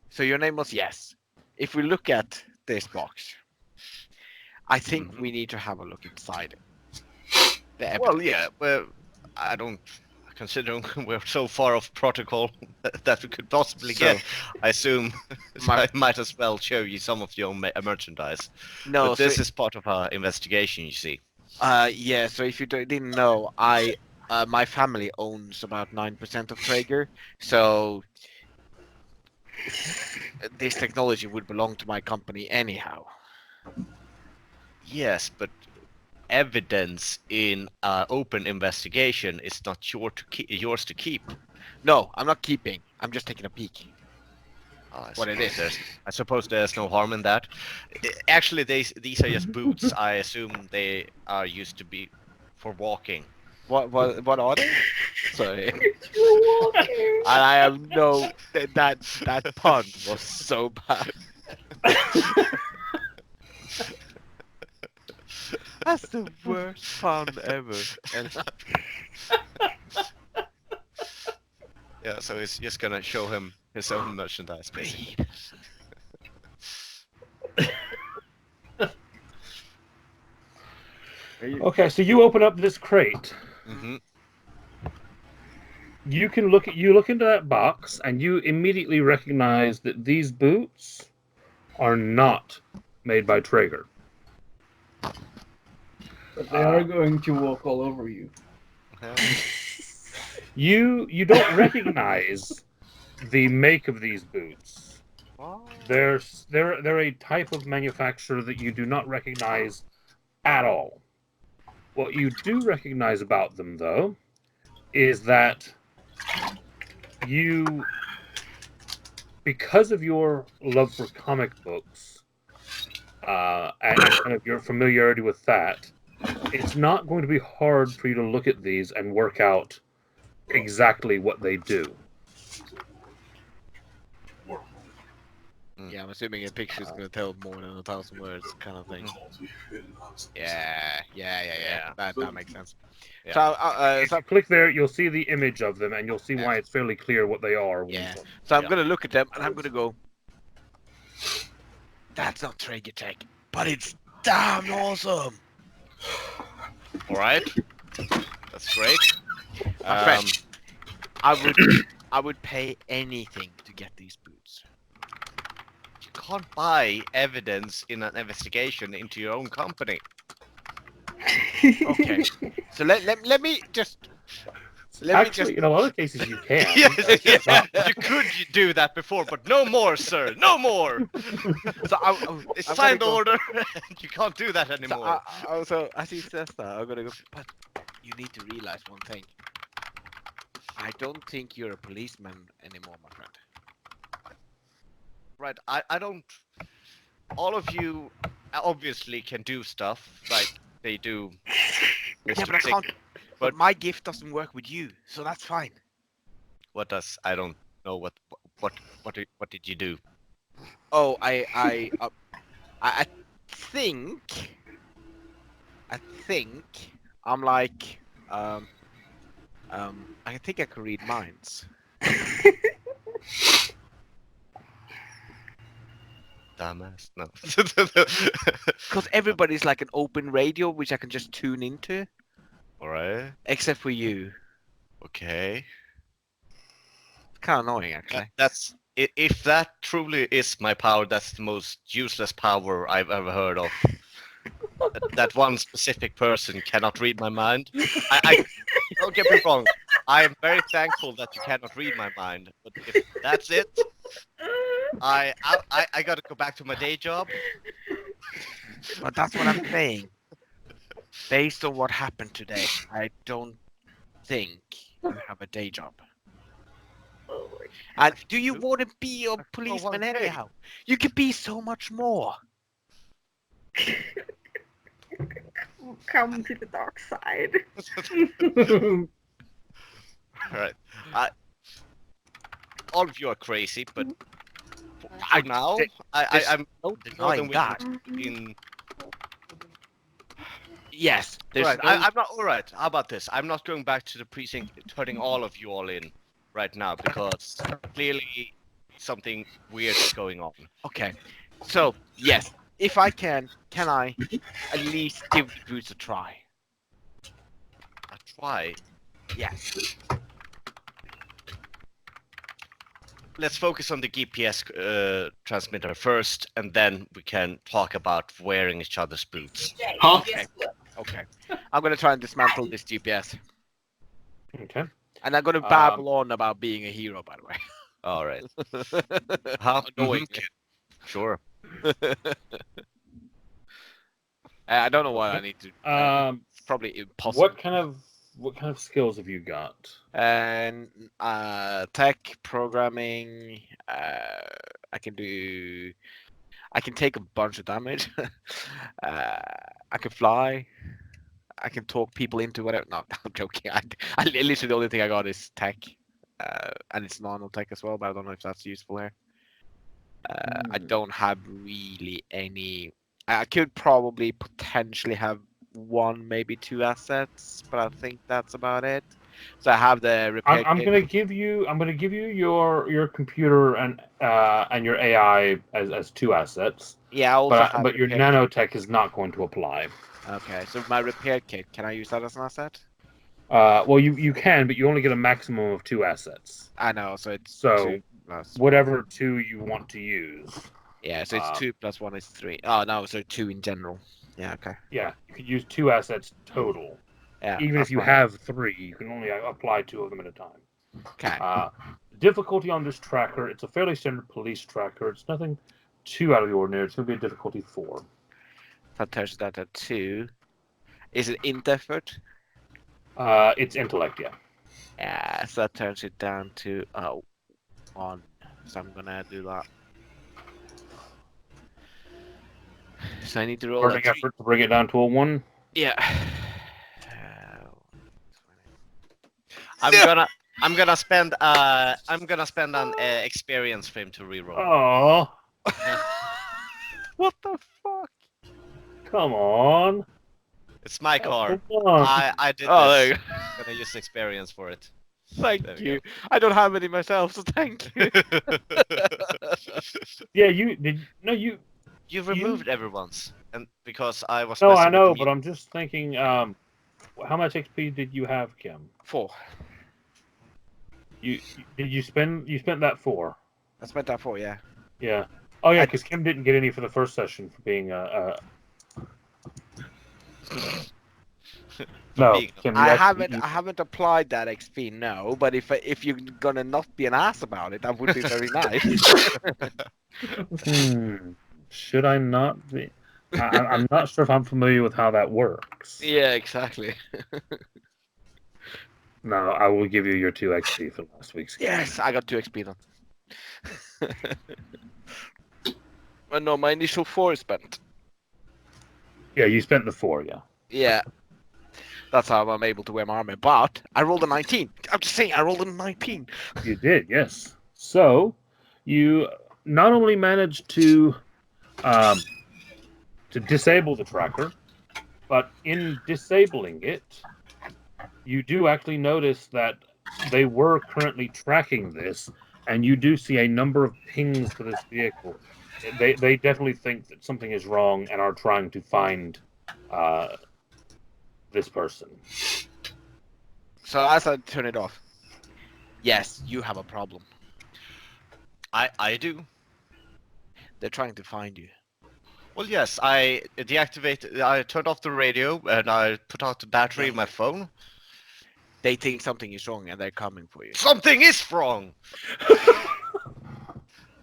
So your name was yes. If we look at this box, I think we need to have a look inside it. The Well, yeah, well, I don't. Considering we're so far off protocol that we could possibly So- get, I assume My- I might as well show you some of your merchandise. No, But this is part of our investigation, you see. yeah. So if you didn't know, my family owns about 9% of Traeger, so this technology would belong to my company anyhow. Yes, but evidence in open investigation is not yours to keep. No, I'm not keeping. I'm just taking a peek. what it is. I suppose there's no harm in that. Actually, these are just boots. I assume they are used to be for walking. What are they? Sorry. You're walking. And I have no that pun was so bad. That's the worst pun ever. And Yeah, so he's just gonna show him his own merchandise, basically. Okay, so you open up this crate. Mm-hmm. You look into that box, and you immediately recognize that these boots are not made by Traeger. But they are going to walk all over you. You don't recognize the make of these boots. They're a type of manufacturer that you do not recognize at all. What you do recognize about them, though, is that you, because of your love for comic books and kind of your familiarity with that, it's not going to be hard for you to look at these and work out exactly what they do. yeah, I'm assuming a picture is gonna tell more than 1,000 words, kind of thing. Yeah. That makes sense. Yeah. If you click there, you'll see the image of them, and you'll see why it's fairly clear what they are. Yeah. So I'm gonna look at them, and I'm gonna go. That's not Traeger tech, but it's damn awesome. All right, that's great. My friend, I would pay anything to get these boots. You can't buy evidence in an investigation into your own company. Okay. So let me just. Actually, in a lot of cases, you can. You could do that before, but no more, sir. No more. So It's I'm signed gonna go- order. You can't do that anymore. So as he says that, I'm gonna go. But you need to realize one thing. I don't think you're a policeman anymore, my friend. Right, I don't. All of you obviously can do stuff like they do. Yeah, but I can't. But my gift doesn't work with you, so that's fine. What does? I don't know what did you do? Oh, I think I'm like I think I can read minds. Dumbass. No. Because everybody's like an open radio, which I can just tune into, All right. except for you. Okay. It's kind of annoying, actually. That's if that truly is my power, that's the most useless power I've ever heard of. That one specific person cannot read my mind. I don't get me wrong. I am very thankful that you cannot read my mind. But if that's it, I gotta go back to my day job. But that's what I'm saying. Based on what happened today, I don't think you have a day job. And do you want to be a policeman one day. anyhow? You can be so much more. Come to the dark side. All right. All of you are crazy, but for now, I'm No more denying than that. in. Yes, there's Right, no... I'm not. All right. How about this? I'm not going back to the precinct, turning all of you all in right now because clearly something weird is going on. Okay, so yes, if I can I at least give the boots a try? I try. Yes. Let's focus on the GPS transmitter first, and then we can talk about wearing each other's boots. Huh? Okay. I'm gonna try and dismantle this GPS, Okay. and I'm gonna babble on about being a hero. By the way. All right. How Annoying. Sure. I don't know what I need to. It's probably impossible. What kind of skills have you got? And tech programming, I can do. I can take a bunch of damage. I can fly. I can talk people into whatever. No, I'm joking. I literally the only thing I got is tech, and it's normal tech as well. But I don't know if that's useful here. I don't have really any. I could probably potentially have one, maybe two assets, but I think that's about it. So I have the repair. I'm gonna give you your computer and your AI as two assets. Yeah, I also have but your repair nanotech is not going to apply. Okay, so my repair kit, can I use that as an asset? Well, you can, but you only get a maximum of two assets. I know, so it's So 2 plus whatever two you want to use. Yeah, so it's 2 plus 1 is 3. Oh no, so 2 in general. Yeah, okay. Yeah, you could use two assets total. Yeah. Even that's if you fine. have three, you can only apply two of them at a time. Okay. Difficulty on this tracker, it's a fairly standard police tracker. It's nothing too out of the ordinary. It's going to be a difficulty 4. That turns that at 2. Is it int effort? It's intellect, yeah. Yeah, so that turns it down to 1. So I'm gonna do that. So I need to roll a Learning 3. effort to bring it down to a 1. Yeah. I'm gonna spend an experience for him to reroll. Oh, What the fuck? come on. It's my car. Come on. I did Oh, there this. you go. I'm gonna use experience for it. Thank There we you. I don't have any myself, so thank you. Yeah, you did. No, you. You removed everyone's, and because I was. No, messing I with know, the but I'm just thinking. How much XP did you have, Kim? 4. You spent that 4? I spent that 4, yeah. Yeah. Oh yeah, because Kim didn't get any for the first session for being No, being- Kim, you I actually- haven't applied that XP, no. But if you're gonna not be an ass about it, that would be very nice. Should I not be? I'm not sure if I'm familiar with how that works. Yeah, exactly. No, I will give you your 2 XP for last week's game. Yes, I got 2 XP then. But no, my initial 4 is spent. Yeah, you spent the 4, yeah. Yeah. That's how I'm able to wear my armor. But I rolled a 19. I'm just saying, I rolled a 19. You did, yes. So, you not only managed to disable the tracker, but in disabling it, you do actually notice that they were currently tracking this, and you do see a number of pings for this vehicle. They definitely think that something is wrong and are trying to find this person. So as I turn it off, yes, you have a problem. I do. They're trying to find you. Well, yes, I deactivated. I turned off the radio and I put out the battery in my phone. They think something is wrong and they're coming for you. Something is wrong.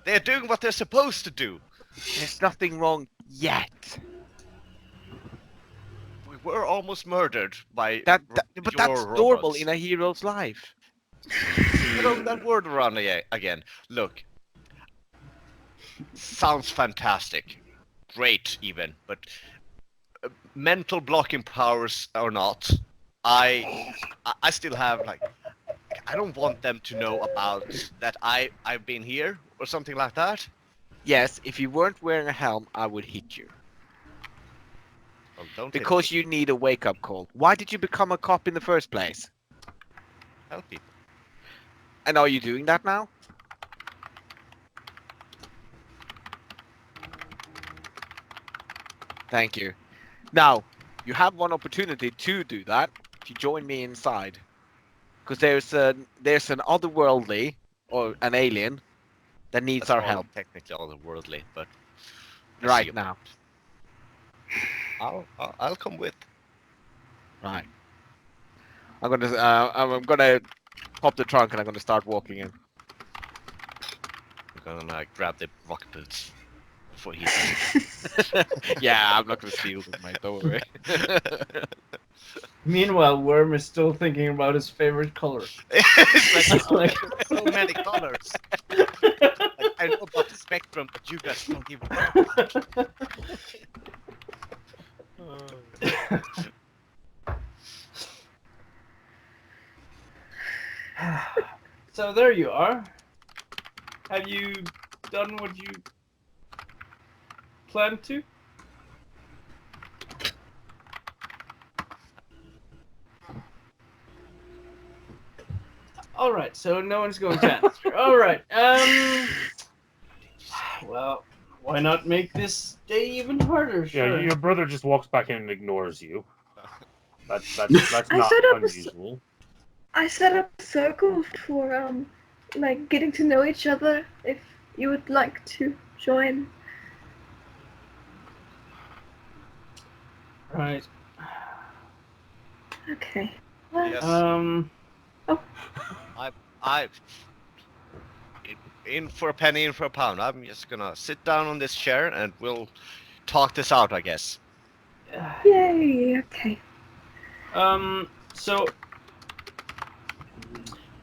They're doing what they're supposed to do. There's nothing wrong yet. We were almost murdered by But your that's robots. normal in a hero's life. Throw that word around again. Look, sounds fantastic, great even, but mental blocking powers or not, I still have like, I don't want them to know about that I've been here or something like that. Yes, if you weren't wearing a helm, I would hit you. Well, don't Because you need a wake-up call. Why did you become a cop in the first place? help people. And are you doing that now? Thank you. Now, you have one opportunity to do that if you join me inside. Because there's an otherworldly, or an alien, that needs That's our all help technically otherworldly, but right now. I'll come with. Right. I'm gonna pop the trunk and I'm gonna start walking in. I'm gonna grab the rocket boots before he. Yeah, I'm not gonna steal them, mate. Don't worry. Meanwhile, Worm is still thinking about his favorite color. It's Like- so many colors. I know about the spectrum, but you guys don't even know. So there you are. Have you done what you planned to? All right, so no one's going to answer. All right. Well, why not make this day even harder? Yeah, Sure. your brother just walks back in and ignores you. That's I not set up unusual. I set up a circle for like getting to know each other. If you would like to join. Right. Okay. Well, Yes. I in for a penny, in for a pound. I'm just gonna sit down on this chair and we'll talk this out, I guess. yay. Okay. So,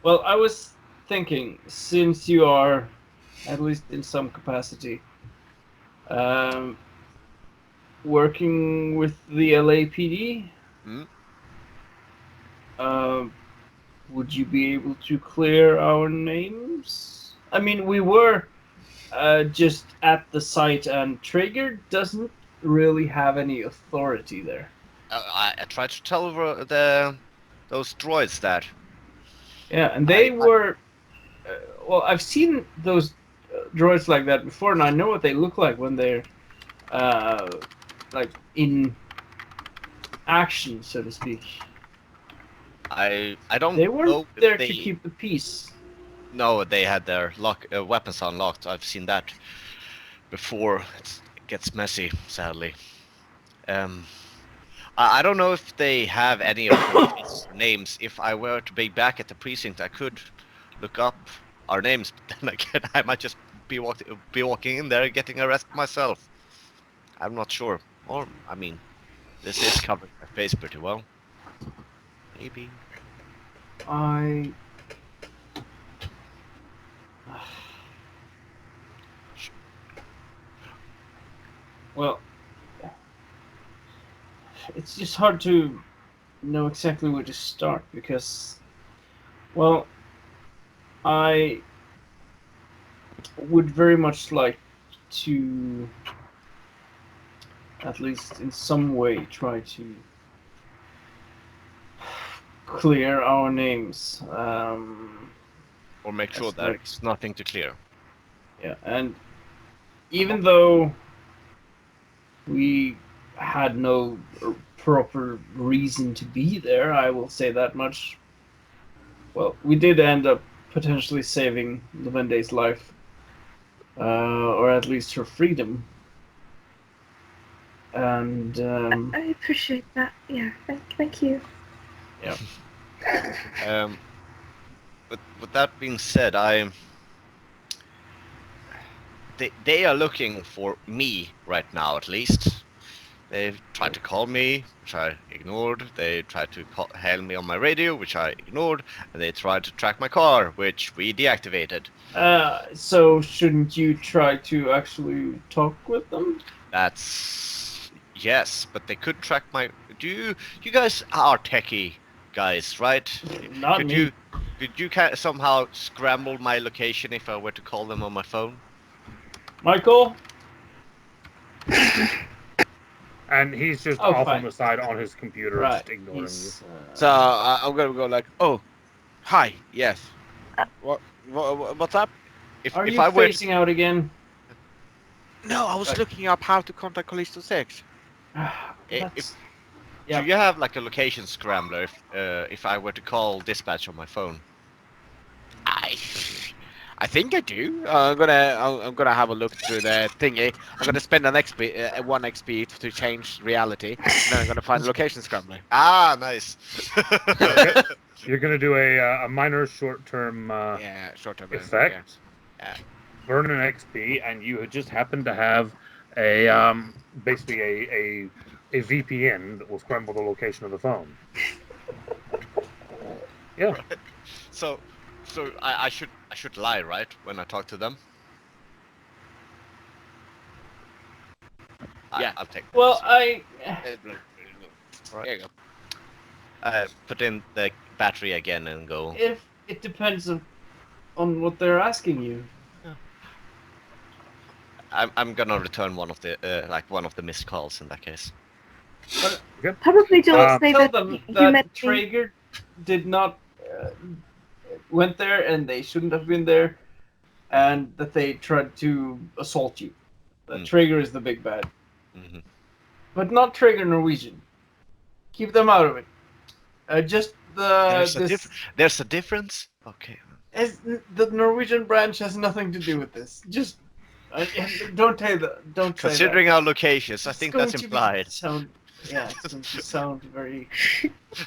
well, I was thinking, since you are, at least in some capacity, working with the LAPD, Hmm? would you be able to clear our names? I mean, we were just at the site, and Traeger doesn't really have any authority there. I tried to tell those droids that. Yeah, and they I- were. Well, I've seen those droids like that before, and I know what they look like when they're like in action, so to speak. I don't They weren't know if there they to keep the peace. No, they had their weapons unlocked. I've seen that before. It gets messy, sadly. Um, I don't know if they have any of those names. If I were to be back at the precinct, I could look up our names, but then again, I might just be walking in there and getting arrested myself. I'm not sure. Or, I mean, this is covering my face pretty well. Maybe. I. Well, it's just hard to know exactly where to start because, well, I would very much like to, at least in some way, try to clear our names. Or make sure That's that like- it's nothing to clear. Yeah, and even though we had no proper reason to be there, I will say that much. Well, we did end up potentially saving Levende's life, or at least her freedom. And I appreciate that. Yeah. Thank you. But with that being said, they are looking for me right now, at least. They've tried to call me, which I ignored. They tried to hail me on my radio, which I ignored, and they tried to track my car, which we deactivated. so shouldn't you try to actually talk with them? That's yes, but they could track my. You guys are techie guys, right? Not could me. you somehow scramble my location if I were to call them on my phone? Michael? And he's just Oh, off fine. on the side on his computer, Right. just ignoring you. He's, So I'm gonna go like, oh, hi, yes. What's up? If are if you I were facing out again? No, I was Right. looking up how to contact Callisto 6. That's- do yeah. you have like a location scrambler if I were to call dispatch on my phone? I think I do. I'm gonna have a look through the thingy. I'm gonna spend an XP, 1 XP to change reality, and then I'm gonna find the location scrambler. Ah, nice. You're gonna do a minor short-term Yeah, short term effect. Yeah. Burn an XP, and you just happen to have a basically a VPN that will scramble the location of the phone. Yeah. So I should lie, right, when I talk to them? Yeah. I'll take. Well, this. There you go. Put in the battery again and go. if it depends on what they're asking you. I'm gonna return one of the one of the missed calls in that case. Probably don't say Tell that them you that met me. Traeger did not went there and they shouldn't have been there, and that they tried to assault you. That Traeger is the big bad, but not Traeger Norwegian. Keep them out of it. Just There's a difference. Okay. The Norwegian branch has nothing to do with this. Just don't say that. Don't say Considering our locations, I It's think going that's to implied. it's going to sound very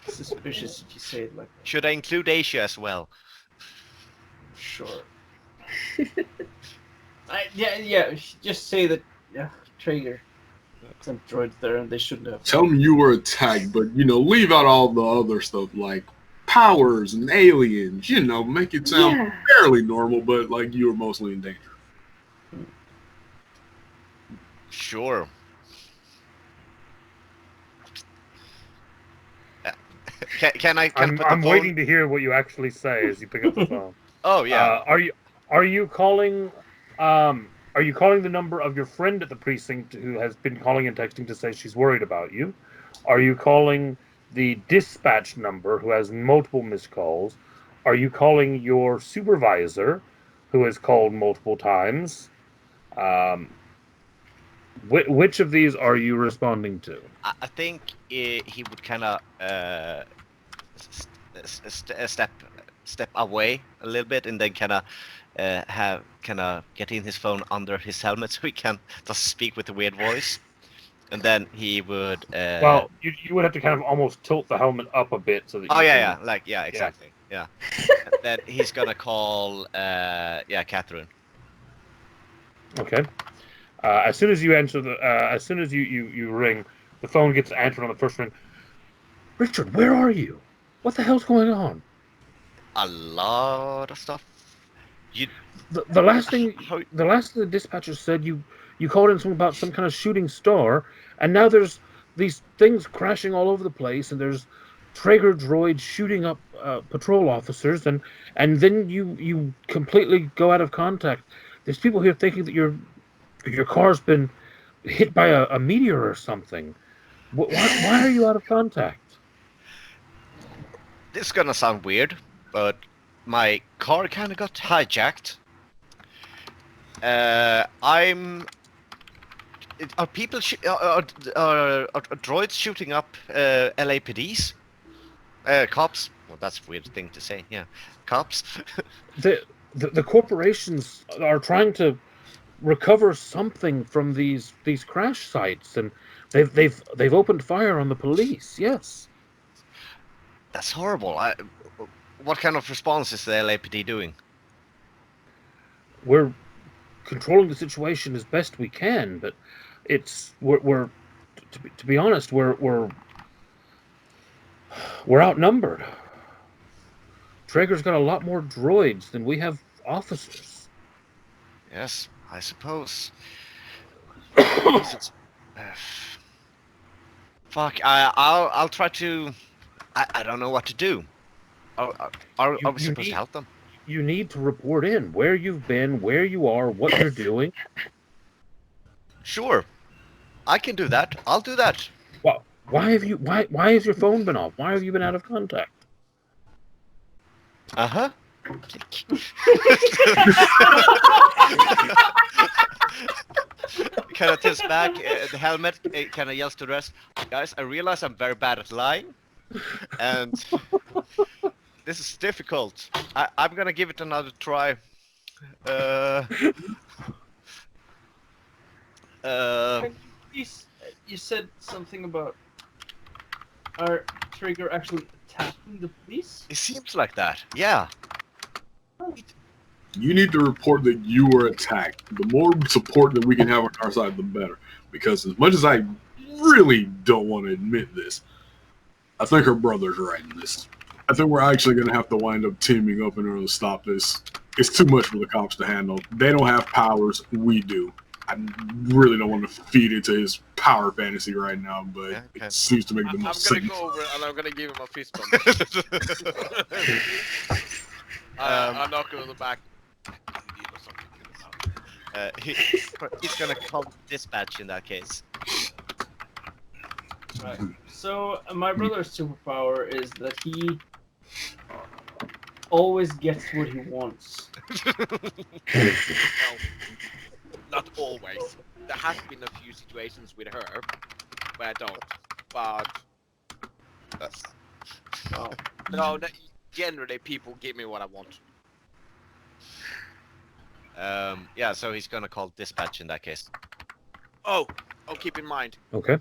suspicious if you say it like that. Should I include Asia as well? Sure. Yeah. Just say that. Yeah, Traeger sent droids there, and they shouldn't have. Tell them you were attacked, but leave out all the other stuff like powers and aliens. Make it sound fairly normal, but like you were mostly in danger. Sure. Can I? I'm waiting to hear what you actually say as you pick up the phone. Oh yeah. Are you calling? Are you calling the number of your friend at the precinct who has been calling and texting to say she's worried about you? Are you calling the dispatch number who has multiple missed calls? Are you calling your supervisor who has called multiple times? Which of these are you responding to? I think he would kind of step away a little bit and then kind of get in his phone under his helmet so he can just speak with a weird voice, and then he would. Well, you would have to kind of almost tilt the helmet up a bit so that. Exactly. Yeah. And then he's gonna call Catherine. Okay. As soon as you answer as soon as you ring, the phone gets answered on the first ring. Richard, where are you? What the hell's going on? A lot of stuff. The last thing the dispatcher said, you called in something about some kind of shooting star, and now there's these things crashing all over the place, and there's Traeger droids shooting up patrol officers, and then you completely go out of contact. There's people here thinking that your car's been hit by a meteor or something. Why are you out of contact? This is gonna sound weird, but my car kind of got hijacked. Are people are droids shooting up LAPDs? Cops? Well, that's a weird thing to say. Yeah, cops. The corporations are trying to recover something from these crash sites, and they've opened fire on the police. Yes. That's horrible. What kind of response is the LAPD doing? We're controlling the situation as best we can, but we're to be honest, we're outnumbered. Traeger's got a lot more droids than we have officers. Yes, I suppose. Fuck! I'll try to. I don't know what to do. Are we supposed to help them? You need to report in where you've been, where you are, what you're doing. Sure, I can do that. I'll do that. Well, why has your phone been off? Why have you been out of contact? Uh-huh. Kind of tilts back the helmet, kind of yells to the rest. Guys, I realize I'm very bad at lying, and this is difficult. I'm gonna give it another try. You said something about our Traeger actually attacking the police? It seems like that. Yeah. You need to report that you were attacked. The more support that we can have on our side, the better. Because as much as I really don't want to admit this, I think her brother's right in this. I think we're actually going to have to wind up teaming up in order to stop this. It's too much for the cops to handle. They don't have powers. We do. I really don't want to feed into his power fantasy right now, but Yeah, okay. it seems to make the I'm most gonna sense. go over and I'm gonna give him a fist bump. I'm not going to back. He's gonna call dispatch in that case. Right. So my brother's superpower is that he always gets what he wants. No, not always. There has been a few situations with her where I don't, but Wow. no, generally people give me what I want. Yeah, so he's gonna call dispatch in that case. Oh, keep in mind, Okay.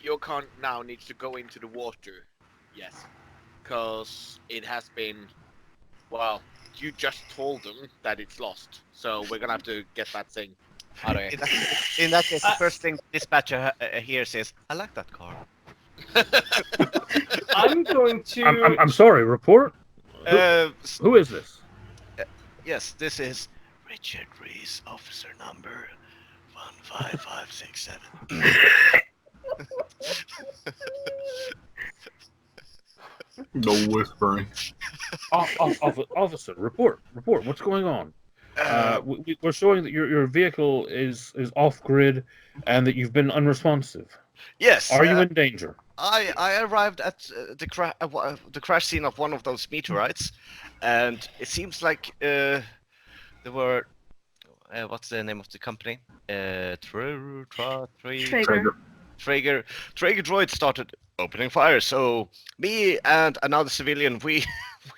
your con now needs to go into the water. Yes, because it has been. Well, you just told them that it's lost, so we're gonna have to get that thing out of here. In that case, the first thing dispatcher hears is, "I like that car." I'm going to. I'm sorry. Report. Uh, Who is this? yes, this is Richard Reese, officer number 15567. No whispering. Officer, report. What's going on? We're showing that your vehicle is off grid, and that you've been unresponsive. Yes. Are you in danger? I arrived at the crash scene of one of those meteorites, and it seems like there were what's the name of the company? Traeger. Traeger droids started opening fire. So me and another civilian, we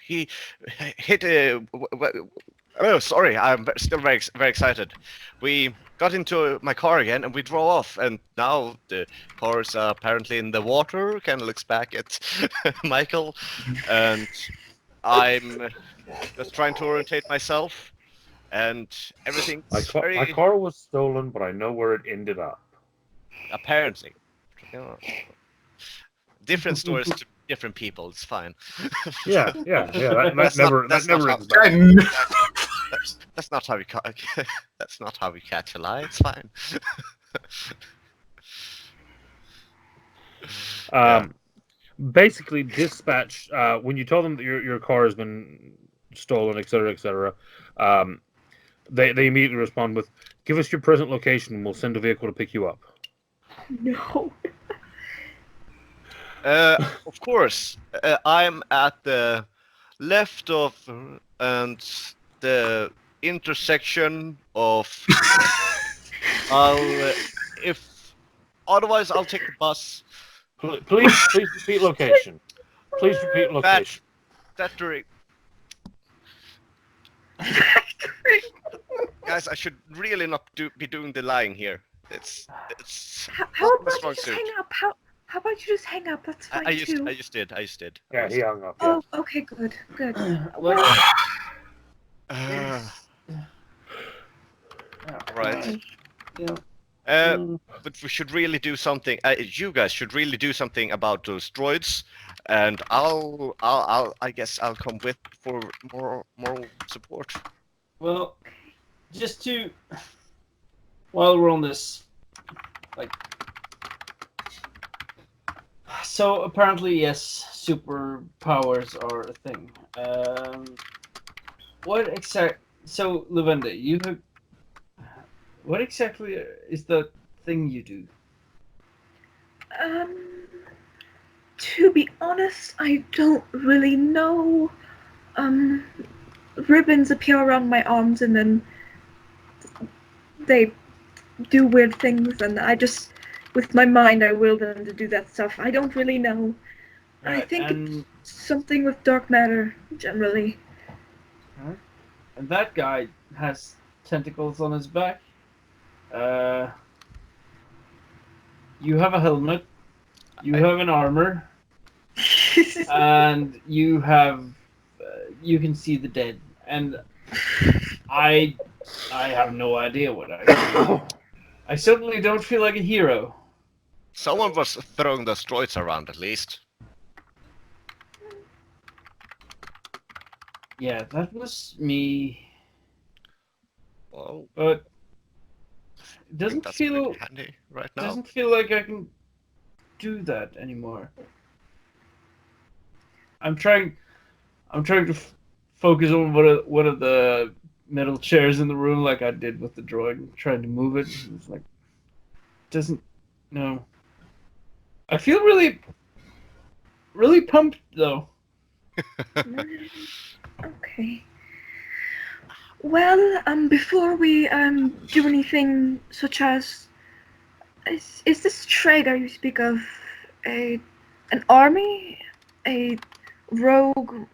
hit a. Oh, sorry, I'm still very excited. We got into my car again and we drove off, and now the car is apparently in the water. Kind of looks back at Michael, and I'm just trying to orientate myself, and everything's My car was stolen, but I know where it ended up. apparently. You know, different stories to different people. It's fine. Yeah. That never ends back. That's not how we that's not how we catch a lie. It's fine. Basically, dispatch. When you tell them that your car has been stolen, etc., they immediately respond with, "Give us your present location, and we'll send a vehicle to pick you up." No. Of course, I'm at the left of and the intersection of. Otherwise I'll take the bus. Please repeat location. Please repeat location. Factory. Guys, I should really not be doing the lying here. It's. How not my about strong you just suit. hang up? How about you just hang up? That's fine I too. just did. Yeah, he hung up. Oh, okay, good. Look, Right. yeah. But we should really do something. You guys should really do something about those droids, and I guess I'll come with for more moral support. Well, just to while we're on this, like, so apparently yes, superpowers are a thing. What exact? So Lavenda, you have. What exactly is the thing you do? To be honest, I don't really know. Ribbons appear around my arms and then they do weird things, and I just, with my mind, I will them to do that stuff. I don't really know. I Right, think and it's something with dark matter, generally. and that guy has tentacles on his back. You have a helmet. You have an armor, and you have. You can see the dead, and I have no idea what I do. I certainly don't feel like a hero. Someone was throwing those droids around at least. Yeah, that was me. Well, But It doesn't That's feel pretty handy right now. doesn't feel like I can do that anymore. I'm trying to focus on one of the metal chairs in the room, like I did with the droid, trying to move it. It's like doesn't no. I feel really pumped though. Okay. Well, before we do anything such as is this Traeger you speak of an army, a rogue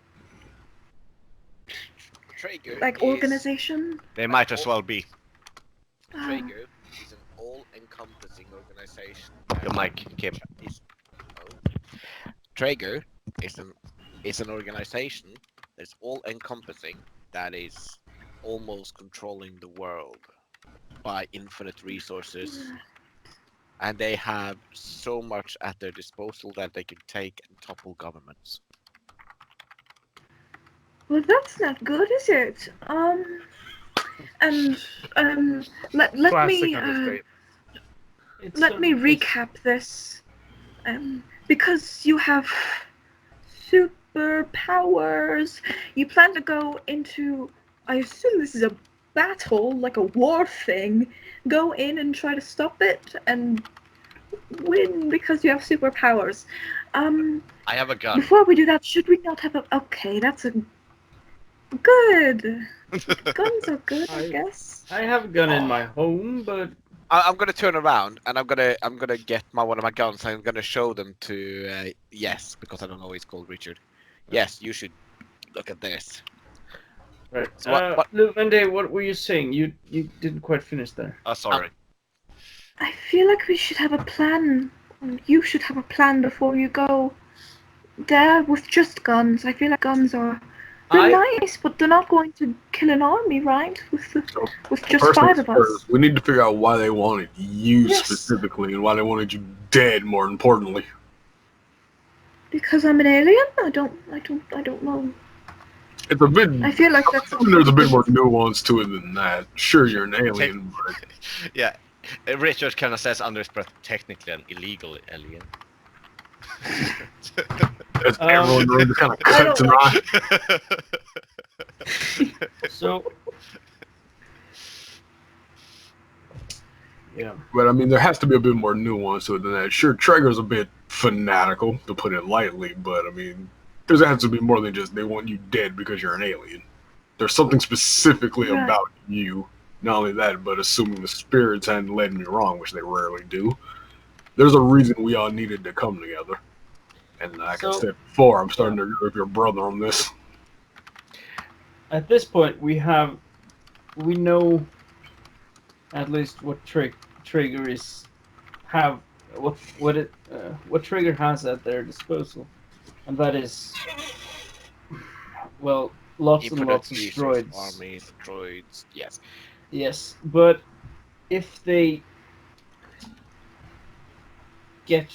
Traeger like is organization? They might as well be. Ah, Traeger is an all-encompassing organization. Your mic, Kim. Traeger is an organization that's all-encompassing, that is almost controlling the world by infinite resources, and they have so much at their disposal that they can take and topple governments. well, that's not good, is it? And let me Classic understatement. let me recap this. Because you have superpowers, you plan to go into, I assume this is a battle, like a war thing, go in and try to stop it and win because you have superpowers. I have a gun. Before we do that, should we not have a... Okay, that's a... Good. Guns are good, I guess. I have a gun in my home, but I'm gonna turn around and I'm gonna get one of my guns. I'm gonna show them to Yes, because I don't know he's called Richard. Yes, you should look at this. right. So what- Luvende, what were you saying? You didn't quite finish there. Oh, sorry. I feel like we should have a plan. You should have a plan before you go there with just guns. I feel like guns are... They're nice, but they're not going to kill an army, right? With just First 5 things of us. first, we need to figure out why they wanted you Yes. specifically and why they wanted you dead. More importantly, Because I'm an alien? I don't know. it's a bit. I feel like that's... There's a bit more nuance to it than that. Sure, you're an alien, but Yeah. Richard kind of says under his breath, technically an illegal alien. that's everyone in the room just kind of cuts an eye. So yeah. But I mean, there has to be a bit more nuance to it than that. Sure, Traeger's a bit fanatical, to put it lightly, but I mean, there has to be more than just they want you dead because you're an alien. There's something specifically Right. about you. Not only that, but assuming the spirits hadn't led me wrong, which they rarely do, there's a reason we all needed to come together. And like I So- said before, I'm starting to agree with your brother on this. At this point, we know at least what Traeger what Traeger has at their disposal, and that is, well, lots and lots of resource, droids. armies, droids. Yes. Yes, but if they get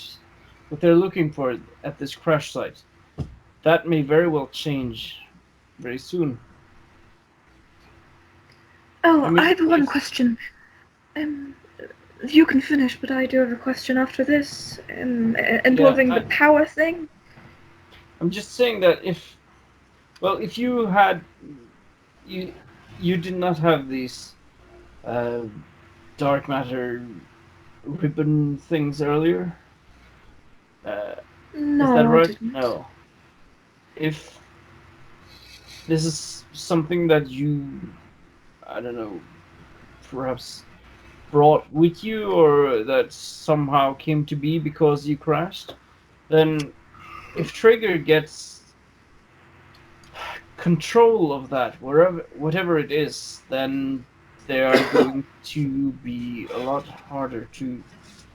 what they're looking for at this crash site, that may very well change very soon. Oh, I mean, I have one if- question. You can finish, but I do have a question after this, involving the power thing. I'm just saying that if you had, you did not have these dark matter ribbon things earlier. No, Is that I right? didn't. No. If this is something that you, I don't know, perhaps brought with you, or that somehow came to be because you crashed, then if Traeger gets control of that, whatever it is, then they are going to be a lot harder to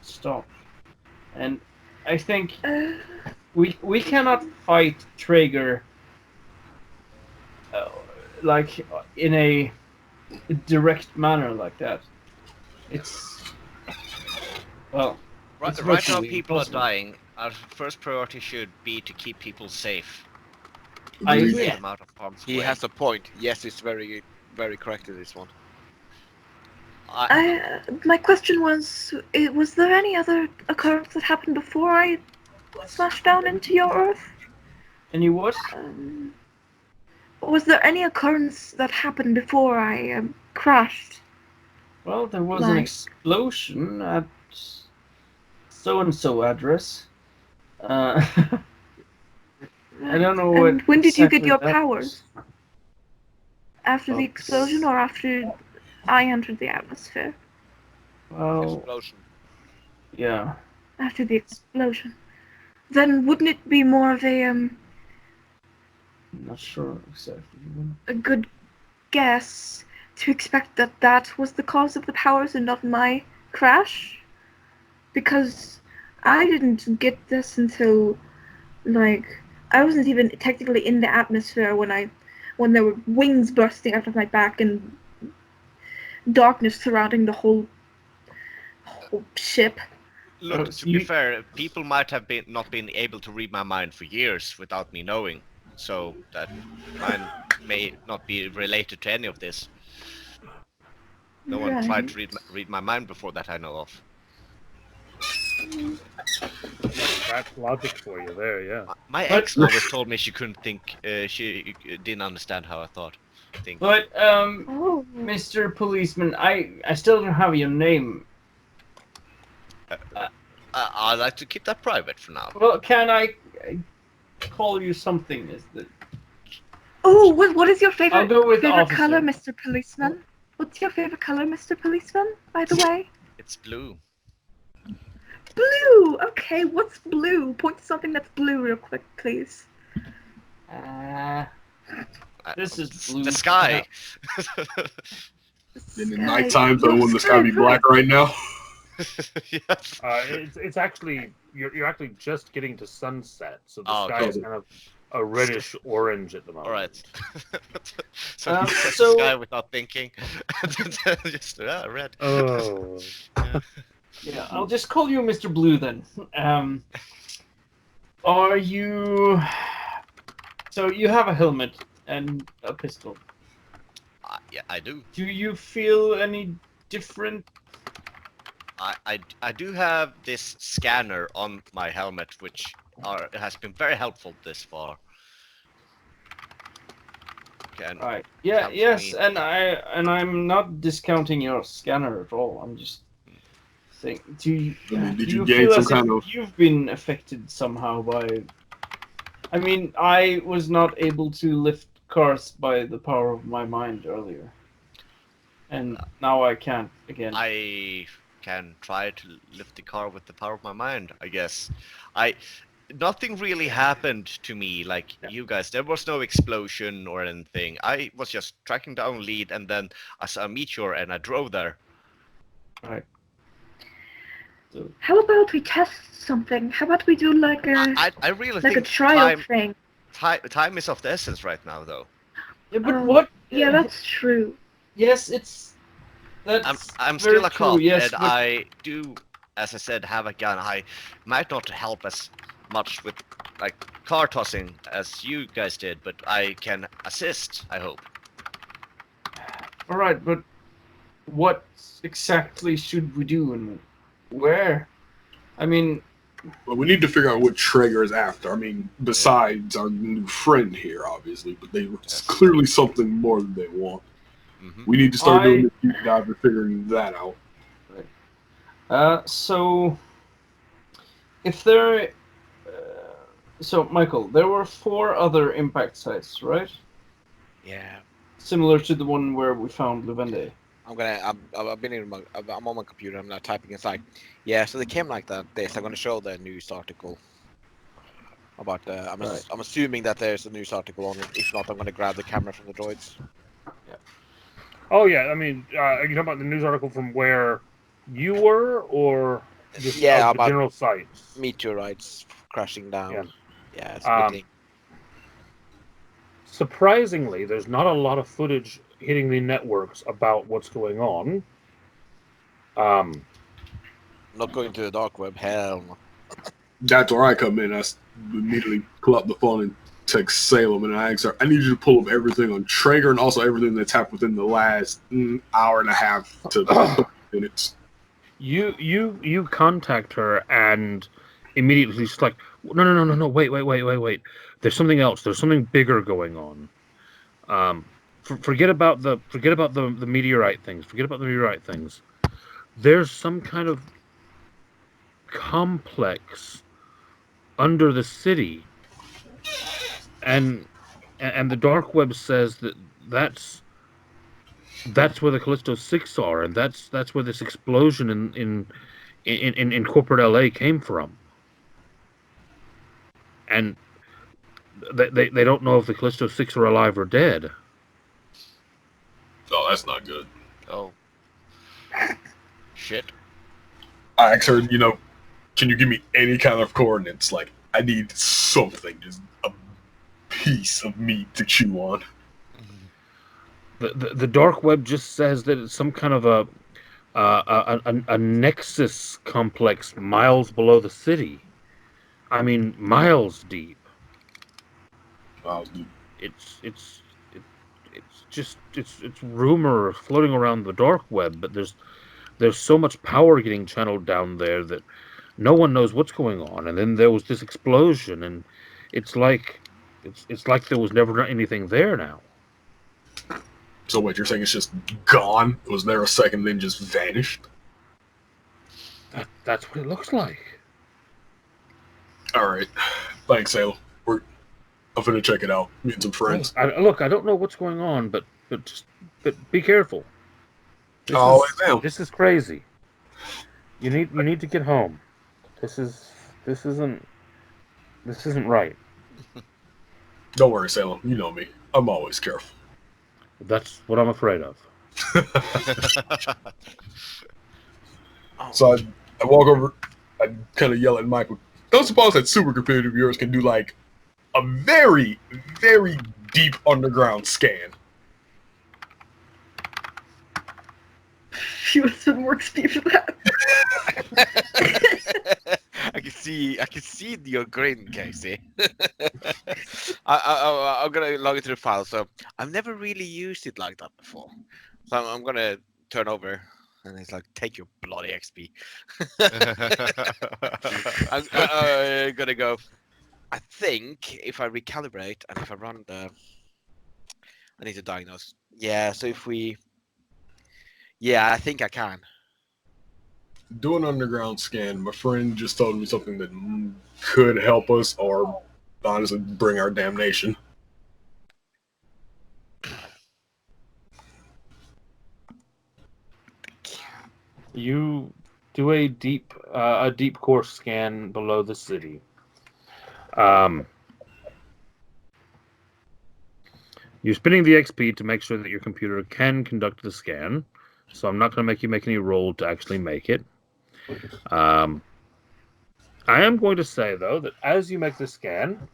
stop. And I think we cannot fight Traeger like in a direct manner like that. It's well, it's Right now, virtually people are impossible. dying. Our first priority should be to keep people safe. I Keep agree. them out of harm's He way. has a point. Yes, it's very, very correct in this one. My question was there any other occurrence that happened before I smashed down into your Earth? And you what? Was there any occurrence that happened before I crashed? Well, there was an Like- explosion at so-and-so address. I don't know what. And when did you get exactly your that powers? was. After the explosion or after I entered the atmosphere? Well, Explosion. yeah. After the explosion. Then wouldn't it be more of I'm not sure exactly. a good guess to expect that that was the cause of the powers and not my crash? Because I didn't get this until, like, I wasn't even technically in the atmosphere when there were wings bursting out of my back and darkness surrounding the whole ship. Look, Oh, to be fair, people might have not been able to read my mind for years without me knowing, so that mine may not be related to any of this. No one tried to read my mind before that I know of. That's logic for you there, yeah. My But- ex always told me she couldn't think. She didn't understand how I thought. Think. But Oh. Mr. Policeman, I still don't have your name. I'd like to keep that private for now. Well, can I call you something? Is that Oh, what is your I'll favorite go with favorite officer. color, Mr. Policeman? What's your favorite color, Mr. Policeman, by the way? It's blue. Blue! Okay, what's blue? Point to something that's blue real quick, please. This is It's blue. the sky. In the Sky. nighttime, so Your wouldn't the sky be black right now? Yes. It's actually you're actually just getting to sunset, so the Oh, sky okay. is kind of a reddish orange at the moment. All right. So you press so- the sky without thinking. Just red. Oh. Yeah, I'll just call you Mr. Blue then. Are you? So you have a helmet and a pistol. Yeah, I do. Do you feel any different? I do have this scanner on my helmet, which has been very helpful this far. Can Right. Yeah. helps Yes. me. And I'm not discounting your scanner at all. I'm just saying. Do you? I mean, did do you you gain feel some as kind if of- you've been affected somehow by? I mean, I was not able to lift cars by the power of my mind earlier, and now I can't again. I can try to lift the car with the power of my mind, I guess. Nothing really happened to me like you guys. There was no explosion or anything. I was just tracking down lead, and then I saw a meteor and I drove there. Right. So, How about we test something? How about we do like a I really like a think trial thing? time is of the essence right now, though. yeah, but Oh, what? Yeah, that's true. Yes, it's. That's I'm very still a true, cop, yes, and but I do, as I said, have a gun. I might not help as much with like car tossing as you guys did, but I can assist, I hope. all right, but what exactly should we do and where? I mean, Well, we need to figure out what Traeger is after. I mean, besides our new friend here, obviously, but it's clearly something more than they want. Mhm. We need to start doing a deep dive and figuring that out. so if there, so Michael, there were 4 other impact sites, right? Yeah. Similar to the one where we found Levende. I've been in I'm on my computer. I'm now typing inside. Yeah, so they came like that. This. I'm gonna show the news article about the. I'm assuming that there's a news article on it. If not, I'm gonna grab the camera from the droids. Oh yeah, I mean, are you talking about the news article from where you were, or just Yeah, the about general sites? meteorites crashing down. Yeah, it's Um, meeting. Surprisingly, there's not a lot of footage hitting the networks about what's going on. Not going to the dark web. Hell no. That's where I come in. I immediately pull up the phone and text Salem and I ask her, I need you to pull up everything on Traeger and also everything that's happened within the last hour and a half to minutes. You contact her and immediately she's like, no, wait. There's something else. There's something bigger going on. Forget about the meteorite things. Forget about the meteorite things. There's some kind of complex under the city, and the dark web says that's where the Callisto 6 are, and that's where this explosion in corporate LA came from. And they don't know if the Callisto 6 are alive or dead. Oh, that's not good. Oh. Shit. I asked her, can you give me any kind of coordinates? Like, I need something, just a piece of meat to chew on. The dark web just says that it's some kind of a nexus complex miles below the city. I mean, miles deep. Miles deep. It's rumor floating around the dark web, but there's so much power getting channeled down there that no one knows what's going on. And then there was this explosion, and it's like there was never anything there now. So what, you're saying it's just gone? It was there a second, then just vanished? That's what it looks like. Alright. Thanks, Salem. I'm finna check it out. Me and some friends. I don't know what's going on, but be careful. This is crazy. You need to get home. This isn't right. Don't worry, Salem. You know me. I'm always careful. That's what I'm afraid of. So I walk over. I kind of yell at Michael. Don't suppose that supercomputer of yours can do like a very, very deep underground scan? She was in work speed for that. I can see your grin, Casey. I'm gonna log into the file. So I've never really used it like that before. So I'm gonna turn over, and it's like, take your bloody XP. I'm gonna go. I think if I recalibrate and if I run I need to diagnose. Yeah. So if we. Yeah, I think I can. Do an underground scan. My friend just told me something that could help us, or honestly bring our damnation. You do a deep core scan below the city. You're spending the XP to make sure that your computer can conduct the scan, so I'm not going to make you make any roll to actually make it. I am going to say, though, that as you make the scan,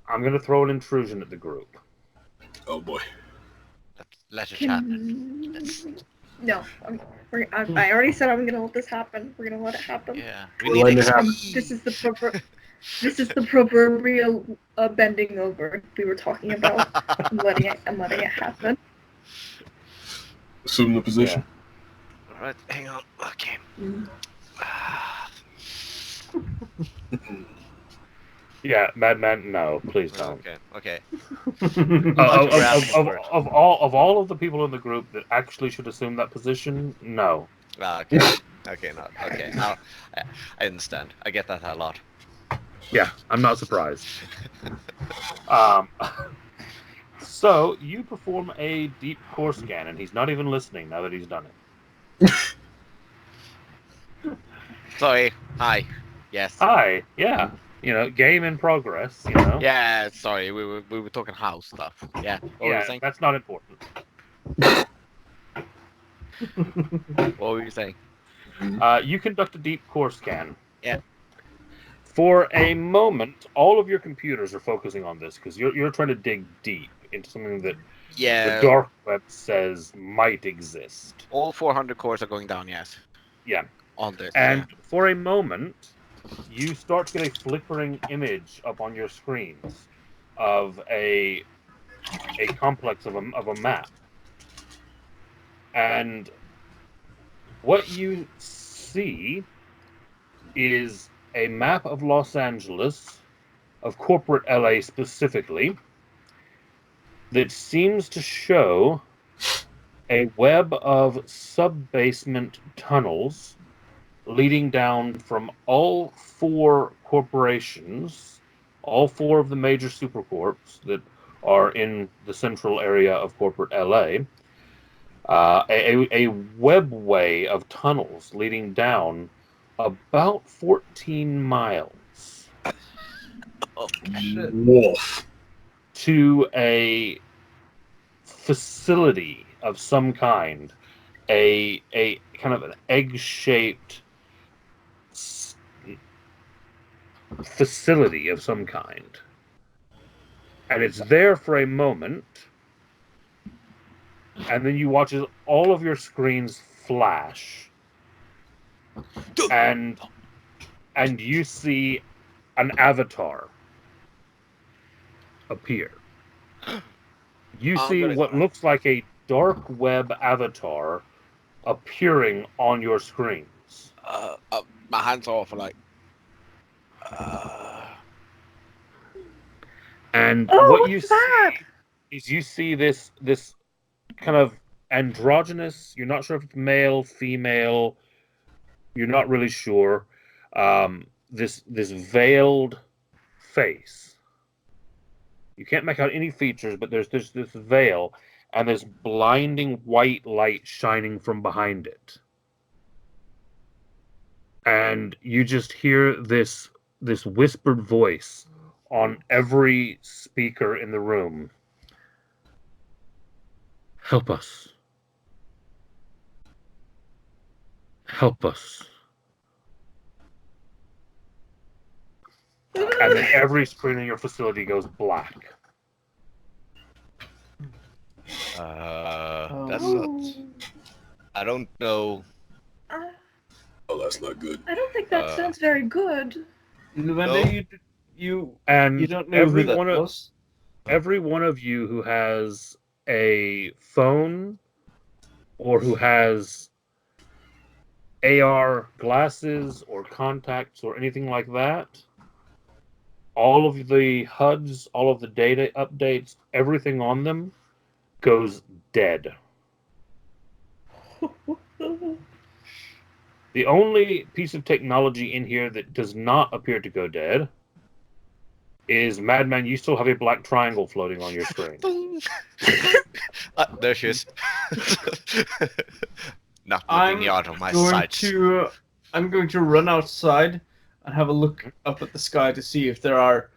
I'm going to throw an intrusion at the group. Oh boy. Let it happen. No, I already said I'm gonna let this happen. We're gonna let it happen. Yeah. We're letting it happen. This is the proverbial bending over we were talking about. I'm letting it happen. Assume the position. All right, hang on. Okay. Yeah, Madman, no, please don't. Okay. Of all of the people in the group that actually should assume that position, no. Okay. Okay. Now, I understand. I get that a lot. Yeah, I'm not surprised. So you perform a deep core scan, and he's not even listening now that he's done it. Sorry. Hi. Yes. Hi. Yeah. Game in progress. Yeah. Sorry. We were talking house stuff. Yeah. What were you saying? That's not important. What were you saying? You conduct a deep core scan. Yeah. For a moment, all of your computers are focusing on this because you're trying to dig deep into something that the dark web says might exist. All 400 cores are going down. Yes. Yeah. On this. And for a moment, you start to get a flickering image up on your screens. of a complex of a map, and what you see is a map of Los Angeles, of corporate LA specifically, that seems to show a web of sub-basement tunnels leading down from all four corporations, all four of the major supercorps that are in the central area of corporate LA, a webway of tunnels leading down about 14 miles Oh, Wolf. to a facility of some kind, a kind of an egg-shaped facility of some kind. And it's there for a moment, and then you watch as all of your screens flash, and you see an avatar appear. You I'm see gonna what cry. looks like a dark web avatar appearing on your screens. My hands are off, like. And Oh, what what's you that? see is you see this kind of androgynous. You're not sure if it's male, female. You're not really sure. This veiled face. You can't make out any features, but there's this veil and this blinding white light shining from behind it. And you just hear this whispered voice on every speaker in the room. Help us. Help us. And then every screen in your facility goes black. That Oh. sucks. I don't know. Oh, that's not good. I don't think that sounds very good. Lavender, you And don't know who that was? every one of you who has a phone or who has AR glasses or contacts or anything like that, all of the HUDs, all of the data updates, everything on them goes dead. The only piece of technology in here that does not appear to go dead is, Madman, you still have a black triangle floating on your screen. There she is. Not I'm moving out of my going sights. I'm going to run outside and have a look up at the sky to see if there are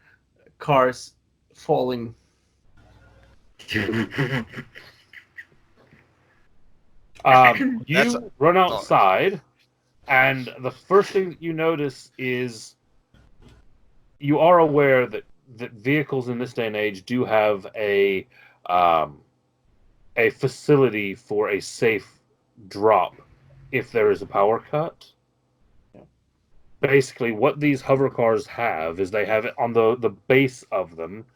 cars falling. You run outside, and the first thing that you notice is you are aware that vehicles in this day and age do have a facility for a safe drop if there is a power cut. Basically, what these hover cars have is they have on the base of them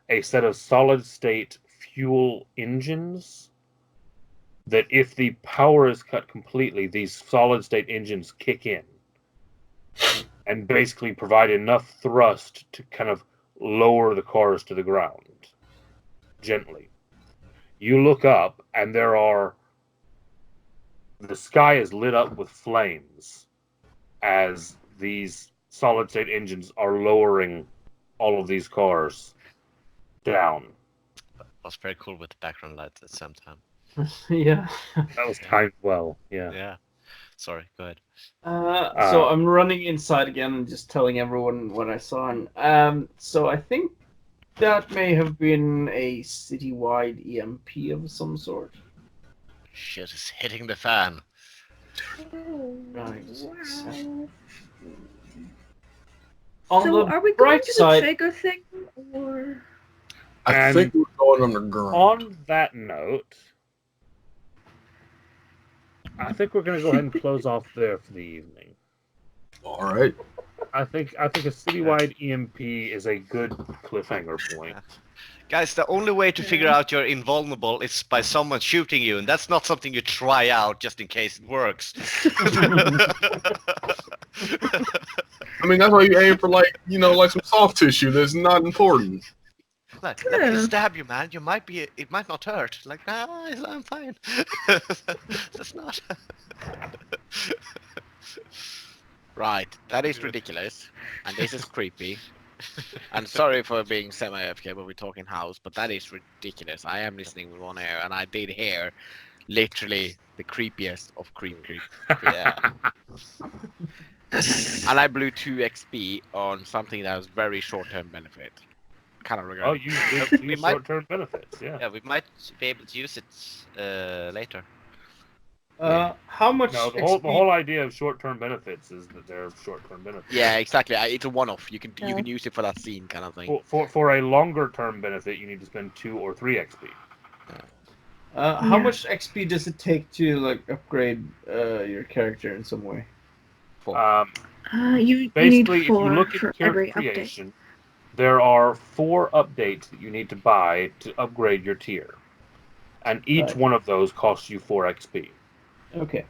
a set of solid state fuel engines that if the power is cut completely, these solid state engines kick in and basically provide enough thrust to kind of lower the cars to the ground gently. You look up and the sky is lit up with flames as these solid state engines are lowering all of these cars down. That was very cool with the background lights at the same time. Yeah. That was timed well, yeah. Yeah. Sorry, go ahead. So I'm running inside again and just telling everyone what I saw. And so I think that may have been a citywide EMP of some sort. Shit is hitting the fan. Right. Wow. On So the are we going bright to side, the Jago thing, or? I And think we're going underground. on that note, I think we're going to go ahead and close off there for the evening. All right. I think a citywide EMP is a good cliffhanger point. Guys, the only way to figure out you're invulnerable is by someone shooting you, and that's not something you try out just in case it works. I mean, that's why you aim for like some soft tissue that's not important. Like, let me stab you, man. It might not hurt. Like, nah, I'm fine. That's not. Right, that is ridiculous, and this is creepy. And sorry for being semi-AFK, but we're talking house, but that is ridiculous. I am listening with one ear, and I did hear literally the creepiest of creep. Yeah. And I blew 2 XP on something that was very short-term benefit. Kind of regret. Oh, you We might- short-term benefits, yeah. Yeah, we might be able to use it later. How much No, the XP? whole idea of short-term benefits is that they're short-term benefits. Yeah, exactly. It's a one-off. You can use it for that scene kind of thing. For a longer-term benefit, you need to spend 2 or 3 XP. How much XP does it take to like upgrade your character in some way? You need Basically, if 4 you look for at every character update. creation, there are 4 updates that you need to buy to upgrade your tier. And each Right. one of those costs you 4 XP. Okay.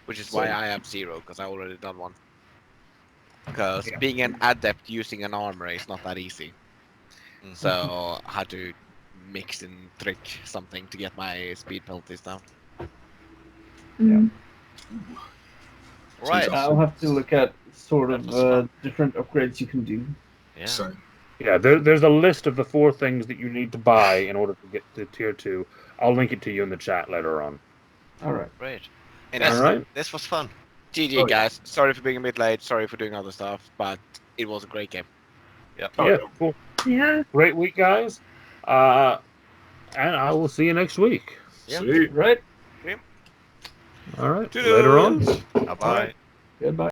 Which is why I have 0, because I already done one. Because Yeah. being an adept using an armor is not that easy. So I had to mix and trick something to get my speed penalties down. Mm. Right. I'll have to look at sort of different upgrades you can do. Yeah. So, Yeah, there's a list of the 4 things that you need to buy in order to get to tier 2. I'll link it to you in the chat later on. All right. Great. And Yes, All right. This was fun. GG, Oh, yeah. guys. Sorry for being a bit late. Sorry for doing other stuff, but it was a great game. Oh, Yeah, cool. Yeah. Great week, guys. And I will see you next week. Yeah. see. Right. All right. Later on. Bye bye. Goodbye.